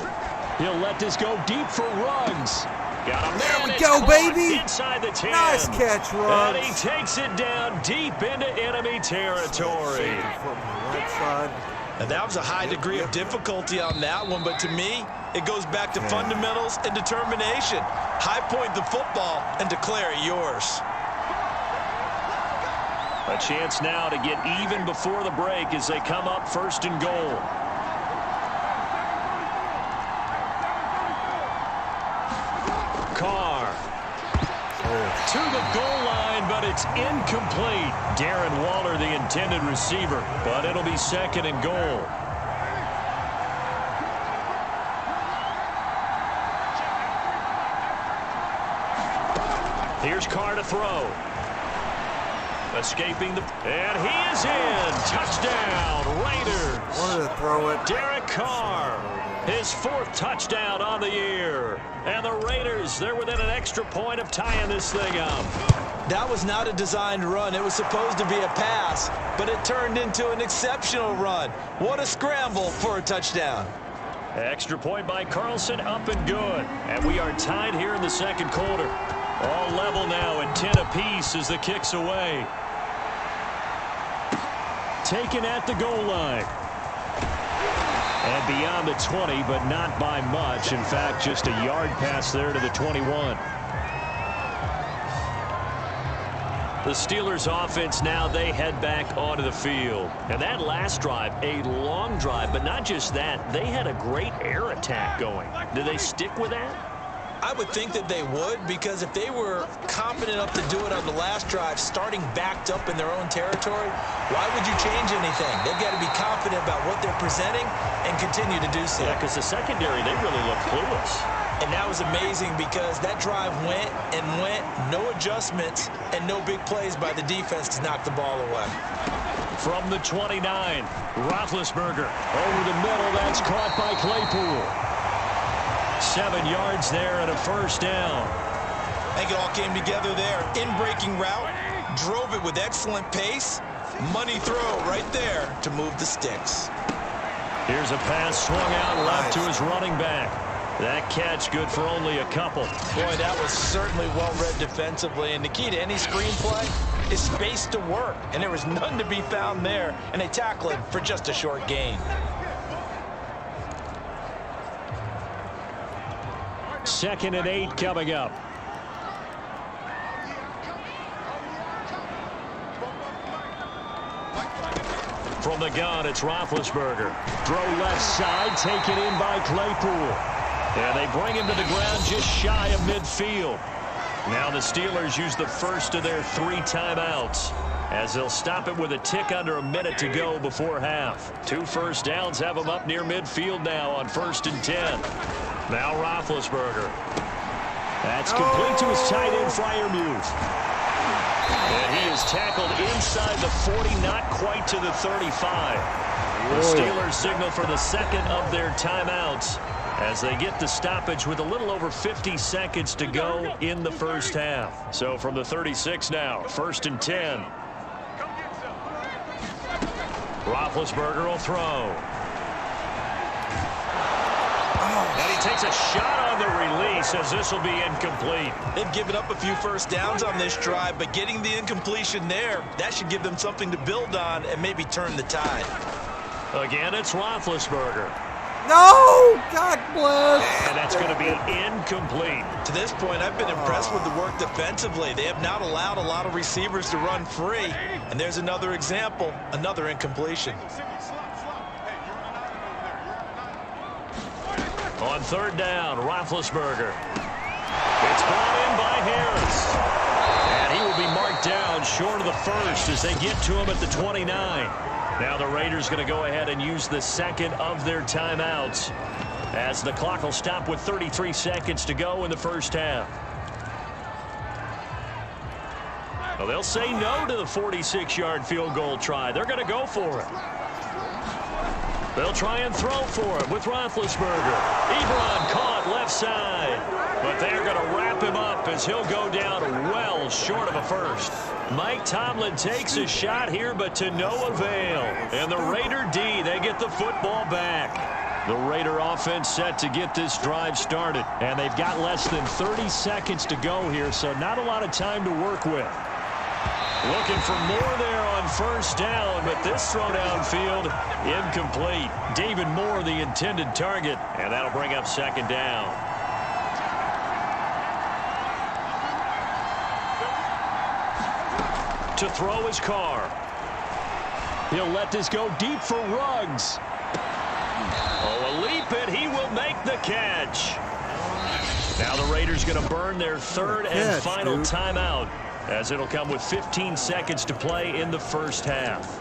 He'll let this go deep for Ruggs. Got him there. We go, baby. Inside the 10. Nice catch, Ruggs. And he takes it down deep into enemy territory. Right side. And that was a high degree of difficulty on that one, but to me, it goes back to fundamentals and determination. High point the football and declare it yours. A chance now to get even before the break as they come up 1st and goal. Carr to the goal line, but it's incomplete. Darren Waller, the intended receiver, but it'll be 2nd and goal. Here's Carr to throw. Escaping the... And he is in. Touchdown, Raiders. Wanted to throw it. Derek Carr, his 4th touchdown on the year. And the Raiders, they're within an extra point of tying this thing up. That was not a designed run. It was supposed to be a pass, but it turned into an exceptional run. What a scramble for a touchdown. Extra point by Carlson, up and good. And we are tied here in the 2nd quarter. All level now at 10 apiece as the kick's away. taken at the goal line. And beyond the 20, but not by much. In fact, just a yard pass there to the 21. The Steelers offense now, they head back onto the field. And that last drive, a long drive, but not just that, they had a great air attack going. Do they stick with that? I would think that they would, because if they were confident enough to do it on the last drive, starting backed up in their own territory, why would you change anything? They've got to be confident about what they're presenting and continue to do so. Yeah, because the secondary, they really look clueless. And that was amazing because that drive went and went, no adjustments, and no big plays by the defense to knock the ball away. From the 29, Roethlisberger over the middle. That's caught by Claypool. 7 yards there and a first down. I think it all came together there. In-breaking route, drove it with excellent pace. Money throw right there to move the sticks. Here's a pass swung out left to his running back. That catch good for only a couple. Boy, that was certainly well-read defensively. And the key to any screenplay is space to work. And there was none to be found there. And they tackle it for just a short gain. Second and 8 coming up. From the gun, it's Roethlisberger. Throw left side, taken in by Claypool. And they bring him to the ground just shy of midfield. Now the Steelers use the first of their 3 timeouts, as they'll stop it with a tick under a minute to go before half. 2 first downs have them up near midfield now on 1st and 10. Now Roethlisberger. That's complete to his tight end, Freiermuth. And he is tackled inside the 40, not quite to the 35. The Steelers signal for the second of their timeouts as they get the stoppage with a little over 50 seconds to go in the first half. So from the 36 now, 1st and 10. Roethlisberger will throw. And he takes a shot on the release as this will be incomplete. They've given up a few first downs on this drive, but getting the incompletion there, that should give them something to build on and maybe turn the tide. Again, it's Roethlisberger. No! God bless! And that's going to be incomplete. To this point, I've been impressed with the work defensively. They have not allowed a lot of receivers to run free. And there's another example, another incompletion. On 3rd down, Roethlisberger. It's brought in by Harris. And he will be marked down short of the first as they get to him at the 29. Now the Raiders going to go ahead and use the second of their timeouts as the clock will stop with 33 seconds to go in the first half. Well, they'll say no to the 46-yard field goal try. They're going to go for it. They'll try and throw for it with Roethlisberger. Ebron caught left side. But they're going to wrap him up as he'll go down well short of a first. Mike Tomlin takes a shot here, but to no avail. And the Raider D, they get the football back. The Raider offense set to get this drive started. And they've got less than 30 seconds to go here, so not a lot of time to work with. Looking for more there on 1st down, but this throw downfield incomplete. David Moore, the intended target, and that'll bring up 2nd down. To throw his car. He'll let this go deep for Ruggs. Oh, a leap, and he will make the catch. Now the Raiders going to burn their 3rd and final timeout, as it'll come with 15 seconds to play in the first half.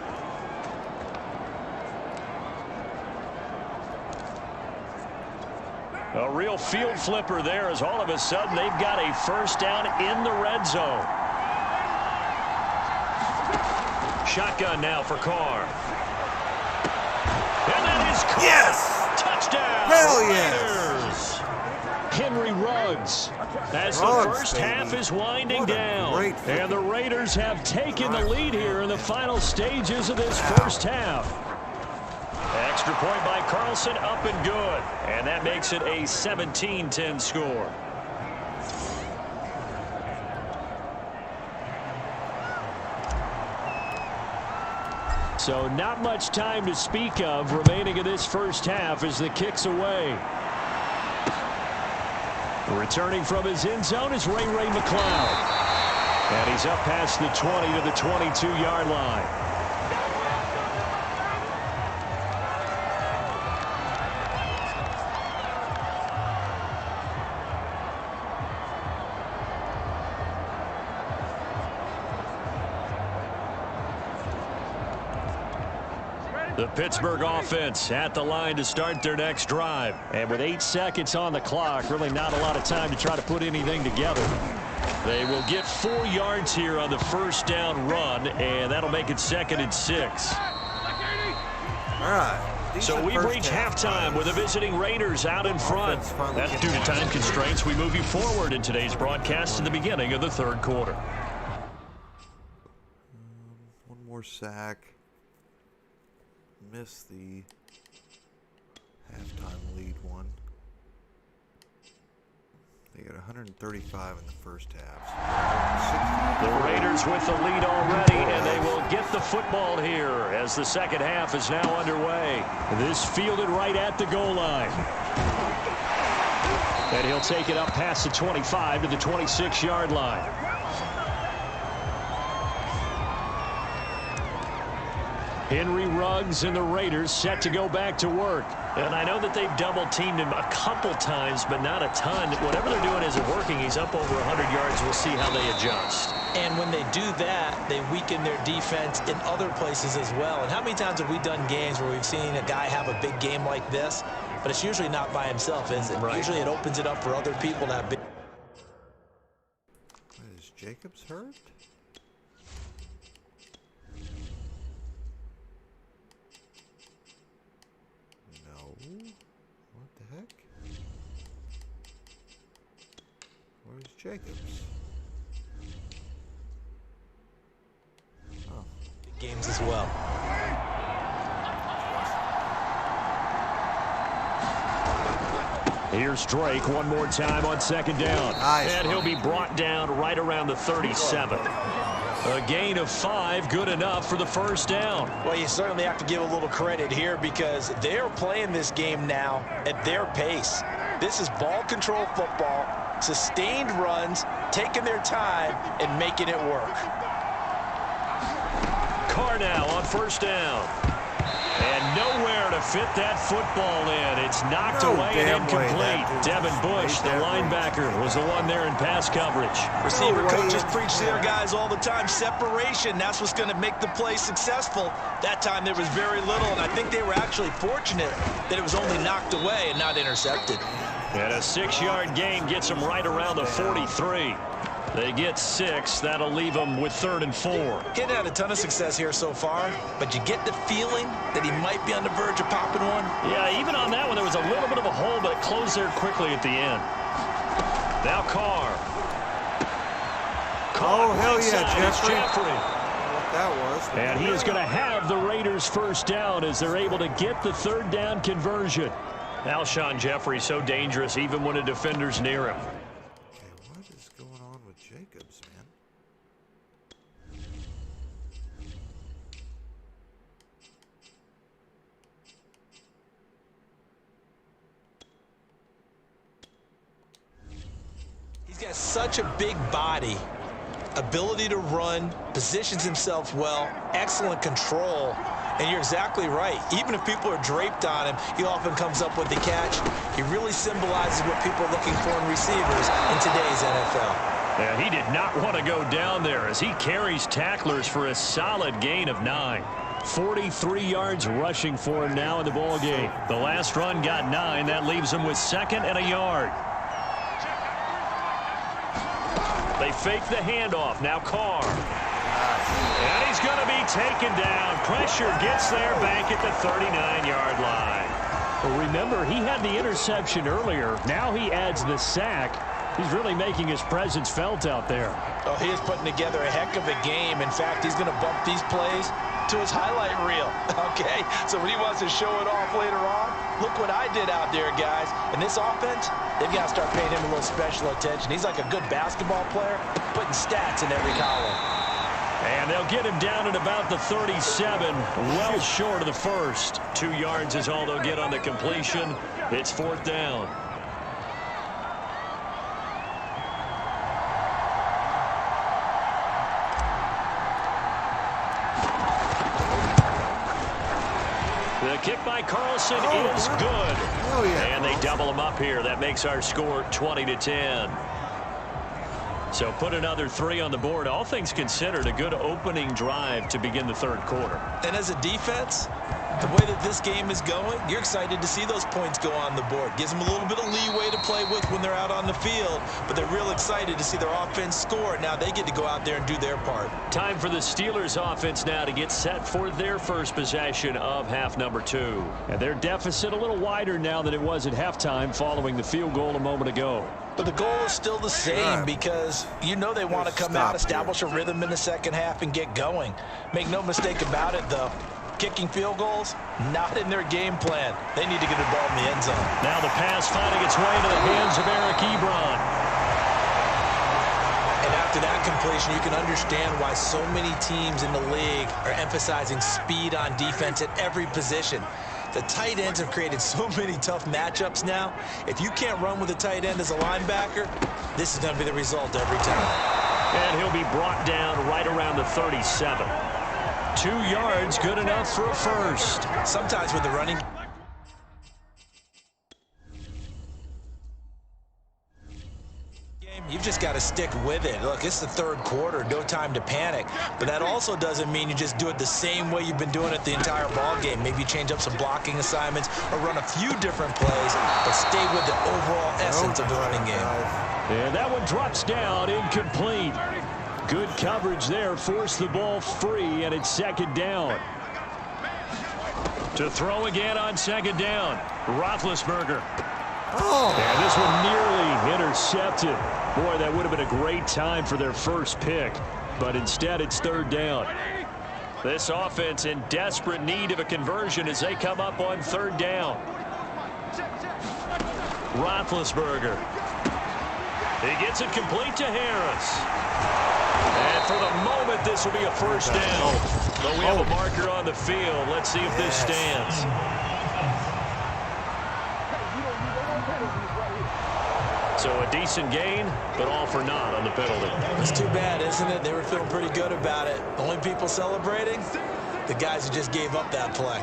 A real field flipper there, as all of a sudden they've got a first down in the red zone. Shotgun now for Carr. And that is Carr. Yes! Touchdown! Hell yes! Henry Ruggs. As the first half is winding down. And the Raiders have taken the lead here in the final stages of this first half. Extra point by Carlson, up and good. And that makes it a 17-10 score. So not much time to speak of remaining in this first half as the kick's away. Returning from his end zone is Ray McCloud. And he's up past the 20 to the 22-yard line. The Pittsburgh offense at the line to start their next drive. And with 8 seconds on the clock, really not a lot of time to try to put anything together. They will get 4 yards here on the first down run, and that'll make it 2nd and 6. All right. So we've reached halftime with the visiting Raiders out in front. That's due to time constraints. We move you forward in today's broadcast to the beginning of the 3rd quarter. One more sack. Missed the halftime lead one. They got 135 in the first half. The Raiders with the lead already, and they will get the football here as the second half is now underway. This fielded right at the goal line. And he'll take it up past the 25 to the 26-yard line. Henry Ruggs and the Raiders set to go back to work. And I know that they've double-teamed him a couple times, but not a ton. Whatever they're doing isn't working. He's up over 100 yards. We'll see how they adjust. And when they do that, they weaken their defense in other places as well. And how many times have we done games where we've seen a guy have a big game like this, but it's usually not by himself, is it? Right. Usually it opens it up for other people to have big. Is Jacobs hurt? What the heck? Where's Jacobs? Oh. Games as well. Here's Drake one more time on 2nd down. Nice. And he'll be brought down right around the 37. A gain of 5, good enough for the first down. Well, you certainly have to give a little credit here because they're playing this game now at their pace. This is ball control football, sustained runs, taking their time, and making it work. Carr now on 1st down. And nowhere to fit that football in. It's knocked away and incomplete. Devin Bush, the linebacker, was the one there in pass coverage. Receiver coaches preach to their guys all the time. Separation, that's what's going to make the play successful. That time there was very little, and I think they were actually fortunate that it was only knocked away and not intercepted. And a 6-yard gain gets them right around the 43. They get 6. That'll leave them with 3rd and 4. Getting had a ton of success here so far, but you get the feeling that he might be on the verge of popping one. Yeah, even on that one, there was a little bit of a hole, but it closed there quickly at the end. Now Carr. Oh, hell yeah, Jeffrey. What that was. And he is going to have the Raiders' first down as they're able to get the 3rd down conversion. Alshon Jeffrey so dangerous even when a defender's near him. Jacobs, man. He's got such a big body, ability to run, positions himself well, excellent control. And you're exactly right. Even if people are draped on him, he often comes up with the catch. He really symbolizes what people are looking for in receivers in today's NFL. Yeah, he did not want to go down there as he carries tacklers for a solid gain of 9. 43 yards rushing for him now in the ball game. The last run got 9. That leaves him with 2nd and a yard. They fake the handoff. Now Carr. And he's going to be taken down. Pressure gets there back at the 39-yard line. Well, remember, he had the interception earlier. Now he adds the sack. He's really making his presence felt out there. Oh, he is putting together a heck of a game. In fact, he's going to bump these plays to his highlight reel. Okay, so when he wants to show it off later on, look what I did out there, guys. And this offense, they've got to start paying him a little special attention. He's like a good basketball player, putting stats in every column. And they'll get him down at about the 37, well short of the first. 2 yards is all they'll get on the completion. It's 4th down. The kick by Carlson is good. Oh, yeah. And they double him up here. That makes our score 20-10. So put another 3 on the board. All things considered, a good opening drive to begin the 3rd quarter. And as a defense, the way that this game is going, you're excited to see those points go on the board. Gives them a little bit of leeway to play with when they're out on the field, but they're real excited to see their offense score. Now they get to go out there and do their part. Time for the Steelers offense now to get set for their first possession of half number 2. And their deficit a little wider now than it was at halftime following the field goal a moment ago. But the goal is still the same because you know they want to come out, establish a rhythm in the second half, and get going. Make no mistake about it, though. Kicking field goals, not in their game plan. They need to get the ball in the end zone. Now the pass finding its way into the hands of Eric Ebron. And after that completion, you can understand why so many teams in the league are emphasizing speed on defense at every position. The tight ends have created so many tough matchups now. If you can't run with a tight end as a linebacker, this is going to be the result every time. And he'll be brought down right around the 37. 2 yards, good enough for a first. Sometimes with the running game, you've just got to stick with it. Look, it's the 3rd quarter, no time to panic. But that also doesn't mean you just do it the same way you've been doing it the entire ball game. Maybe you change up some blocking assignments or run a few different plays, but stay with the overall essence of the running game. And that one drops down, incomplete. Good coverage there, forced the ball free, and it's 2nd down. To throw again on 2nd down, Roethlisberger. And this one nearly intercepted. Boy, that would have been a great time for their first pick, but instead it's 3rd down. This offense in desperate need of a conversion as they come up on 3rd down. Roethlisberger. He gets it complete to Harris. And for the moment, this will be a first down. But we have a marker on the field. Let's see if this stands. So a decent gain, but all for naught on the penalty. It's too bad, isn't it? They were feeling pretty good about it. Only people celebrating, the guys who just gave up that play.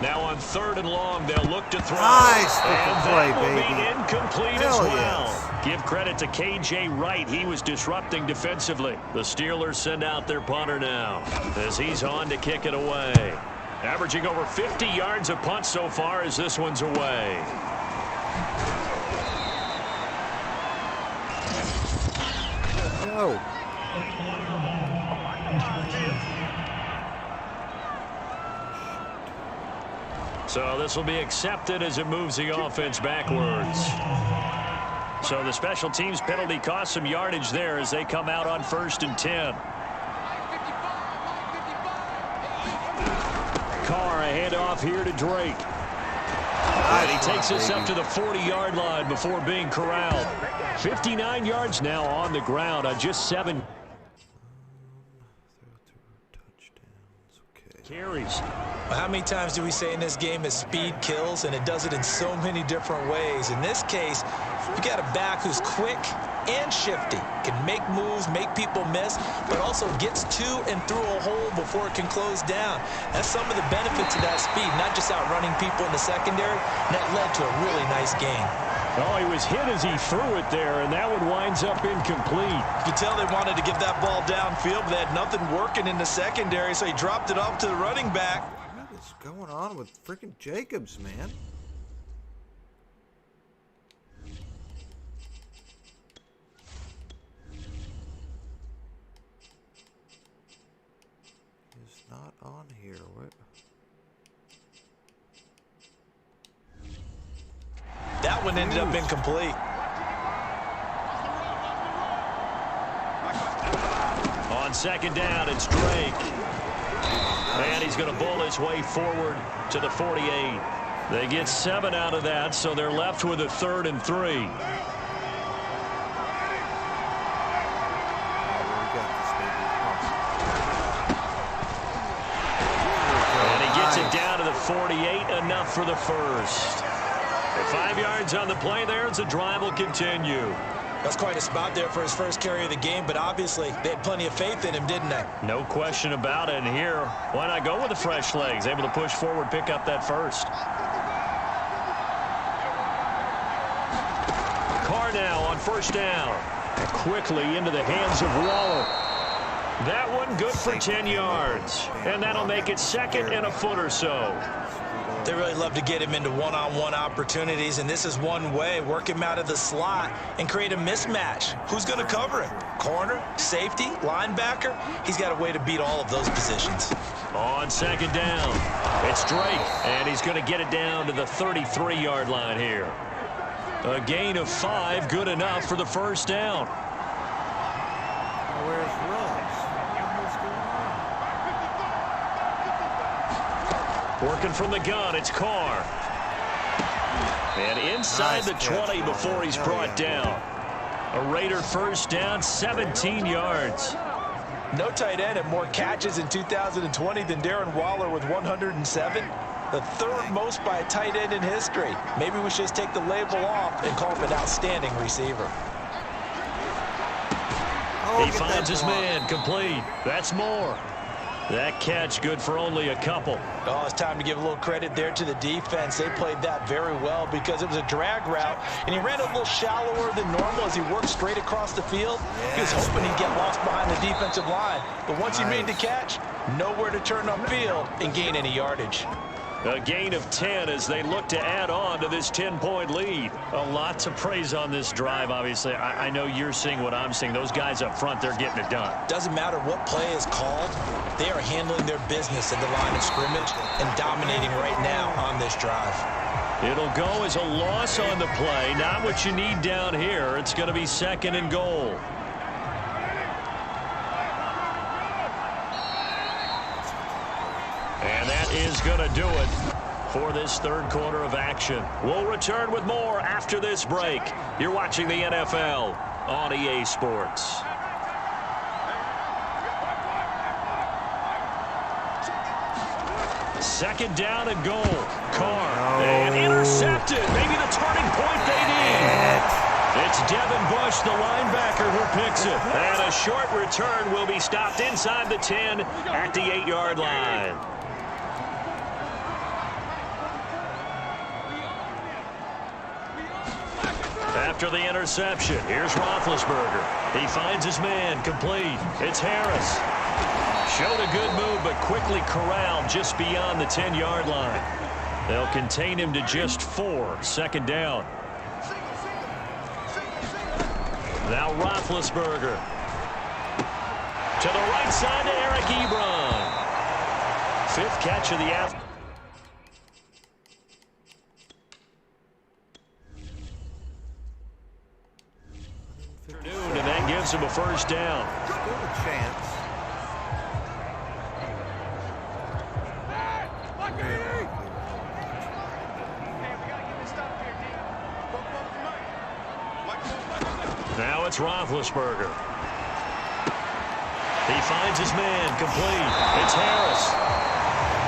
Now on 3rd and long, they'll look to throw. Nice and play, that will baby. be incomplete Hell as well. yes. Give credit to K.J. Wright. He was disrupting defensively. The Steelers send out their punter now as he's on to kick it away. Averaging over 50 yards a punt so far as this one's away. No. So this will be accepted as it moves the offense backwards. So the special teams penalty cost some yardage there as they come out on 1st and 10. Carr, a handoff here to Drake. And he takes us up to the 40-yard line before being corralled. 59 yards now on the ground on just 7 carries. Well, how many times do we say in this game that speed kills, and it does it in so many different ways? In this case, you got a back who's quick and shifty, can make moves, make people miss, but also gets to and through a hole before it can close down. That's some of the benefits of that speed, not just outrunning people in the secondary. And that led to a really nice game. Oh, he was hit as he threw it there, and that one winds up incomplete. You could tell they wanted to get that ball downfield, but they had nothing working in the secondary, so he dropped it off to the running back. What is going on with freaking Jacobs, man? He's not on here. What? That one ended up incomplete. On 2nd down, it's Drake. And he's going to bull his way forward to the 48. They get 7 out of that, so they're left with a 3rd and 3. We got this, man. 48, enough for the first. And 5 yards on the play there as the drive will continue. That's quite a spot there for his first carry of the game, but obviously they had plenty of faith in him, didn't they? No question about it. And here, why not go with the fresh legs? Able to push forward, pick up that first. Carr now on first down. And quickly into the hands of Waller. That one good for 10 yards. And that'll make it second and a foot or so. They really love to get him into one-on-one opportunities, and this is one way. Work him out of the slot and create a mismatch. Who's going to cover him? Corner, safety, linebacker? He's got a way to beat all of those positions. On second down, it's Drake, and he's going to get it down to the 33-yard line here. A gain of 5, good enough for the first down. Where's Ross? Working from the gun, it's Carr. And inside the 20 before he's brought down. A Raider first down, 17 yards. No tight end had more catches in 2020 than Darren Waller with 107. The third most by a tight end in history. Maybe we should just take the label off and call him an outstanding receiver. He finds his man, complete. That's more. That catch good for only a couple. Oh, it's time to give a little credit there to the defense. They played that very well because it was a drag route, and he ran a little shallower than normal as he worked straight across the field. He was hoping he'd get lost behind the defensive line. But once he made the catch, nowhere to turn upfield and gain any yardage. A gain of 10 as they look to add on to this 10-point lead. A lot to praise on this drive, obviously. I know you're seeing what I'm seeing. Those guys up front, they're getting it done. Doesn't matter what play is called. They are handling their business at the line of scrimmage and dominating right now on this drive. It'll go as a loss on the play. Not what you need down here. It's going to be second and goal. And that is going to do it for this third quarter of action. We'll return with more after this break. You're watching the NFL on EA Sports. Second down and goal. Carr. And intercepted. Maybe the turning point they need. It's Devin Bush, the linebacker, who picks it. And a short return will be stopped inside the 10 at the 8-yard line. After the interception, here's Roethlisberger. He finds his man, complete. It's Harris. Showed a good move, but quickly corralled just beyond the 10-yard line. They'll contain him to just 4. Second down. Now Roethlisberger. To the right side to Eric Ebron. 5th catch of the afternoon. And that gives him a first down. Still a chance. Now it's Roethlisberger. He finds his man, complete. It's Harris.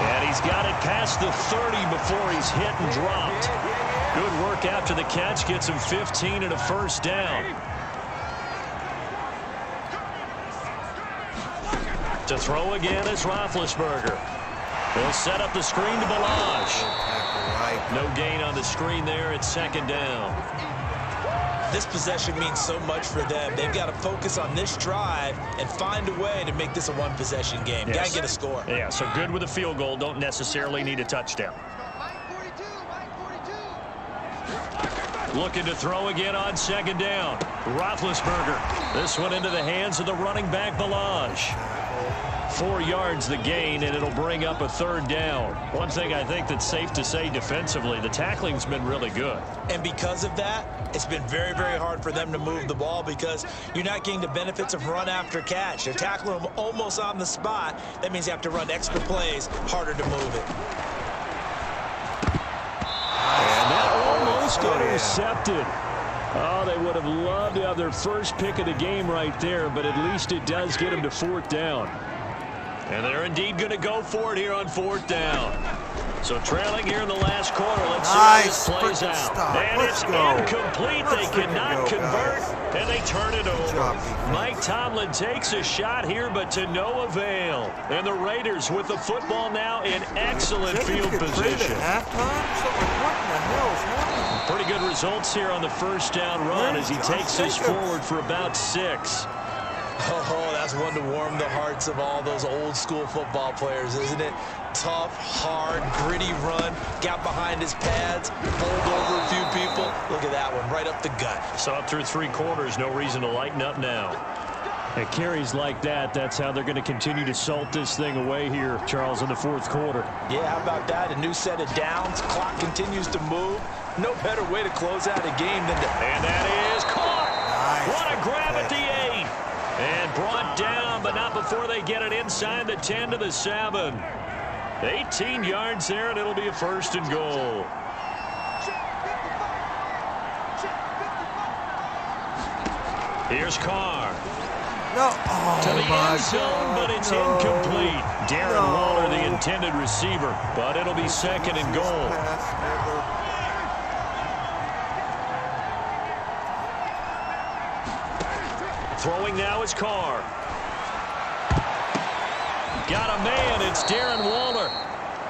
And he's got it past the 30 before he's hit and dropped. Good work after the catch. Gets him 15 and a first down. To throw again is Roethlisberger. They'll set up the screen to Balazs. No gain on the screen there. It's second down. This possession means so much for them. They've got to focus on this drive and find a way to make this a one-possession game. Yes. Got to get a score. Yeah, so good with a field goal. Don't necessarily need a touchdown. Looking to throw again on second down. Roethlisberger. This one into the hands of the running back, Balazs. 4 yards the gain, and it'll bring up a third down. One thing I think that's safe to say defensively, the tackling's been really good. And because of that, it's been very, very hard for them to move the ball because you're not getting the benefits of run after catch. They're tackling them almost on the spot. That means you have to run extra plays, harder to move it. And that almost intercepted. Oh, they would have loved to have their first pick of the game right there, but at least it does get them to 4th down. And they're indeed going to go for it here on 4th down. So trailing here in the last quarter. Let's see how this plays out. Stop. And Let's it's go. incomplete. Let's They cannot convert, guys. and they turn it over. job, defense. Mike Tomlin takes a shot here, but to no avail. And the Raiders with the football now in excellent field position. At halftime? So, what in the hell is happening? Pretty good results here on the first down run as he takes us forward for about 6. Oh, that's one to warm the hearts of all those old school football players, isn't it? Tough, hard, gritty run, got behind his pads, bowled over a few people. Look at that one, right up the gut. So up through 3 quarters, no reason to lighten up now. And carries like that, that's how they're going to continue to salt this thing away here, Charles, in the 4th quarter. Yeah, how about that? A new set of downs, clock continues to move. No better way to close out a game than to... And that is caught! Nice. What a grab at the 8! And brought down, but not before they get it inside the 10 to the 7. 18 yards there, and it'll be a 1st and goal. Here's Carr. No. Oh, To the my end zone, God. but it's No. incomplete. Darren No. Waller, the intended receiver, but it'll be 2nd and goal. Pass ever. Throwing now is Carr. Got a man. It's Darren Waller.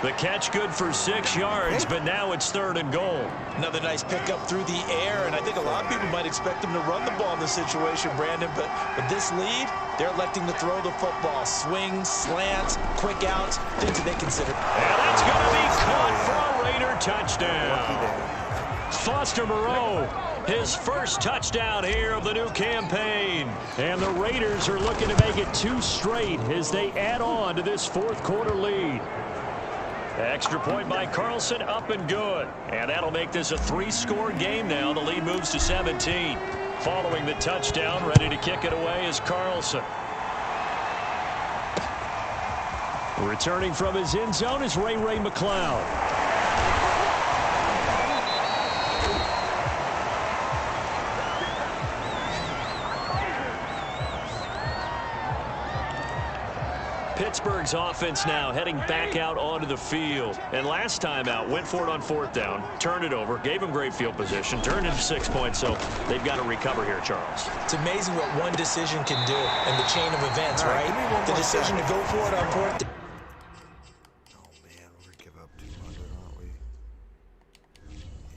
The catch good for 6 yards, but now it's 3rd and goal. Another nice pickup through the air, and I think a lot of people might expect them to run the ball in this situation, Brandon, but with this lead, they're electing to throw the football. Swings, slants, quick outs, things that they consider. And that's going to be caught for a Raider touchdown. Foster Moreau, his first touchdown here of the new campaign. And the Raiders are looking to make it 2 straight as they add on to this 4th quarter lead. Extra point by Carlson, up and good. And that'll make this a 3-score game now. The lead moves to 17. Following the touchdown, ready to kick it away is Carlson. Returning from his end zone is Ray McLeod. Pittsburgh's offense now heading back out onto the field. And last time out, went for it on 4th down, turned it over, gave them great field position, turned into 6 points, so they've got to recover here, Charles. It's amazing what one decision can do in the chain of events, right? The decision to go for it on 4th down. Oh, man, we're going to give up 200, aren't we?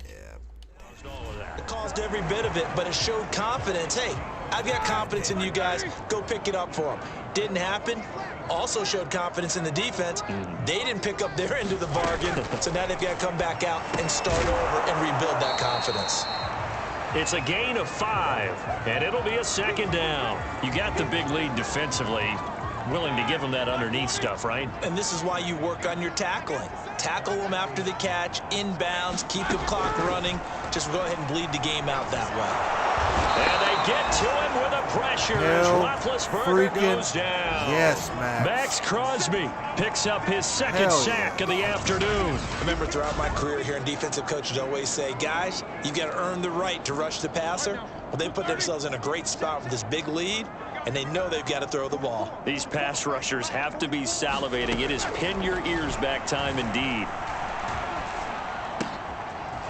Yeah. It caused every bit of it, but it showed confidence. Hey, I've got confidence in you guys. Go pick it up for them. Didn't happen. Also showed confidence in the defense. They didn't pick up their end of the bargain, so now they've got to come back out and start over and rebuild that confidence. It's a gain of 5, and it'll be a 2nd down. You got the big lead defensively. Willing to give them that underneath stuff, right? And this is why you work on your tackling. Tackle them after the catch, inbounds, keep the clock running. Just go ahead and bleed the game out that way. And they get to him with a pressure as Roethlisberger goes down. Yes, Max. Max Crosby picks up his 2nd sack of the afternoon. Remember, throughout my career here in defensive coaches always say, guys, you've got to earn the right to rush the passer. Well, they put themselves in a great spot with this big lead, and they know they've got to throw the ball. These pass rushers have to be salivating. It is pin your ears back time indeed.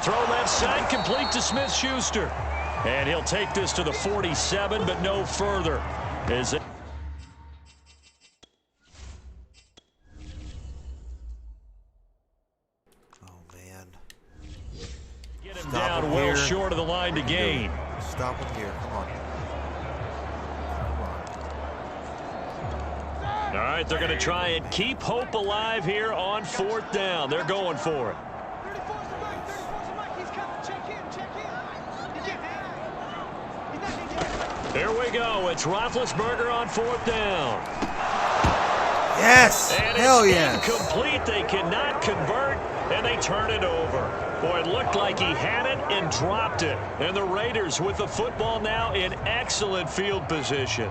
Throw left side, complete to Smith-Schuster. And he'll take this to the 47, but no further. As it Oh, man. get him down well short of the line to gain. Stop him here. Come on. All right, they're going to try and keep hope alive here on 4th down. They're going for it. Here we go. It's Roethlisberger on 4th down. Yes! And Hell it's yes! incomplete. They cannot convert, and they turn it over. Boy, it looked like he had it and dropped it. And the Raiders with the football now in excellent field position.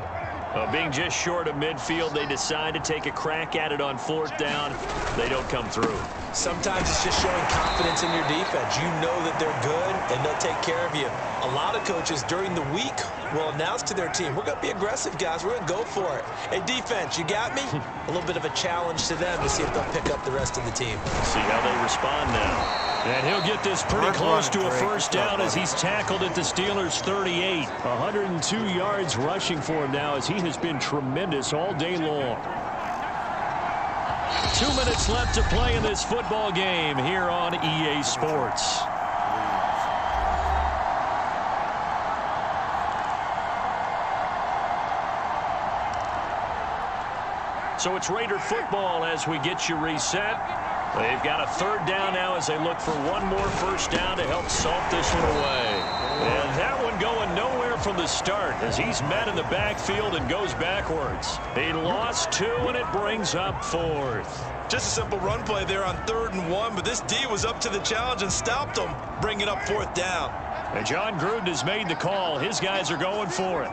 Being just short of midfield, they decide to take a crack at it on 4th down. They don't come through. Sometimes it's just showing confidence in your defense. You know that they're good, and they'll take care of you. A lot of coaches during the week will announce to their team, we're going to be aggressive, guys. We're going to go for it. Hey, defense, you got me? A little bit of a challenge to them to see if they'll pick up the rest of the team. See how they respond now. And he'll get this pretty close to a first down as he's tackled at the Steelers' 38. 102 yards rushing for him now as he has been tremendous all day long. 2 minutes left to play in this football game here on EA Sports. So it's Raider football as we get you reset. They've got a third down now as they look for one more first down to help salt this one away. And that one going nowhere from the start as he's met in the backfield and goes backwards. He lost 2 and it brings up 4th. Just a simple run play there on 3rd and 1, but this D was up to the challenge and stopped him, bringing up 4th down. And John Gruden has made the call. His guys are going for it.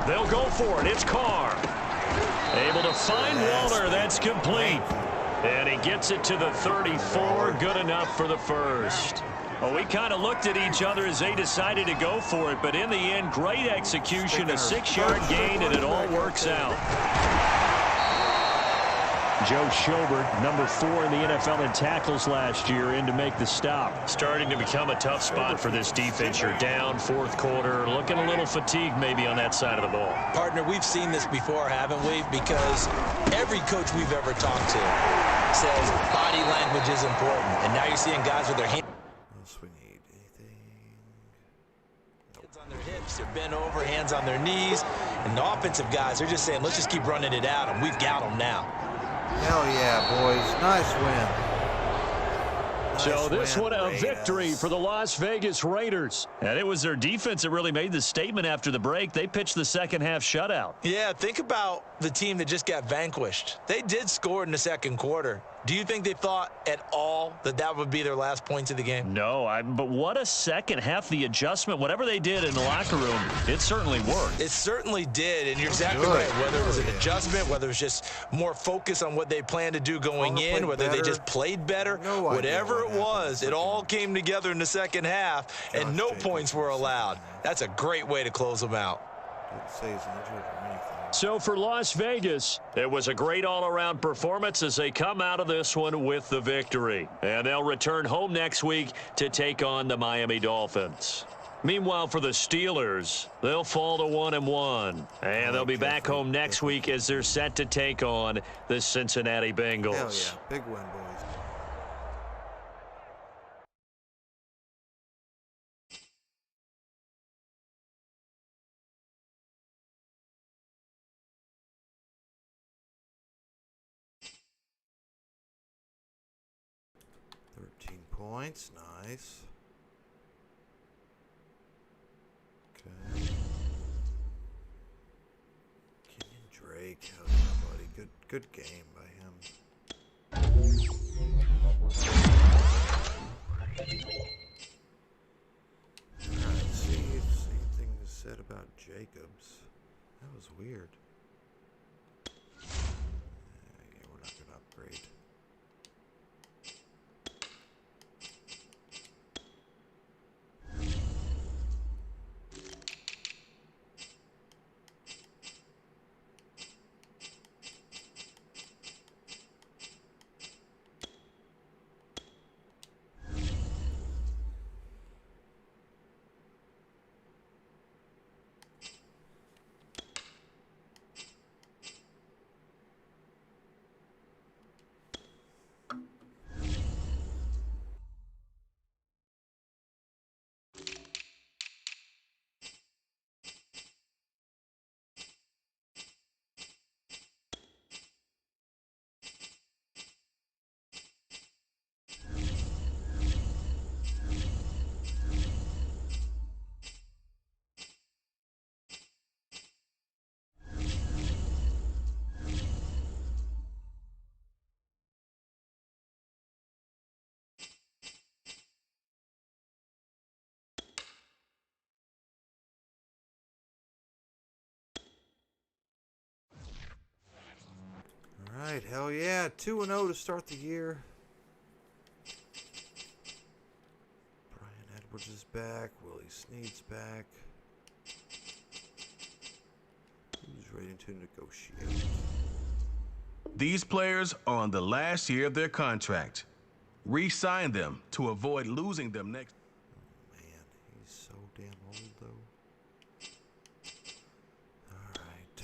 They'll go for it. It's Carr. Able to find Waller. That's complete. And he gets it to the 34. Good enough for the first. Well, we kind of looked at each other as they decided to go for it. But in the end, great execution, a 6-yard gain, and it all works out. Joe Schobert, number 4 in the NFL in tackles last year, in to make the stop. Starting to become a tough spot for this defense. You're down 4th quarter, looking a little fatigued maybe on that side of the ball. Partner, we've seen this before, haven't we? Because every coach we've ever talked to says body language is important. And now you're seeing guys with their hands We need anything. on their hips, they're bent over, hands on their knees. And the offensive guys, they're just saying, let's just keep running it out, and we've got them now. Hell yeah, boys. Nice win. So this one a victory for the Las Vegas Raiders. And it was their defense that really made the statement after the break. They pitched the second half shutout. Yeah, think about the team that just got vanquished. They did score in the 2nd quarter. Do you think they thought at all that that would be their last points of the game? No, but what a second half. The adjustment, whatever they did in the locker room, it certainly worked. It certainly did, and you're exactly right. Whether it was an adjustment, whether it was just more focus on what they planned to do going in, whether they just played better, whatever it was, it all came together in the second half, and no points were allowed. That's a great way to close them out. Didn't say he's injured or anything. So for Las Vegas, it was a great all-around performance as they come out of this one with the victory. And they'll return home next week to take on the Miami Dolphins. Meanwhile, for the Steelers, they'll fall to 1-1. And they'll be back home next week as they're set to take on the Cincinnati Bengals. Hell yeah. Big win, boys. Points, nice. Okay. Kenyon Drake, how's that, buddy? Good game by him. Alright, see if anything is said about Jacobs. That was weird. Yeah, we're not gonna upgrade. Alright, hell yeah. 2-0 to start the year. Brian Edwards is back. Willie Snead's back. Who's ready to negotiate? These players are on the last year of their contract. Re-sign them to avoid losing them next. Man, he's so damn old, though. Alright.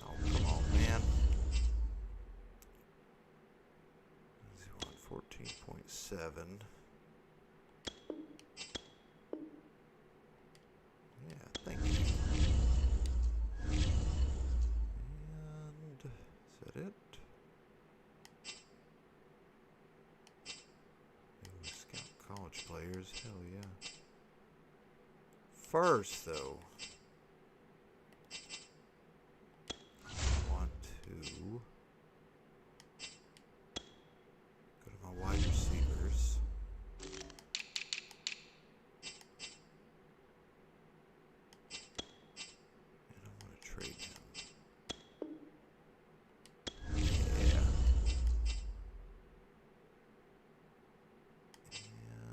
Oh, come on, man. He's on 14.7. Yeah, thank you. And is that it? Ooh, scout college players, hell yeah. First, though, I want to go to my wide receivers. And I want to trade him. Yeah.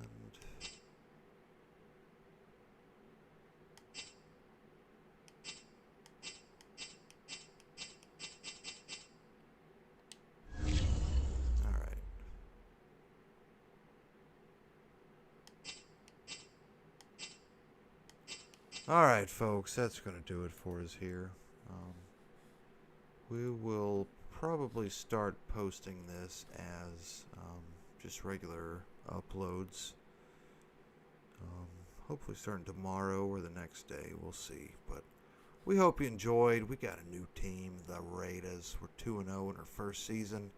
And all right. All right, folks, that's going to do it for us here. We will probably start posting this as just regular uploads. Hopefully starting tomorrow or the next day. We'll see. But we hope you enjoyed. We got a new team, the Raiders. We're 2-0 in our first season.